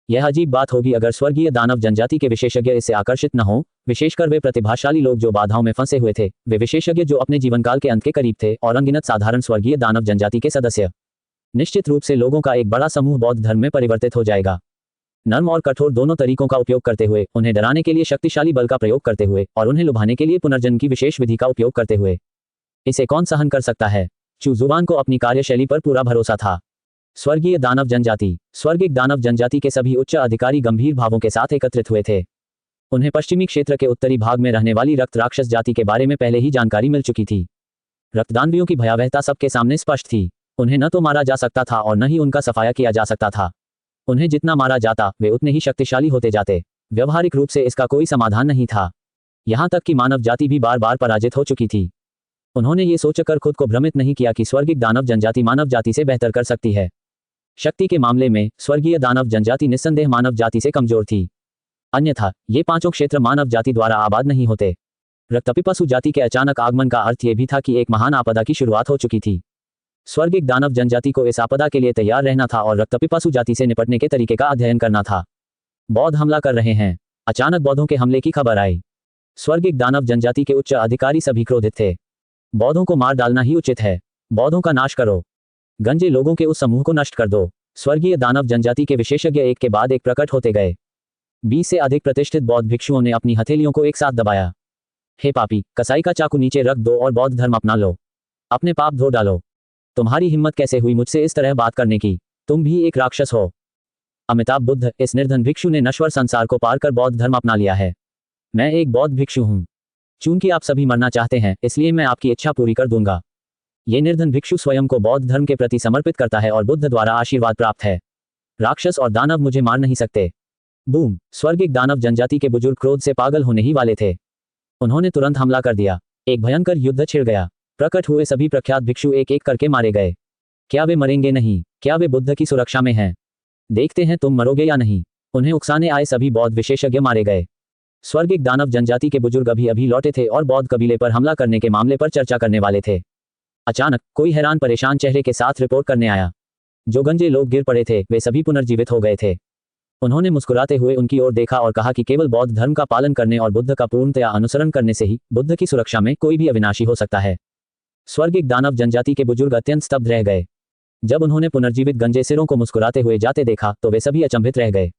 यह अजीब बात होगी अगर स्वर्गीय दानव जनजाति के विशेषज्ञ इससे आकर्षित न हो, विशेषकर वे प्रतिभाशाली लोग जो बाधाओं में फंसे हुए थे, वे विशेषज्ञ जो अपने जीवनकाल के अंत के करीब थे, और अनगिनत साधारण स्वर्गीय दानव जनजाति के सदस्य। निश्चित रूप से लोगों का एक बड़ा समूह बौद्ध धर्म में परिवर्तित हो जाएगा। नर्म और कठोर दोनों तरीकों का उपयोग करते हुए, उन्हें डराने के लिए शक्तिशाली बल का प्रयोग करते हुए और उन्हें लुभाने के लिए पुनर्जन्म की विशेष विधि का उपयोग करते हुए। इसे कौन सहन कर सकता है? चुजुवान को अपनी कार्यशैली पर पूरा भरोसा था। स्वर्गीय दानव जनजाति, स्वर्गिक दानव जनजाति के सभी उच्च अधिकारी गंभीर भावों के साथ एकत्रित हुए थे। उन्हें पश्चिमी क्षेत्र के उत्तरी भाग में रहने वाली रक्त राक्षस जाति के बारे में पहले ही जानकारी मिल चुकी थी। रक्तदानवियों की भयावहता सबके सामने स्पष्ट थी। उन्हें न तो मारा जा सकता था और न ही उनका सफाया किया जा सकता था। उन्हें जितना मारा जाता वे उतने ही शक्तिशाली होते जाते। व्यवहारिक रूप से इसका कोई समाधान नहीं था। यहाँ तक कि मानव जाति भी बार बार पराजित हो चुकी थी। उन्होंने ये सोचकर खुद को भ्रमित नहीं किया कि स्वर्गिक दानव जनजाति मानव जाति से बेहतर कर सकती है। शक्ति के मामले में स्वर्गीय दानव जनजाति निस्संदेह मानव जाति से कमजोर थी। अन्यथा ये पांचों क्षेत्र मानव जाति द्वारा आबाद नहीं होते। रक्तपिपासु जाति के अचानक आगमन का अर्थ ये भी था कि एक महान आपदा की शुरुआत हो चुकी थी। स्वर्गिक दानव जनजाति को इस आपदा के लिए तैयार रहना था और रक्तपिपासु जाति से निपटने के तरीके का अध्ययन करना था। बौद्ध हमला कर रहे हैं। अचानक बौद्धों के हमले की खबर आई। स्वर्गिक दानव जनजाति के उच्च अधिकारी सभी क्रोधित थे। बौद्धों को मार डालना ही उचित है। बौद्धों का नाश करो। गंजे लोगों के उस समूह को नष्ट कर दो। स्वर्गीय दानव जनजाति के विशेषज्ञ एक के बाद एक प्रकट होते गए। 20 से अधिक प्रतिष्ठित बौद्ध भिक्षुओं ने अपनी हथेलियों को एक साथ दबाया। हे पापी, कसाई का चाकू नीचे रख दो और बौद्ध धर्म अपना लो। अपने पाप धो डालो। तुम्हारी हिम्मत कैसे हुई मुझसे इस तरह बात करने की? तुम भी एक राक्षस हो। अमिताभ बुद्ध, इस निर्धन भिक्षु ने नश्वर संसार को पार कर बौद्ध धर्म अपना लिया है। मैं एक बौद्ध भिक्षु हूं। चूंकि आप सभी मरना चाहते हैं, इसलिए मैं आपकी इच्छा पूरी कर दूंगा। ये निर्धन भिक्षु स्वयं को बौद्ध धर्म के प्रति समर्पित करता है और बुद्ध द्वारा आशीर्वाद प्राप्त है। राक्षस और दानव मुझे मार नहीं सकते। बूम! स्वर्गिक दानव जनजाति के बुजुर्ग क्रोध से पागल होने ही वाले थे। उन्होंने तुरंत हमला कर दिया। एक भयंकर युद्ध छिड़ गया। प्रकट हुए सभी प्रख्यात भिक्षु एक एक करके मारे गए। क्या वे मरेंगे नहीं? क्या वे बुद्ध की सुरक्षा में हैं? देखते हैं तुम मरोगे या नहीं। उन्हें उकसाने आए सभी बौद्ध विशेषज्ञ मारे गए। स्वर्गिक दानव जनजाति के बुजुर्ग अभी अभी लौटे थे और बौद्ध कबीले पर हमला करने के मामले पर चर्चा करने वाले थे। अचानक कोई हैरान परेशान चेहरे के साथ रिपोर्ट करने आया। जो गंजे लोग गिर पड़े थे वे सभी पुनर्जीवित हो गए थे। उन्होंने मुस्कुराते हुए उनकी ओर देखा और कहा कि केवल बौद्ध धर्म का पालन करने और बुद्ध का पूर्णतया अनुसरण करने से ही बुद्ध की सुरक्षा में कोई भी अविनाशी हो सकता है। स्वर्गिक दानव जनजाति के बुजुर्ग अत्यंत स्तब्ध रह गए। जब उन्होंने पुनर्जीवित गंजे सिरों को मुस्कुराते हुए जाते देखा तो वे सभी अचंभित रह गए।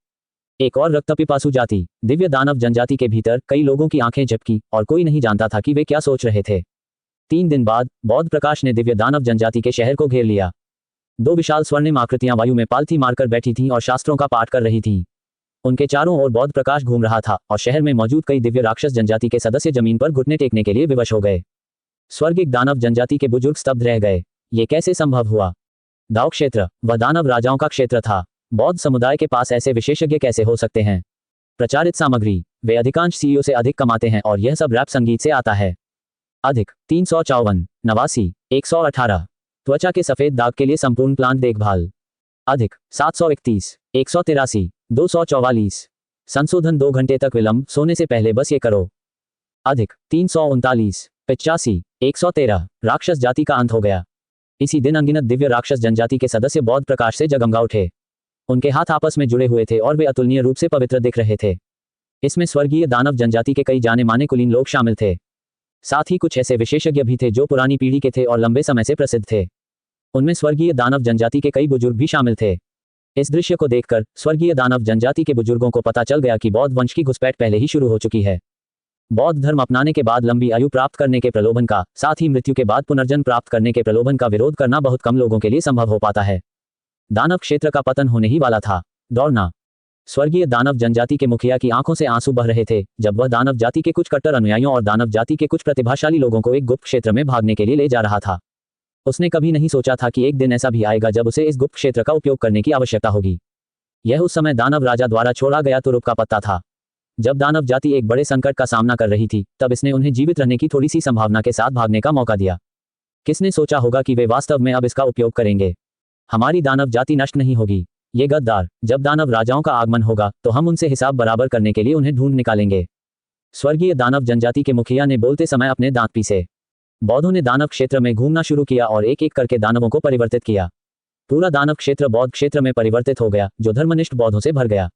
एक और रक्तपिपासु जाति दिव्य दानव जनजाति के भीतर कई लोगों की आंखें झपकी और कोई नहीं जानता था कि वे क्या सोच रहे थे। 3 दिन बाद बौद्ध प्रकाश ने दिव्य दानव जनजाति के शहर को घेर लिया। 2 विशाल स्वर्णिम आकृतियां वायु में पालथी मारकर बैठी थीं और शास्त्रों का पाठ कर रही थीं। उनके चारों ओर बौद्ध प्रकाश घूम रहा था और शहर में मौजूद कई दिव्य राक्षस जनजाति के सदस्य जमीन पर घुटने टेकने के लिए विवश हो गए। स्वर्गिक दानव जनजाति के बुजुर्ग स्तब्ध रह गए। ये कैसे संभव हुआ? दाव क्षेत्र वह दानव राजाओं का क्षेत्र था। बौद्ध समुदाय के पास ऐसे विशेषज्ञ कैसे हो सकते हैं? प्रचारित सामग्री वे अधिकांश सीईओ से अधिक कमाते हैं और यह सब रैप संगीत से आता है। अधिक 354 89 118 त्वचा के सफेद दाग के लिए संपूर्ण प्लांट देखभाल। अधिक 731 183 244 संशोधन 2 घंटे तक विलंब सोने से पहले बस ये करो। अधिक 339 85 113 राक्षस जाति का अंत हो गया। इसी दिन अनगिनत दिव्य राक्षस जनजाति के सदस्य बौद्ध प्रकाश से जगमगा उठे। उनके हाथ आपस में जुड़े हुए थे और वे अतुलनीय रूप से पवित्र दिख रहे थे। इसमें स्वर्गीय दानव जनजाति के कई जाने माने कुलीन लोग शामिल थे। साथ ही कुछ ऐसे विशेषज्ञ भी थे जो पुरानी पीढ़ी के थे और लंबे समय से प्रसिद्ध थे। उनमें स्वर्गीय दानव जनजाति के कई बुजुर्ग भी शामिल थे। इस दृश्य को देखकर स्वर्गीय दानव जनजाति के बुजुर्गों को पता चल गया कि बौद्ध वंश की घुसपैठ पहले ही शुरू हो चुकी है। बौद्ध धर्म अपनाने के बाद लंबी आयु प्राप्त करने के प्रलोभन का, साथ ही मृत्यु के बाद पुनर्जन्म प्राप्त करने के प्रलोभन का विरोध करना बहुत कम लोगों के लिए संभव हो पाता है। दानव क्षेत्र का पतन होने ही वाला था। दौड़ना स्वर्गीय दानव जनजाति के मुखिया की आंखों से आंसू बह रहे थे जब वह दानव जाति के कुछ कट्टर अनुयायियों और दानव जाति के कुछ प्रतिभाशाली लोगों को एक गुप्त क्षेत्र में भागने के लिए ले जा रहा था। उसने कभी नहीं सोचा था कि एक दिन ऐसा भी आएगा जब उसे इस गुप्त क्षेत्र का उपयोग करने की आवश्यकता होगी। यह उस समय दानव राजा द्वारा छोड़ा गया तुरुप का पत्ता था। जब दानव जाति एक बड़े संकट का सामना कर रही थी तब इसने उन्हें जीवित रहने की थोड़ी सी संभावना के साथ भागने का मौका दिया। किसने सोचा होगा कि वे वास्तव में अब इसका उपयोग करेंगे? हमारी दानव जाति नष्ट नहीं होगी। ये गद्दार, जब दानव राजाओं का आगमन होगा तो हम उनसे हिसाब बराबर करने के लिए उन्हें ढूंढ निकालेंगे। स्वर्गीय दानव जनजाति के मुखिया ने बोलते समय अपने दांत पीसे। बौद्धों ने दानव क्षेत्र में घूमना शुरू किया और एक एक करके दानवों को परिवर्तित किया। पूरा दानव क्षेत्र बौद्ध क्षेत्र में परिवर्तित हो गया जो धर्मनिष्ठ बौद्धों से भर गया।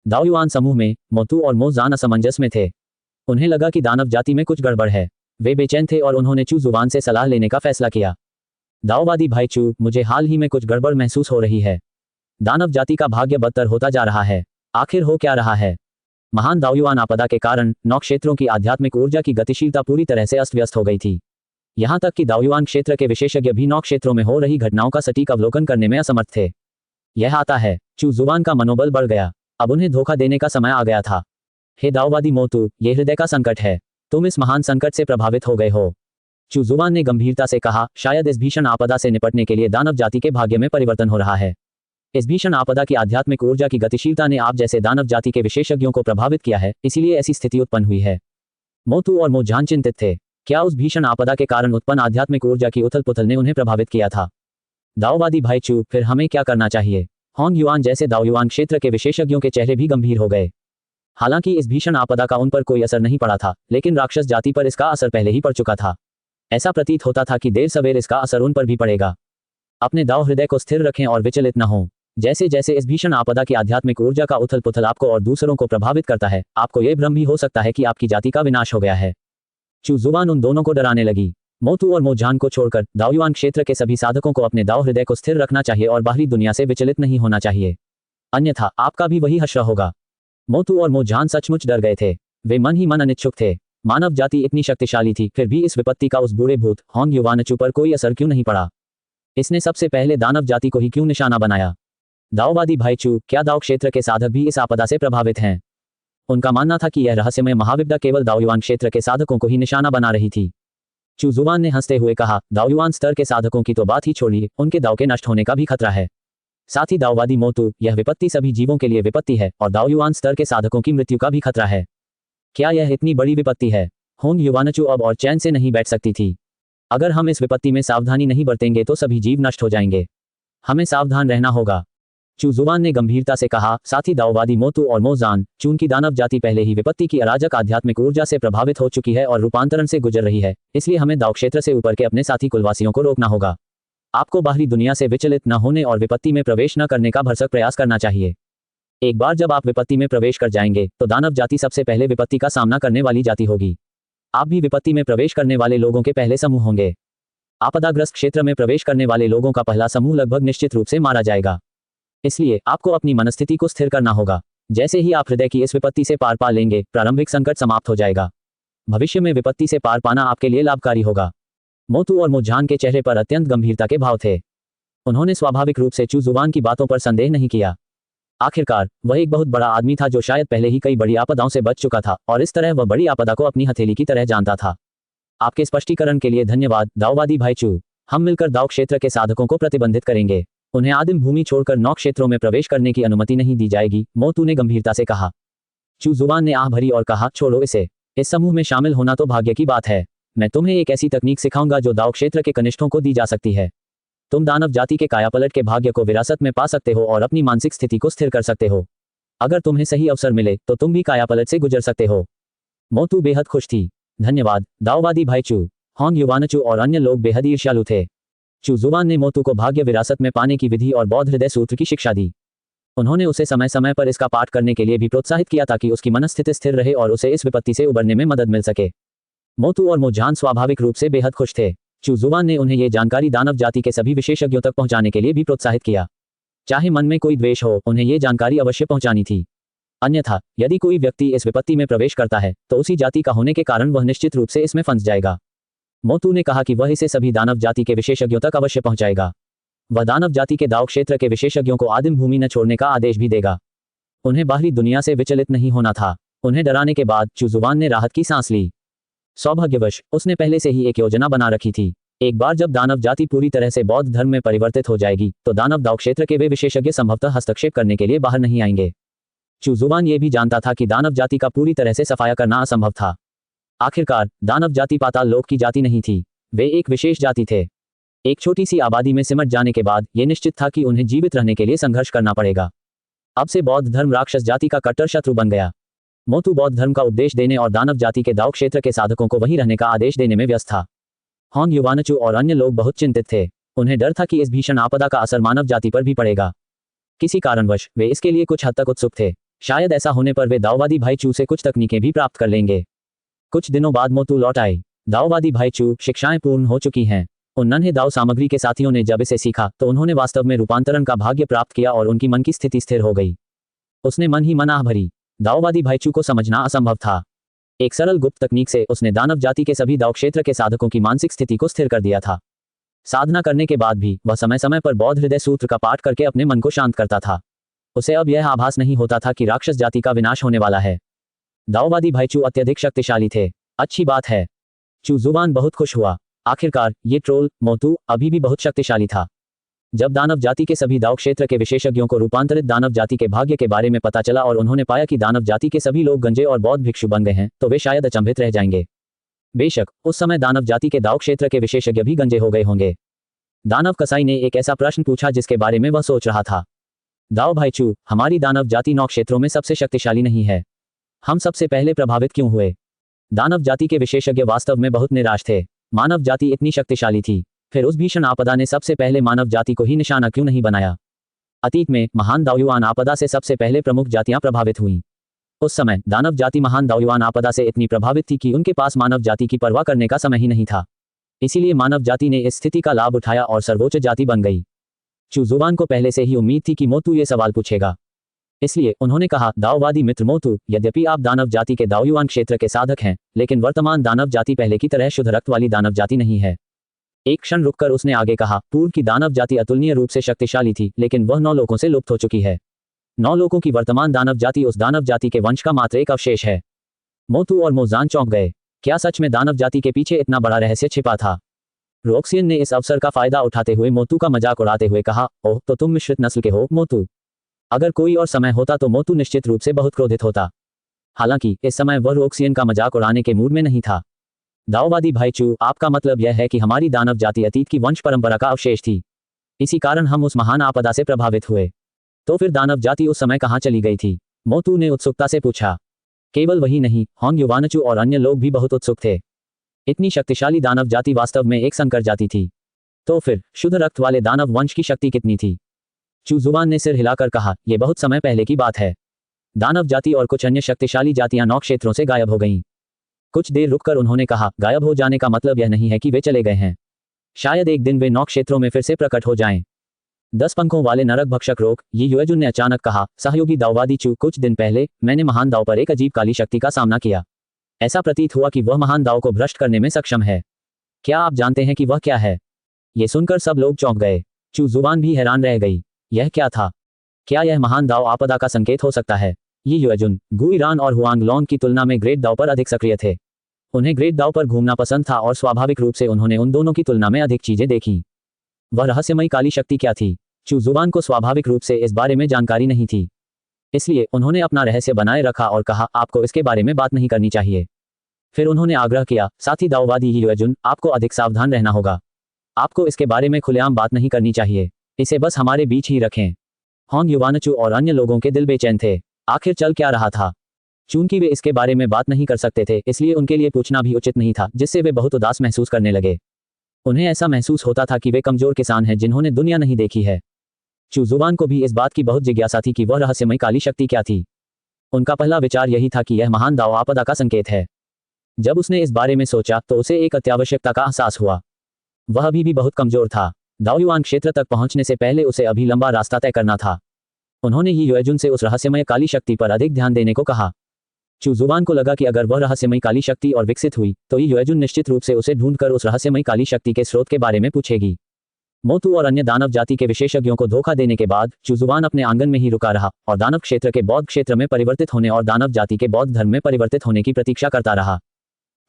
दाओयुआन समूह में मोतू और मोजान असमंजस में थे। उन्हें लगा कि दानव जाति में कुछ गड़बड़ है। वे बेचैन थे और उन्होंने चू जुबान से सलाह लेने का फैसला किया। दाओवादी भाई चू, मुझे हाल ही में कुछ गड़बड़ महसूस हो रही है। दानव जाति का भाग्य बदतर होता जा रहा है। आखिर हो क्या रहा है? महान दाओयुआन आपदा के कारण 9 क्षेत्रों की आध्यात्मिक ऊर्जा की गतिशीलता पूरी तरह से अस्त व्यस्त हो गई थी। यहां तक कि दाओयुआन क्षेत्र के विशेषज्ञ भी 9 क्षेत्रों में हो रही घटनाओं का सटीक अवलोकन करने में असमर्थ थे। यह आता है। चू जुबान का मनोबल बढ़ गया। अब उन्हें धोखा देने का समय आ गया था। हे दाओवादी मोतू, ये हृदय का संकट है। तुम इस महान संकट से प्रभावित हो गए हो। चू जुबान ने गंभीरता से कहा, शायद इस भीषण आपदा से निपटने के लिए दानव जाति के भाग्य में परिवर्तन हो रहा है। इस भीषण आपदा की आध्यात्मिक ऊर्जा की गतिशीलता ने आप जैसे दानव जाति के विशेषज्ञों को प्रभावित किया है, इसीलिए ऐसी स्थिति उत्पन्न हुई है। मोतू और मोजान चिंतित थे। क्या उस भीषण आपदा के कारण उत्पन्न आध्यात्मिक ऊर्जा की उथल पुथल ने उन्हें प्रभावित किया था? दाओवादी भाई चू, फिर हमें क्या करना चाहिए? होंग युआन जैसे दाओयुआन क्षेत्र के विशेषज्ञों के चेहरे भी गंभीर हो गए। हालांकि इस भीषण आपदा का उन पर कोई असर नहीं पड़ा था, लेकिन राक्षस जाति पर इसका असर पहले ही पड़ चुका था। ऐसा प्रतीत होता था कि देर सवेर इसका असर उन पर भी पड़ेगा। अपने दाव हृदय को स्थिर रखें और विचलित न हों। जैसे जैसे इस भीषण आपदा की आध्यात्मिक ऊर्जा का उथल पुथल आपको और दूसरों को प्रभावित करता है, आपको यह भ्रम भी हो सकता है कि आपकी जाति का विनाश हो गया है। चू जुबान उन दोनों को डराने लगी। मोतू और मोजान को छोड़कर दाओयुआन क्षेत्र के सभी साधकों को अपने दाव हृदय को स्थिर रखना चाहिए और बाहरी दुनिया से विचलित नहीं होना चाहिए, अन्यथा आपका भी वही हश्र होगा। मोतू और मोजान सचमुच डर गए थे। वे मन ही मन अनिच्छुक थे। मानव जाति इतनी शक्तिशाली थी, फिर भी इस विपत्ति का उस बूढ़े भूत होंग युवानचू पर कोई असर क्यों नहीं पड़ा? इसने सबसे पहले दानव जाति को ही क्यों निशाना बनाया? दाओवादी भाई चू, क्या दाव क्षेत्र के साधक भी इस आपदा से प्रभावित हैं? उनका मानना था कि यह रहस्यमय महाविपदा केवल दाओयुआन क्षेत्र के साधकों को ही निशाना बना रही थी। चू जुबान ने हंसते हुए कहा, दाओयुआन स्तर के साधकों की तो बात ही छोड़िए, उनके दाव के नष्ट होने का भी खतरा है। साथ ही दाओवादी मोतू, यह विपत्ति सभी जीवों के लिए विपत्ति है और दाओयुआन स्तर के साधकों की मृत्यु का भी खतरा है। क्या यह इतनी बड़ी विपत्ति है? होंग युवानचू अब और चैन से नहीं बैठ सकती थी। अगर हम इस विपत्ति में सावधानी नहीं बरतेंगे तो सभी जीव नष्ट हो जाएंगे। हमें सावधान रहना होगा। चू जुबान ने गंभीरता से कहा। साथ ही दाओवादी मोतू और मोजान, चून की दानव जाति पहले ही विपत्ति की अराजक आध्यात्मिक ऊर्जा से प्रभावित हो चुकी है और रूपांतरण से गुजर रही है, इसलिए हमें दाव क्षेत्र से ऊपर के अपने साथी कुलवासियों को रोकना होगा। आपको बाहरी दुनिया से विचलित न होने और विपत्ति में प्रवेश न करने का भरसक प्रयास करना चाहिए। एक बार जब आप विपत्ति में प्रवेश कर जाएंगे तो दानव जाति सबसे पहले विपत्ति का सामना करने वाली जाति होगी। आप भी विपत्ति में प्रवेश करने वाले लोगों के पहले समूह होंगे। आपदाग्रस्त क्षेत्र में प्रवेश करने वाले लोगों का पहला समूह लगभग निश्चित रूप से मारा जाएगा। इसलिए आपको अपनी मनस्थिति को स्थिर करना होगा। जैसे ही आप हृदय की इस विपत्ति से पार पा लेंगे, प्रारंभिक संकट समाप्त हो जाएगा। भविष्य में विपत्ति से पार पाना आपके लिए लाभकारी होगा। मोतू और मोजान के चेहरे पर अत्यंत गंभीरता के भाव थे। उन्होंने स्वाभाविक रूप से चूजुवान की बातों पर संदेह नहीं किया। आखिरकार वह एक बहुत बड़ा आदमी था जो शायद पहले ही कई बड़ी आपदाओं से बच चुका था और इस तरह वह बड़ी आपदा को अपनी हथेली की तरह जानता था। आपके स्पष्टीकरण के लिए धन्यवाद, दाओवादी भाई चू। हम मिलकर दाव क्षेत्र के साधकों को प्रतिबंधित करेंगे। उन्हें आदिम भूमि छोड़कर नौ क्षेत्रों में प्रवेश करने की अनुमति नहीं दी जाएगी, मोतू ने गंभीरता से कहा। चूजुवान ने आह भरी और कहा, छोड़ो इसे। इस समूह में शामिल होना तो भाग्य की बात है। मैं तुम्हें एक ऐसी तकनीक सिखाऊंगा जो दाव क्षेत्र के कनिष्ठों को दी जा सकती है। तुम दानव जाति के कायापलट के भाग्य को विरासत में पा सकते हो और अपनी मानसिक स्थिति को स्थिर कर सकते हो। अगर तुम्हें सही अवसर मिले तो तुम भी कायापलट से गुजर सकते हो। मोतू बेहद खुश थी। धन्यवाद, दाओवादी भाई चू। होंग युवानचू और अन्य लोग बेहद ईर्ष्यालु थे। चूजुवान ने मोतू को भाग्य विरासत में पाने की विधि और बौद्ध हृदय सूत्र की शिक्षा दी। उन्होंने उसे समय समय पर इसका पाठ करने के लिए भी प्रोत्साहित किया ताकि उसकी मनस्थिति स्थिर रहे और उसे इस विपत्ति से उबरने में मदद मिल सके। मोतू और मोजान स्वाभाविक रूप से बेहद खुश थे। चूजुवान ने उन्हें ये जानकारी दानव जाति के सभी विशेषज्ञों तक पहुंचाने के लिए भी प्रोत्साहित किया। चाहे मन में कोई द्वेष हो, उन्हें ये जानकारी अवश्य पहुंचानी थी। अन्यथा यदि कोई व्यक्ति इस विपत्ति में प्रवेश करता है तो उसी जाति का होने के कारण वह निश्चित रूप से इसमें फंस जाएगा। मोतू ने कहा कि वह इसे सभी दानव जाति के विशेषज्ञों तक अवश्य पहुंचाएगा। वह दानव जाति के दाव क्षेत्र के विशेषज्ञों को आदिम भूमि न छोड़ने का आदेश भी देगा। उन्हें बाहरी दुनिया से विचलित नहीं होना था। उन्हें डराने के बाद चूजुवान ने राहत की सांस ली। सौभाग्यवश उसने पहले से ही एक योजना बना रखी थी। एक बार जब दानव जाति पूरी तरह से बौद्ध धर्म में परिवर्तित हो जाएगी तो दानव दाव क्षेत्र के वे विशेषज्ञ संभवतः हस्तक्षेप करने के लिए बाहर नहीं आएंगे। चूजुवान ये भी जानता था कि दानव जाति का पूरी तरह से सफाया करना असंभव था। आखिरकार दानव जाति पाताल लोक की जाति नहीं थी, वे एक विशेष जाति थे। एक छोटी सी आबादी में सिमट जाने के बाद यह निश्चित था कि उन्हें जीवित रहने के लिए संघर्ष करना पड़ेगा। अब से बौद्ध धर्म राक्षस जाति का कट्टर शत्रु बन गया। मोतू बौद्ध धर्म का उपदेश देने और दानव जाति के दाव क्षेत्र के साधकों को वहीं रहने का आदेश देने में व्यस्त था। होंग युवानचू और अन्य लोग बहुत चिंतित थे। उन्हें डर था कि इस भीषण आपदा का असर मानव जाति पर भी पड़ेगा। किसी कारणवश वे इसके लिए कुछ हद तक उत्सुक थे। शायद ऐसा होने पर वे दाओवादी भाई चू से कुछ तकनीकें भी प्राप्त कर लेंगे। कुछ दिनों बाद मोतू लौट आए। दाओवादी भाई चू शिक्षाएं पूर्ण हो चुकी हैं। उन नन्हे दाव सामग्री के साथियों ने जब इसे सीखा तो उन्होंने वास्तव में रूपांतरण का भाग्य प्राप्त किया और उनकी मन की स्थिति स्थिर हो गई। उसने मन ही मन आह भरी। दाओवादी भाई चू को समझना असंभव था। एक सरल गुप्त तकनीक से उसने दानव जाति के सभी दाव क्षेत्र के साधकों की मानसिक स्थिति को स्थिर कर दिया था। साधना करने के बाद भी वह समय समय पर बौद्ध हृदय सूत्र का पाठ करके अपने मन को शांत करता था। उसे अब यह आभास नहीं होता था कि राक्षस जाति का विनाश होने वाला है। दाओवादी भाई चू अत्यधिक शक्तिशाली थे। अच्छी बात है। चूजुवान बहुत खुश हुआ। आखिरकार ये ट्रोल मोतू अभी भी बहुत शक्तिशाली था। जब दानव जाति के सभी दाव क्षेत्र के विशेषज्ञों को रूपांतरित दानव जाति के भाग्य के बारे में पता चला और उन्होंने पाया कि दानव जाति के सभी लोग गंजे और बौद्ध भिक्षु बन गए हैं तो वे शायद अचंभित रह जाएंगे। बेशक उस समय दानव जाति के दाव क्षेत्र के विशेषज्ञ भी गंजे हो गए होंगे। दानव कसाई ने एक ऐसा प्रश्न पूछा जिसके बारे में वह सोच रहा था। दाओ भाई चू, हमारी दानव जाति 9 क्षेत्रों में सबसे शक्तिशाली नहीं है। हम सबसे पहले प्रभावित क्यों हुए? दानव जाति के विशेषज्ञ वास्तव में बहुत निराश थे। मानव जाति इतनी शक्तिशाली थी, फिर उस भीषण आपदा ने सबसे पहले मानव जाति को ही निशाना क्यों नहीं बनाया? अतीत में महान दाओयुआन आपदा से सबसे पहले प्रमुख जातियां प्रभावित हुईं। उस समय दानव जाति महान दाओयुआन आपदा से इतनी प्रभावित थी कि उनके पास मानव जाति की परवाह करने का समय ही नहीं था। इसीलिए मानव जाति ने इस स्थिति का लाभ उठाया और सर्वोच्च जाति बन गई। चूजुवान को पहले से ही उम्मीद थी कि मोतू ये सवाल पूछेगा, इसलिए उन्होंने कहा, दाओवादी मित्र मोतू, यद्यपि आप दानव जाति के दाओयुआन क्षेत्र के साधक हैं, लेकिन वर्तमान दानव जाति पहले की तरह शुद्ध रक्त वाली दानव जाति नहीं है। एक क्षण रुककर उसने आगे कहा, पूर्व की दानव जाति अतुलनीय रूप से शक्तिशाली थी, लेकिन वह 9 लोकों से लुप्त हो चुकी है। 9 लोकों की वर्तमान दानव जाति उस दानव जाति के वंश का मात्र एक अवशेष है। मोतू और मोजान चौंक गए। क्या सच में दानव जाति के पीछे इतना बड़ा रहस्य छिपा था? रोक्सियन ने इस अवसर का फायदा उठाते हुए मोतू का मजाक उड़ाते हुए कहा, ओह, तो तुम मिश्रित नस्ल के हो मोतू। अगर कोई और समय होता तो मोतू निश्चित रूप से बहुत क्रोधित होता। हालांकि इस समय वह रोक्सियन का मजाक उड़ाने के मूड में नहीं था। दाओवादी भाई चू, आपका मतलब यह है कि हमारी दानव जाति अतीत की वंश परंपरा का अवशेष थी, इसी कारण हम उस महान आपदा से प्रभावित हुए। तो फिर दानव जाति उस समय कहाँ चली गई थी? मोतू ने उत्सुकता से पूछा। केवल वही नहीं, होंग युवानचू और अन्य लोग भी बहुत उत्सुक थे। इतनी शक्तिशाली दानव जाति वास्तव में एक संकर जाति थी। तो फिर शुद्ध रक्त वाले दानव वंश की शक्ति कितनी थी? चूजुवान ने सिर हिलाकर कहा, यह बहुत समय पहले की बात है। दानव जाति और कुछ अन्य शक्तिशाली जातियां 9 क्षेत्रों से गायब हो गईं। कुछ देर रुककर उन्होंने कहा, गायब हो जाने का मतलब यह नहीं है कि वे चले गए हैं। शायद एक दिन वे 9 क्षेत्रों में फिर से प्रकट हो जाएं। 10 पंखों वाले नरक भक्षक रोक, ये युएजुन ने अचानक कहा। सहयोगी दाववादी चू, कुछ दिन पहले मैंने महान दाव पर एक अजीब काली शक्ति का सामना किया। ऐसा प्रतीत हुआ कि वह महान दाव को भ्रष्ट करने में सक्षम है। क्या आप जानते हैं कि वह क्या है? ये सुनकर सब लोग चौंक गए। चू जुबान भी हैरान रह गई। यह क्या था? क्या यह महान दाव आपदा का संकेत हो सकता है? ये युएजुन, गु ईरान और हुआंग लॉन्ग की तुलना में ग्रेट दाव पर अधिक सक्रिय थे। उन्हें ग्रेट दाव पर घूमना पसंद था और स्वाभाविक रूप से उन्होंने उन दोनों की तुलना में अधिक चीजें देखी। वह रहस्यमयी काली शक्ति क्या थी? चू जुबान को स्वाभाविक रूप से इस बारे में जानकारी नहीं थी, इसलिए उन्होंने अपना रहस्य बनाए रखा और कहा, आपको इसके बारे में बात नहीं करनी चाहिए। फिर उन्होंने आग्रह किया, साथी दाववादी युएजुन, आपको अधिक सावधान रहना होगा। आपको इसके बारे में खुलेआम बात नहीं करनी चाहिए। इसे बस हमारे बीच ही रखें। होंग युवानचू और अन्य लोगों के दिल बेचैन थे। आखिर चल क्या रहा था? चूंकि वे इसके बारे में बात नहीं कर सकते थे, इसलिए उनके लिए पूछना भी उचित नहीं था, जिससे वे बहुत उदास महसूस करने लगे। उन्हें ऐसा महसूस होता था कि वे कमजोर किसान हैं जिन्होंने दुनिया नहीं देखी है। चू जुबान को भी इस बात की बहुत जिज्ञासा थी कि वह रहस्यमयी काली शक्ति क्या थी। उनका पहला विचार यही था कि यह महान दाव आपदा का संकेत है। जब उसने इस बारे में सोचा तो उसे एक अत्यावश्यकता का एहसास हुआ। वह अभी भी बहुत कमजोर था। दाओयुआन क्षेत्र तक पहुंचने से पहले उसे अभी लंबा रास्ता तय करना था। उन्होंने ये युएजुन से उस रहस्यमय काली शक्ति पर अधिक ध्यान देने को कहा। चू जुबान को लगा कि अगर वह रहस्यमयी काली शक्ति और विकसित हुई तो ये युएजुन निश्चित रूप से उसे ढूंढकर उस रहस्यमयी काली शक्ति के स्रोत के बारे में पूछेगी। मोतू और अन्य दानव जाति के विशेषज्ञों को धोखा देने के बाद चू जुबान अपने आंगन में ही रुका रहा और दानव क्षेत्र के बौद्ध क्षेत्र में परिवर्तित होने और दानव जाति के बौद्ध धर्म में परिवर्तित होने की प्रतीक्षा करता रहा।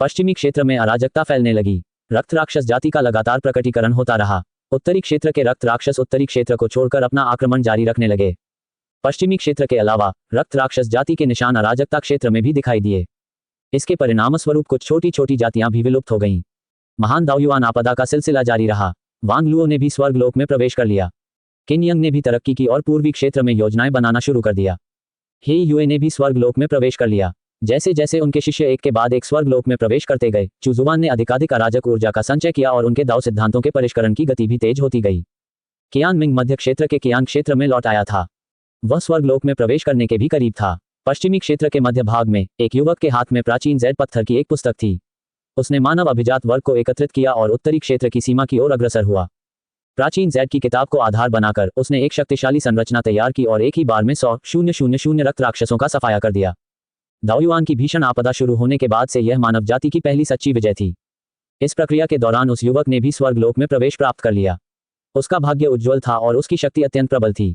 पश्चिमी क्षेत्र में अराजकता फैलने लगी। रक्त राक्षस जाति का लगातार प्रकटीकरण होता रहा। उत्तरी क्षेत्र के रक्त राक्षस उत्तरी क्षेत्र को छोड़कर अपना आक्रमण जारी रखने लगे। पश्चिमी क्षेत्र के अलावा रक्त राक्षस जाति के निशान अराजकता क्षेत्र में भी दिखाई दिए। इसके परिणामस्वरूप कुछ छोटी छोटी जातियां भी विलुप्त हो गईं। महान दाओयुआन आपदा का सिलसिला जारी रहा। वांग लुओ ने भी स्वर्गलोक में प्रवेश कर लिया। किन यंग ने भी तरक्की की और पूर्वी क्षेत्र में योजनाएं बनाना शुरू कर दिया। हे युए ने भी स्वर्गलोक में प्रवेश कर लिया। जैसे जैसे उनके शिष्य एक के बाद एक स्वर्गलोक में प्रवेश करते गए, चू जुबान ने अधिकाधिक अराजक ऊर्जा का संचय किया और उनके दाव सिद्धांतों के परिष्करण की गति भी तेज होती गई। कियान मिंग मध्य क्षेत्र के कियान क्षेत्र में लौट आया था। वह स्वर्गलोक में प्रवेश करने के भी करीब था। पश्चिमी क्षेत्र के मध्य भाग में एक युवक के हाथ में प्राचीन जैड पत्थर की एक पुस्तक थी। उसने मानव अभिजात वर्ग को एकत्रित किया और उत्तरी क्षेत्र की सीमा की ओर अग्रसर हुआ। प्राचीन जैड की किताब को आधार बनाकर उसने एक शक्तिशाली संरचना तैयार की और एक ही बार में 100,000 रक्त राक्षसों का सफाया कर दिया। दाओयुआन की भीषण आपदा शुरू होने के बाद से यह मानव जाति की पहली सच्ची विजय थी। इस प्रक्रिया के दौरान उस युवक ने भी स्वर्गलोक में प्रवेश प्राप्त कर लिया। उसका भाग्य उज्ज्वल था और उसकी शक्ति अत्यंत प्रबल थी।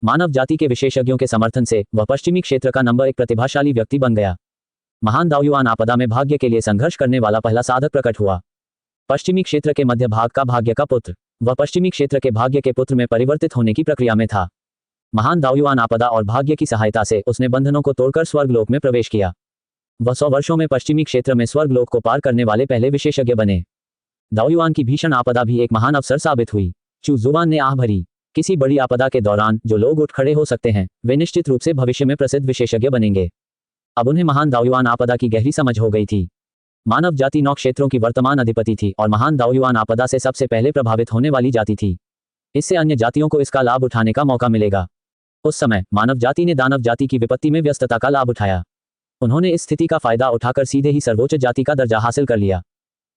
मानव जाति के विशेषज्ञों के समर्थन से वह पश्चिमी क्षेत्र का नंबर 1 प्रतिभाशाली व्यक्ति बन गया। महान दाओयुआन आपदा में भाग्य के लिए संघर्ष करने वाला पहला साधक प्रकट हुआ। पश्चिमी क्षेत्र के मध्य भाग का भाग्य का पुत्र। वह पश्चिमी क्षेत्र के भाग्य के पुत्र में परिवर्तित होने की प्रक्रिया में था। महान दाओयुआन आपदा और भाग्य की सहायता से उसने बंधनों को तोड़कर स्वर्गलोक में प्रवेश किया। वह 100 वर्षों में पश्चिमी क्षेत्र में स्वर्गलोक को पार करने वाले पहले विशेषज्ञ बने। दाओयुआन की भीषण आपदा भी एक महान अवसर साबित हुई। चू जुबान ने आह भरी। किसी बड़ी आपदा के दौरान जो लोग उठ खड़े हो सकते हैं, वे निश्चित रूप से भविष्य में प्रसिद्ध विशेषज्ञ बनेंगे। अब उन्हें महान दाओयुआन आपदा की गहरी समझ हो गई थी। मानव जाति 9 क्षेत्रों की वर्तमान अधिपति थी और महान दाओयुआन आपदा से सबसे पहले प्रभावित होने वाली जाति थी। इससे अन्य जातियों को इसका लाभ उठाने का मौका मिलेगा। उस समय मानव जाति ने दानव जाति की विपत्ति में व्यस्तता का लाभ उठाया। उन्होंने इस स्थिति का फायदा उठाकर सीधे ही सर्वोच्च जाति का दर्जा हासिल कर लिया।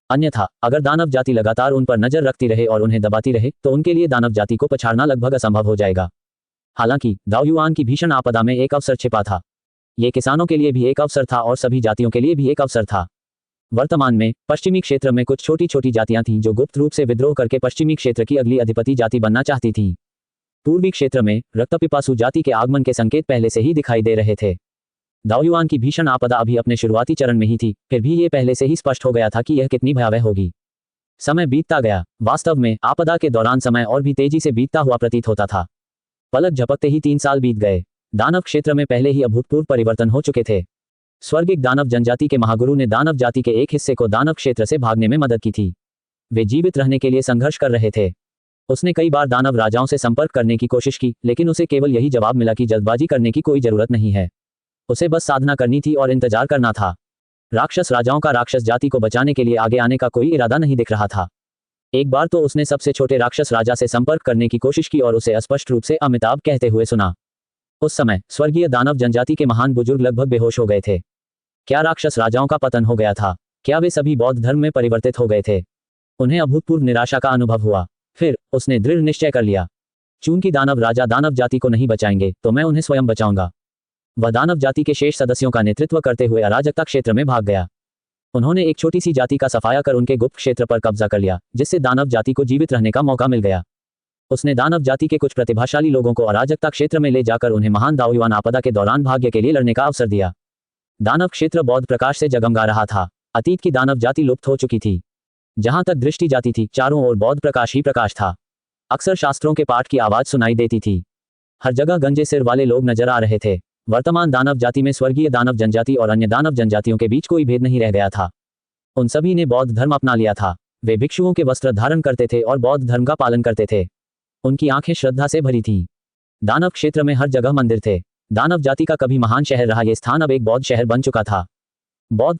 अन्यथा अगर दानव जाति लगातार उन पर नजर रखती रहे और उन्हें दबाती रहे तो उनके लिए दानव जाति को पछाड़ना लगभग असंभव हो जाएगा। हालांकि दाओयुआन की भीषण आपदा में एक अवसर छिपा था। ये किसानों के लिए भी एक अवसर था और सभी जातियों के लिए भी एक अवसर था। वर्तमान में पश्चिमी क्षेत्र में कुछ छोटी छोटी जातियां थीं जो गुप्त रूप से विद्रोह करके पश्चिमी क्षेत्र की अगली अधिपति जाति बनना चाहती थीं। पूर्वी क्षेत्र में रक्तपिपासु जाति के आगमन के संकेत पहले से ही दिखाई दे रहे थे। दाओयुआन की भीषण आपदा अभी अपने शुरुआती चरण में ही थी, फिर भी ये पहले से ही स्पष्ट हो गया था कि यह कितनी भयावह होगी। समय बीतता गया। वास्तव में आपदा के दौरान समय और भी तेजी से बीतता हुआ प्रतीत होता था। पलक झपकते ही 3 साल बीत गए। दानव क्षेत्र में पहले ही अभूतपूर्व परिवर्तन हो चुके थे। स्वर्गिक दानव जनजाति के महागुरु ने दानव जाति के एक हिस्से को दानव क्षेत्र से भागने में मदद की थी। वे जीवित रहने के लिए संघर्ष कर रहे थे। उसने कई बार दानव राजाओं से संपर्क करने की कोशिश की, लेकिन उसे केवल यही जवाब मिला कि जल्दबाजी करने की कोई जरूरत नहीं है। उसे बस साधना करनी थी और इंतजार करना था। राक्षस राजाओं का राक्षस जाति को बचाने के लिए आगे आने का कोई इरादा नहीं दिख रहा था। एक बार तो उसने सबसे छोटे राक्षस राजा से संपर्क करने की कोशिश की और उसे स्पष्ट रूप से अमिताभ कहते हुए सुना। उस समय स्वर्गीय दानव जनजाति के महान बुजुर्ग लगभग बेहोश हो गए थे। क्या राक्षस राजाओं का पतन हो गया था? क्या वे सभी बौद्ध धर्म में परिवर्तित हो गए थे? उन्हें अभूतपूर्व निराशा का अनुभव हुआ। फिर उसने दृढ़ निश्चय कर लिया। चूंकि दानव राजा दानव जाति को नहीं बचाएंगे तो मैं उन्हें स्वयं बचाऊंगा। वह दानव जाति के शेष सदस्यों का नेतृत्व करते हुए अराजकता क्षेत्र में भाग गया। उन्होंने एक छोटी सी जाति का सफाया कर उनके गुप्त क्षेत्र पर कब्जा कर लिया, जिससे दानव जाति को जीवित रहने का मौका मिल गया। उसने दानव जाति के कुछ प्रतिभाशाली लोगों को अराजकता क्षेत्र में ले जाकर उन्हें महान दाओयुआन आपदा के दौरान भाग्य के लिए लड़ने का अवसर दिया। दानव क्षेत्र बौद्ध प्रकाश से जगमगा रहा था। अतीत की दानव जाति लुप्त हो चुकी थी। जहां तक दृष्टि जाती थी, चारों ओर बौद्ध प्रकाश ही प्रकाश था। अक्सर शास्त्रों के पाठ की आवाज सुनाई देती थी। हर जगह गंजे सिर वाले लोग नजर आ रहे थे। वर्तमान दानव जाति में स्वर्गीय दानव जनजाति और अन्य दानव जनजातियों के बीच कोई भेद नहीं रह गया था। उन सभी ने बौद्ध धर्म अपना लिया था। वे भिक्षुओं के वस्त्र धारण करते थे और बौद्ध धर्म का पालन करते थे। उनकी आंखें श्रद्धा से भरी थीं। दानव क्षेत्र में हर जगह मंदिर थे। दानव जाति का कभी महान शहर रहा यह स्थान अब एक बौद्ध शहर बन चुका था। बौद्ध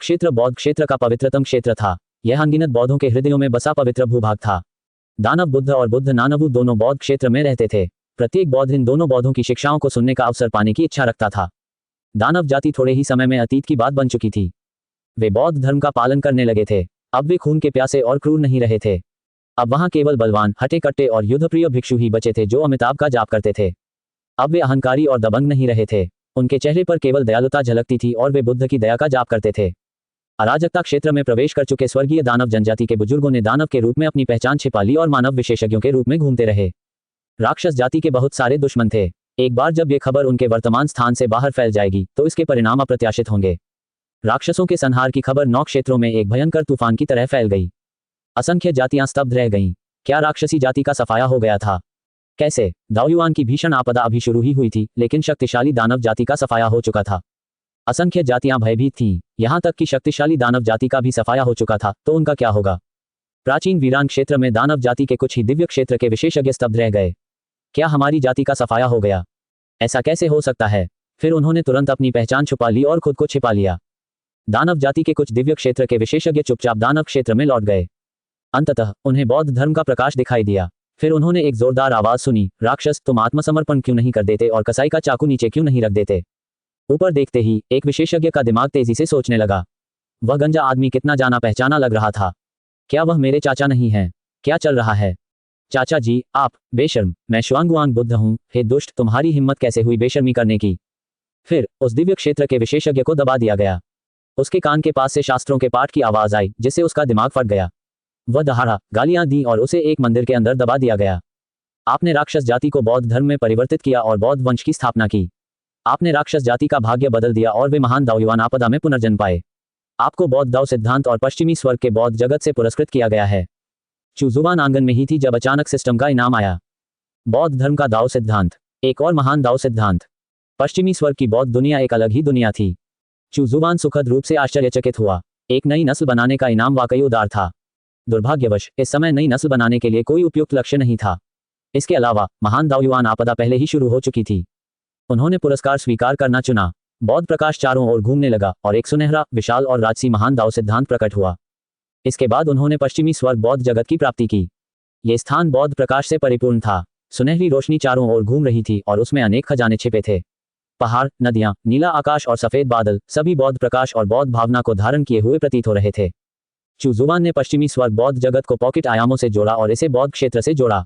क्षेत्र का पवित्रतम क्षेत्र था। यह अनगिनत बौद्धों के हृदयों में बसा पवित्र भूभाग था। दानव बुद्ध और बुद्ध नानवु दोनों बौद्ध क्षेत्र में रहते थे। प्रत्येक बौद्ध इन दोनों बौद्धों की शिक्षाओं को सुनने का अवसर पाने की इच्छा रखता था। दानव जाति थोड़े ही समय में अतीत की बात बन चुकी थी। वे बौद्ध धर्म का पालन करने लगे थे। अब वे खून के प्यासे और क्रूर नहीं रहे थे। अब वहां केवल बलवान, हटे कट्टे और युद्धप्रिय भिक्षु ही बचे थे जो अमिताभ का जाप करते थे। अब वे अहंकारी और दबंग नहीं रहे थे। उनके चेहरे पर केवल दयालुता झलकती थी और वे बुद्ध की दया का जाप करते थे। अराजकता क्षेत्र में प्रवेश कर चुके स्वर्गीय दानव जनजाति के बुजुर्गों ने दानव के रूप में अपनी पहचान छिपा ली और मानव विशेषज्ञों के रूप में घूमते रहे। राक्षस जाति के बहुत सारे दुश्मन थे। एक बार जब ये खबर उनके वर्तमान स्थान से बाहर फैल जाएगी तो इसके परिणाम अप्रत्याशित होंगे। राक्षसों के संहार की खबर 9 क्षेत्रों में एक भयंकर तूफान की तरह फैल गई। असंख्य जातियां स्तब्ध रह गईं। क्या राक्षसी जाति का सफाया हो गया था? कैसे? दाओयुआन की भीषण आपदा अभी शुरू ही हुई थी, लेकिन शक्तिशाली दानव जाति का सफाया हो चुका था। असंख्य जातियां भयभीत थीं, यहां तक कि शक्तिशाली दानव जाति का भी सफाया हो चुका था, तो उनका क्या होगा? प्राचीन वीरान क्षेत्र में दानव जाति के कुछ ही दिव्य क्षेत्र के विशेषज्ञ स्तब्ध रह गए। क्या हमारी जाति का सफाया हो गया? ऐसा कैसे हो सकता है? फिर उन्होंने तुरंत अपनी पहचान छुपा ली और खुद को छिपा लिया। दानव जाति के कुछ दिव्य क्षेत्र के विशेषज्ञ चुपचाप दानव क्षेत्र में लौट गए। अंततः उन्हें बौद्ध धर्म का प्रकाश दिखाई दिया। फिर उन्होंने एक जोरदार आवाज सुनी, राक्षस, तुम आत्मसमर्पण क्यों नहीं कर देते और कसाई का चाकू नीचे क्यों नहीं रख देते? ऊपर देखते ही एक विशेषज्ञ का दिमाग तेजी से सोचने लगा। वह गंजा आदमी कितना जाना पहचाना लग रहा था। क्या वह मेरे चाचा नहीं है? क्या चल रहा है? चाचा जी, आप बेशर्म, मैं शुआंगुआंग बुद्ध हूं। हे दुष्ट, तुम्हारी हिम्मत कैसे हुई बेशर्मी करने की? फिर उस दिव्य क्षेत्र के विशेषज्ञ को दबा दिया गया। उसके कान के पास से शास्त्रों के पाठ की आवाज आई, जिससे उसका दिमाग फट गया। वह दहाड़ा, गालियां दी और उसे एक मंदिर के अंदर दबा दिया गया। आपने राक्षस जाति को बौद्ध धर्म में परिवर्तित किया और बौद्ध वंश की स्थापना की। आपने राक्षस जाति का भाग्य बदल दिया और वे महान दाओयुआन आपदा में पुनर्जन्म पाए। आपको बौद्ध दाओ सिद्धांत और पश्चिमी स्वर्ग के बौद्ध जगत से पुरस्कृत किया गया है। चुजुवान आंगन में ही थी जब अचानक सिस्टम का इनाम आया। बौद्ध धर्म का दाओ सिद्धांत, एक और महान दाओ सिद्धांत। पश्चिमी स्वर्ग की बौद्ध दुनिया एक अलग ही दुनिया थी। चुजुवान सुखद रूप से आश्चर्यचकित हुआ। एक नई नस्ल बनाने का इनाम वाकई उदार था। दुर्भाग्यवश इस समय नई नस्ल बनाने के लिए कोई उपयुक्त लक्ष्य नहीं था। इसके अलावा महान दाओयुआन आपदा पहले ही शुरू हो चुकी थी। उन्होंने पुरस्कार स्वीकार करना चुना। बौद्ध प्रकाश चारों ओर घूमने लगा और एक सुनहरा, विशाल और राजसी महान दाओ सिद्धांत प्रकट हुआ। इसके बाद उन्होंने पश्चिमी स्वर्ग बौद्ध जगत की प्राप्ति की। ये स्थान बौद्ध प्रकाश से परिपूर्ण था। सुनहरी रोशनी चारों ओर घूम रही थी और उसमें अनेक खजाने छिपे थे। पहाड़, नदियां, नीला आकाश और सफेद बादल, सभी बौद्ध प्रकाश और बौद्ध भावना को धारण किए हुए प्रतीत हो रहे थे। चुजुवान ने पश्चिमी स्वर्ग बौद्ध जगत को पॉकेट आयामों से जोड़ा और इसे बौद्ध क्षेत्र से जोड़ा।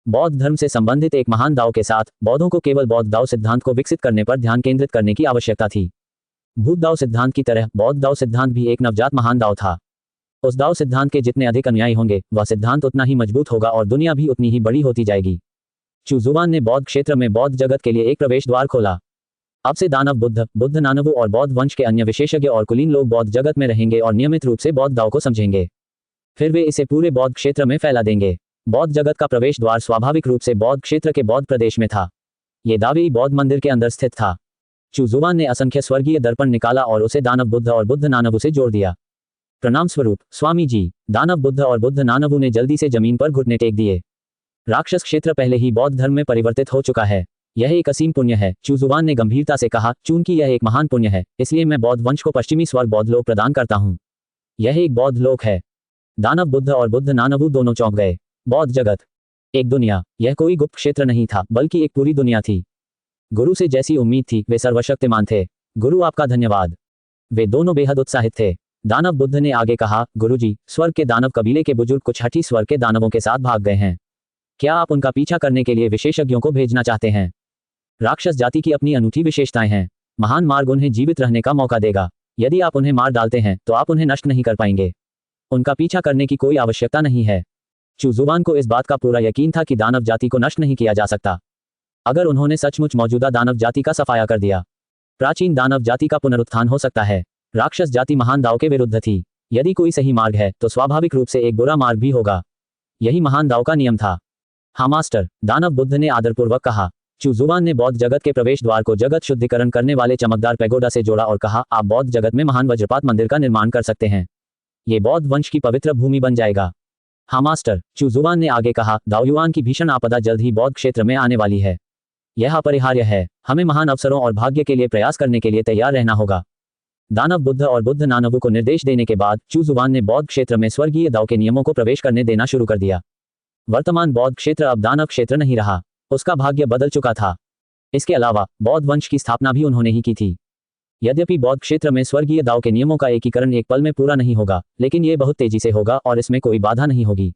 बौद्ध धर्म से संबंधित एक महान दाओ के साथ बौद्धों को केवल बौद्ध दाओ सिद्धांत को विकसित करने पर ध्यान केंद्रित करने की आवश्यकता थी। भूत दाओ सिद्धांत की तरह बौद्ध दाओ सिद्धांत भी एक नवजात महान दाओ था। उस दाओ सिद्धांत के जितने अधिक अनुयायी होंगे, वह सिद्धांत उतना ही मजबूत होगा और दुनिया भी उतनी ही बड़ी होती जाएगी। चुजुवान ने बौद्ध क्षेत्र में बौद्ध जगत के लिए एक प्रवेश द्वार खोला। अब से दानव बुद्ध, बुद्ध नानवु और बौद्ध वंश के अन्य विशेषज्ञ और कुलीन लोग बौद्ध जगत में रहेंगे और नियमित रूप से बौद्ध दाओ को समझेंगे। फिर वे इसे पूरे बौद्ध क्षेत्र में फैला देंगे। बौद्ध जगत का प्रवेश द्वार स्वाभाविक रूप से बौद्ध क्षेत्र के बौद्ध प्रदेश में था। ये दावेई बौद्ध मंदिर के अंदर स्थित था। चुजुवान ने असंख्य स्वर्गीय दर्पण निकाला और उसे दानव बुद्ध और बुद्ध नानवु से जोड़ दिया। प्रणाम स्वरूप, स्वामी जी। दानव बुद्ध और बुद्ध नानवु ने जल्दी से जमीन पर घुटने टेक दिए। राक्षस क्षेत्र पहले ही बौद्ध धर्म में परिवर्तित हो चुका है। यह एक असीम पुण्य है, चुजुवान ने गंभीरता से कहा। चूंकि यह एक महान पुण्य है, इसलिए मैं बौद्ध वंश को पश्चिमी स्वर्ग बौद्ध लोक प्रदान करता हूँ। यह एक बौद्ध लोक है। दानव बुद्ध और बुद्ध नानवु दोनों चौंक गए। बौद्ध जगत, एक दुनिया। यह कोई गुप्त क्षेत्र नहीं था, बल्कि एक पूरी दुनिया थी। गुरु से जैसी उम्मीद थी, वे सर्वशक्तिमान थे। गुरु, आपका धन्यवाद। वे दोनों बेहद उत्साहित थे। दानव बुद्ध ने आगे कहा, गुरुजी, स्वर्ग के दानव कबीले के बुजुर्ग कुछ हठी स्वर्ग के दानवों के साथ भाग गए हैं। क्या आप उनका पीछा करने के लिए विशेषज्ञों को भेजना चाहते हैं? राक्षस जाति की अपनी अनूठी विशेषताएं हैं। महान मार्ग उन्हें जीवित रहने का मौका देगा। यदि आप उन्हें मार डालते हैं तो आप उन्हें नष्ट नहीं कर पाएंगे। उनका पीछा करने की कोई आवश्यकता नहीं है। चू जुबान को इस बात का पूरा यकीन था कि दानव जाति को नष्ट नहीं किया जा सकता अगर उन्होंने सचमुच मौजूदा दानव जाति का सफाया कर दिया। प्राचीन दानव जाति का पुनरुत्थान हो सकता है। राक्षस जाति महान दाव के विरुद्ध थी। यदि कोई सही मार्ग है तो स्वाभाविक रूप से एक बुरा मार्ग भी होगा। यही महान दाव का नियम था। हाँ मास्टर, दानव बुद्ध ने आदरपूर्वक कहा। चू जुबान ने बौद्ध जगत के प्रवेश द्वार को जगत शुद्धिकरण करने वाले चमकदार पैगोडा से जोड़ा और कहा, आप बौद्ध जगत में महान वज्रपात मंदिर का निर्माण कर सकते हैं। ये बौद्ध वंश की पवित्र भूमि बन जाएगा। हाँ मास्टर, चू जुबान ने आगे कहा, दाओयुआन की भीषण आपदा जल्द ही बौद्ध क्षेत्र में आने वाली है। यह अपरिहार्य है। हमें महान अवसरों और भाग्य के लिए प्रयास करने के लिए तैयार रहना होगा। दानव बुद्ध और बुद्ध नानवु को निर्देश देने के बाद चू जुबान ने बौद्ध क्षेत्र में स्वर्गीय दाव के नियमों को प्रवेश करने देना शुरू कर दिया। वर्तमान बौद्ध क्षेत्र अब दानव क्षेत्र नहीं रहा। उसका भाग्य बदल चुका था। इसके अलावा बौद्ध वंश की स्थापना भी उन्होंने ही की थी। यद्यपि बौद्ध क्षेत्र में स्वर्गीय दाव के नियमों का एकीकरण एक पल में पूरा नहीं होगा, लेकिन यह बहुत तेजी से होगा और इसमें कोई बाधा नहीं होगी।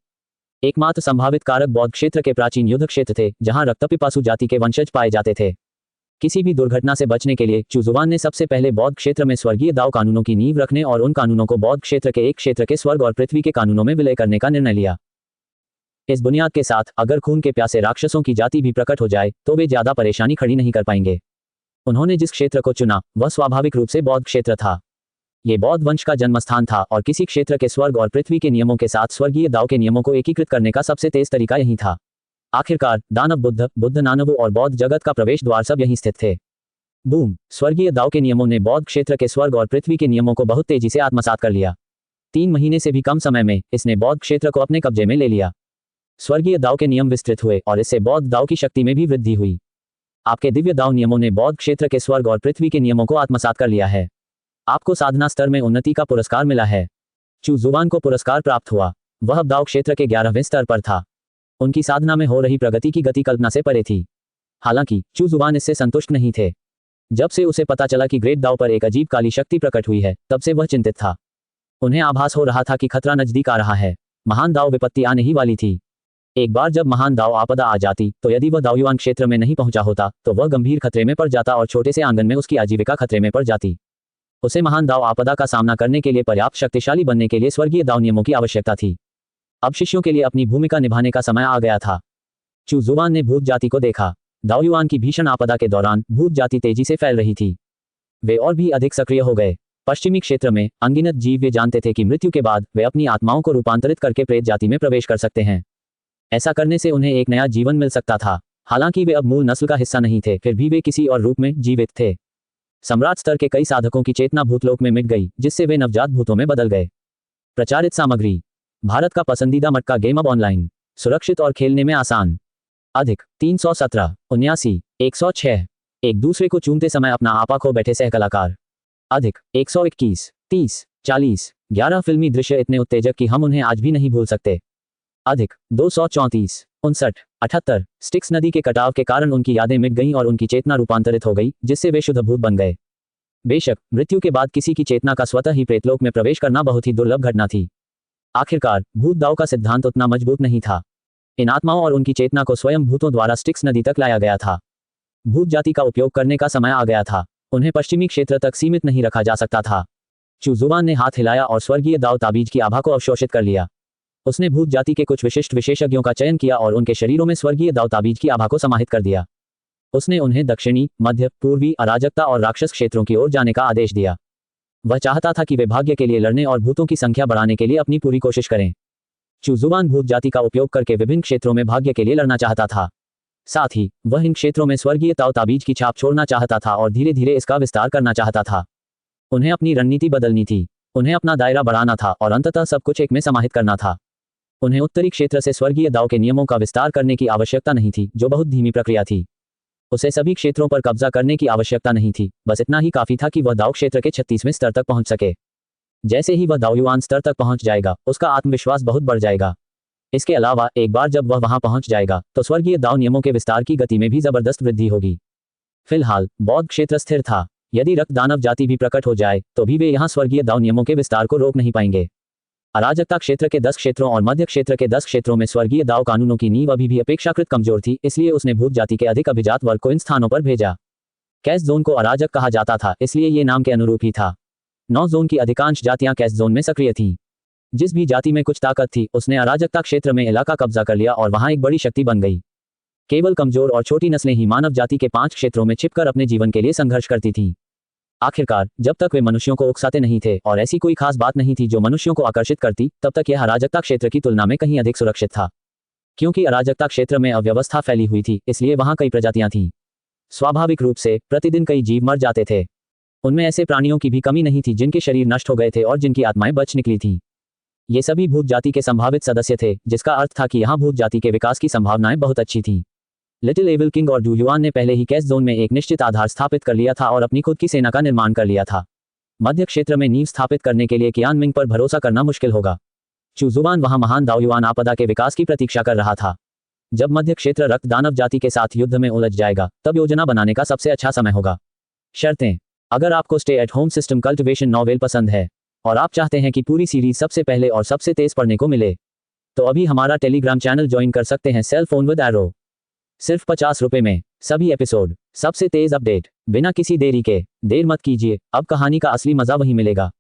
एकमात्र संभावित कारक बौद्ध क्षेत्र के प्राचीन युद्ध क्षेत्र थे, जहां रक्तपिपासु जाति के वंशज पाए जाते थे। किसी भी दुर्घटना से बचने के लिए चू जुबान ने सबसे पहले बौद्ध क्षेत्र में स्वर्गीय दाव कानूनों की नींव रखने और उन कानूनों को बौद्ध क्षेत्र के एक क्षेत्र के स्वर्ग और पृथ्वी के कानूनों में विलय करने का निर्णय लिया। इस बुनियाद के साथ अगर खून के प्यासे राक्षसों की जाति भी प्रकट हो जाए तो वे ज्यादा परेशानी खड़ी नहीं कर पाएंगे। उन्होंने जिस क्षेत्र को चुना वह स्वाभाविक रूप से बौद्ध क्षेत्र था। ये बौद्ध वंश का जन्मस्थान था और किसी क्षेत्र के स्वर्ग और पृथ्वी के नियमों के साथ स्वर्गीय दाव के नियमों को एकीकृत करने का सबसे तेज तरीका यही था। आखिरकार दानव बुद्ध, बुद्ध नानवु और बौद्ध जगत का प्रवेश द्वार सब यहीं स्थित थे। बूम! स्वर्गीय दाव के नियमों ने बौद्ध क्षेत्र के स्वर्ग और पृथ्वी के नियमों को बहुत तेजी से आत्मसात कर लिया। 3 महीने से भी कम समय में इसने बौद्ध क्षेत्र को अपने कब्जे में ले लिया। स्वर्गीय दाव के नियम विस्तृत हुए और इससे बौद्ध दाव की शक्ति में भी वृद्धि हुई। आपके दिव्य दाव नियमों ने बौद्ध क्षेत्र के स्वर्ग और पृथ्वी के नियमों को आत्मसात कर लिया है। आपको साधना स्तर में उन्नति का पुरस्कार मिला है। चू जुबान को पुरस्कार प्राप्त हुआ। वह अब दाव क्षेत्र के 11वें स्तर पर था। उनकी साधना में हो रही प्रगति की गति कल्पना से परे थी। हालांकि चू जुबान इससे संतुष्ट नहीं थे। जब से उसे पता चला कि ग्रेट दाव पर एक अजीब काली शक्ति प्रकट हुई है, तब से वह चिंतित था। उन्हें आभास हो रहा था कि खतरा नजदीक आ रहा है। महान दाव विपत्ति आने ही वाली थी। एक बार जब महान दाव आपदा आ जाती तो यदि वह दाओयुआन क्षेत्र में नहीं पहुंचा होता तो वह गंभीर खतरे में पड़ जाता और छोटे से आंगन में उसकी आजीविका खतरे में पड़ जाती। उसे महान दाव आपदा का सामना करने के लिए पर्याप्त शक्तिशाली बनने के लिए स्वर्गीय दाव नियमों की आवश्यकता थी। अब शिष्यों के लिए अपनी भूमिका निभाने का समय आ गया था। चू जुबान ने भूत जाति को देखा। दाओयुआन की भीषण आपदा के दौरान भूत जाति तेजी से फैल रही थी। वे और भी अधिक सक्रिय हो गए। पश्चिमी क्षेत्र में अनगिनत जीव वे जानते थे कि मृत्यु के बाद वे अपनी आत्माओं को रूपांतरित करके प्रेत जाति में प्रवेश कर सकते हैं। ऐसा करने से उन्हें एक नया जीवन मिल सकता था। हालांकि वे अब मूल नस्ल का हिस्सा नहीं थे, फिर भी वे किसी और रूप में जीवित थे। सम्राट स्तर के कई साधकों की चेतना भूतलोक में मिट गई, जिससे वे नवजात भूतों में बदल गए। प्रचारित सामग्री: भारत का पसंदीदा मटका गेम अब ऑनलाइन, सुरक्षित और खेलने में आसान। अधिक 317 79 106 एक दूसरे को चूमते समय अपना आपा खो बैठे सह कलाकार। अधिक 121 30 40 11 फिल्मी दृश्य इतने उत्तेजक कि हम उन्हें आज भी नहीं भूल सकते। अधिक 234 59 78 स्टिक्स नदी के कटाव के कारण उनकी यादें मिट गईं और उनकी चेतना रूपांतरित हो गई, जिससे वे शुद्ध भूत बन गए। बेशक मृत्यु के बाद किसी की चेतना का स्वतः ही प्रेतलोक में प्रवेश करना बहुत ही दुर्लभ घटना थी। आखिरकार भूत दाव का सिद्धांत उतना मजबूत नहीं था। इन आत्माओं और उनकी चेतना को स्वयं भूतों द्वारा स्टिक्स नदी तक लाया गया था। भूत जाति का उपयोग करने का समय आ गया था। उन्हें पश्चिमी क्षेत्र तक सीमित नहीं रखा जा सकता था। चू जुबान ने हाथ हिलाया और स्वर्गीय दाव ताबीज की आभा को अवशोषित कर लिया। उसने भूत जाति के कुछ विशिष्ट विशेषज्ञों का चयन किया और उनके शरीरों में स्वर्गीय दाव ताबीज की आभा को समाहित कर दिया। उसने उन्हें दक्षिणी, मध्य, पूर्वी, अराजकता और राक्षस क्षेत्रों की ओर जाने का आदेश दिया। वह चाहता था कि वे भाग्य के लिए लड़ने और भूतों की संख्या बढ़ाने के लिए अपनी पूरी कोशिश करें। चू जुबान भूत जाति का उपयोग करके विभिन्न क्षेत्रों में भाग्य के लिए लड़ना चाहता था। साथ ही वह इन क्षेत्रों में स्वर्गीय दाव ताबीज की छाप छोड़ना चाहता था और धीरे धीरे इसका विस्तार करना चाहता था। उन्हें अपनी रणनीति बदलनी थी। उन्हें अपना दायरा बढ़ाना था और अंततः सब कुछ एक में समाहित करना था। उन्हें उत्तरी क्षेत्र से स्वर्गीय दाव के नियमों का विस्तार करने की आवश्यकता नहीं थी, जो बहुत धीमी प्रक्रिया थी। उसे सभी क्षेत्रों पर कब्जा करने की आवश्यकता नहीं थी, बस इतना ही काफी था कि वह दाव क्षेत्र के 36वें स्तर तक पहुंच सके। जैसे ही वह दाओयुआन स्तर तक पहुंच जाएगा, उसका आत्मविश्वास बहुत बढ़ जाएगा। इसके अलावा एक बार जब वह वहां पहुंच जाएगा तो स्वर्गीय दाव नियमों के विस्तार की गति में भी जबरदस्त वृद्धि होगी। फिलहाल बौद्ध क्षेत्र स्थिर था। यदि रक्त दानव जाति भी प्रकट हो जाए तो भी वे यहां स्वर्गीय दाव नियमों के विस्तार को रोक नहीं पाएंगे। अराजकता क्षेत्र के 10 क्षेत्रों और मध्य क्षेत्र के 10 क्षेत्रों में स्वर्गीय दाव कानूनों की नींव अभी भी अपेक्षाकृत कमजोर थी, इसलिए उसने भूत जाति के अधिक अभिजात वर्ग को इन स्थानों पर भेजा। कैस जोन को अराजक कहा जाता था, इसलिए ये नाम के अनुरूप ही था। 9 जोन की अधिकांश जातियां कैस जोन में सक्रिय थीं। जिस भी जाति में कुछ ताकत थी, उसने अराजकता क्षेत्र में इलाका कब्जा कर लिया और वहां एक बड़ी शक्ति बन गई। केवल कमजोर और छोटी नस्लें ही मानव जाति के 5 क्षेत्रों में छिपकर अपने जीवन के लिए संघर्ष करती थीं। आखिरकार जब तक वे मनुष्यों को उकसाते नहीं थे और ऐसी कोई खास बात नहीं थी जो मनुष्यों को आकर्षित करती, तब तक यह अराजकता क्षेत्र की तुलना में कहीं अधिक सुरक्षित था। क्योंकि अराजकता क्षेत्र में अव्यवस्था फैली हुई थी, इसलिए वहां कई प्रजातियां थीं। स्वाभाविक रूप से प्रतिदिन कई जीव मर जाते थे। उनमें ऐसे प्राणियों की भी कमी नहीं थी जिनके शरीर नष्ट हो गए थे और जिनकी आत्माएं बच निकली थीं। ये सभी भूत जाति के संभावित सदस्य थे, जिसका अर्थ था कि यहाँ भूत जाति के विकास की संभावनाएं बहुत अच्छी थीं। लिटिल एविल किंग और डू युआन ने पहले ही कैस जोन में एक निश्चित आधार स्थापित कर लिया था और अपनी खुद की सेना का निर्माण कर लिया था। मध्य क्षेत्र में नींव स्थापित करने के लिए कियान मिंग पर भरोसा करना मुश्किल होगा। चू जुबान वहां महान दाव युआन आपदा के विकास की प्रतीक्षा कर रहा था। जब मध्य क्षेत्र रक्त दानव जाति के साथ युद्ध में उलझ जाएगा, तब योजना बनाने का सबसे अच्छा समय होगा। शर्तें: अगर आपको stay at home system cultivation novel पसंद है और आप चाहते हैं कि पूरी सीरीज सबसे पहले और सबसे तेज पढ़ने को मिले, तो अभी हमारा टेलीग्राम चैनल ज्वाइन कर सकते हैं। सेल फोन विद एरो, सिर्फ 50 रुपए में सभी एपिसोड, सबसे तेज अपडेट, बिना किसी देरी के। देर मत कीजिए, अब कहानी का असली मजा वहीं मिलेगा।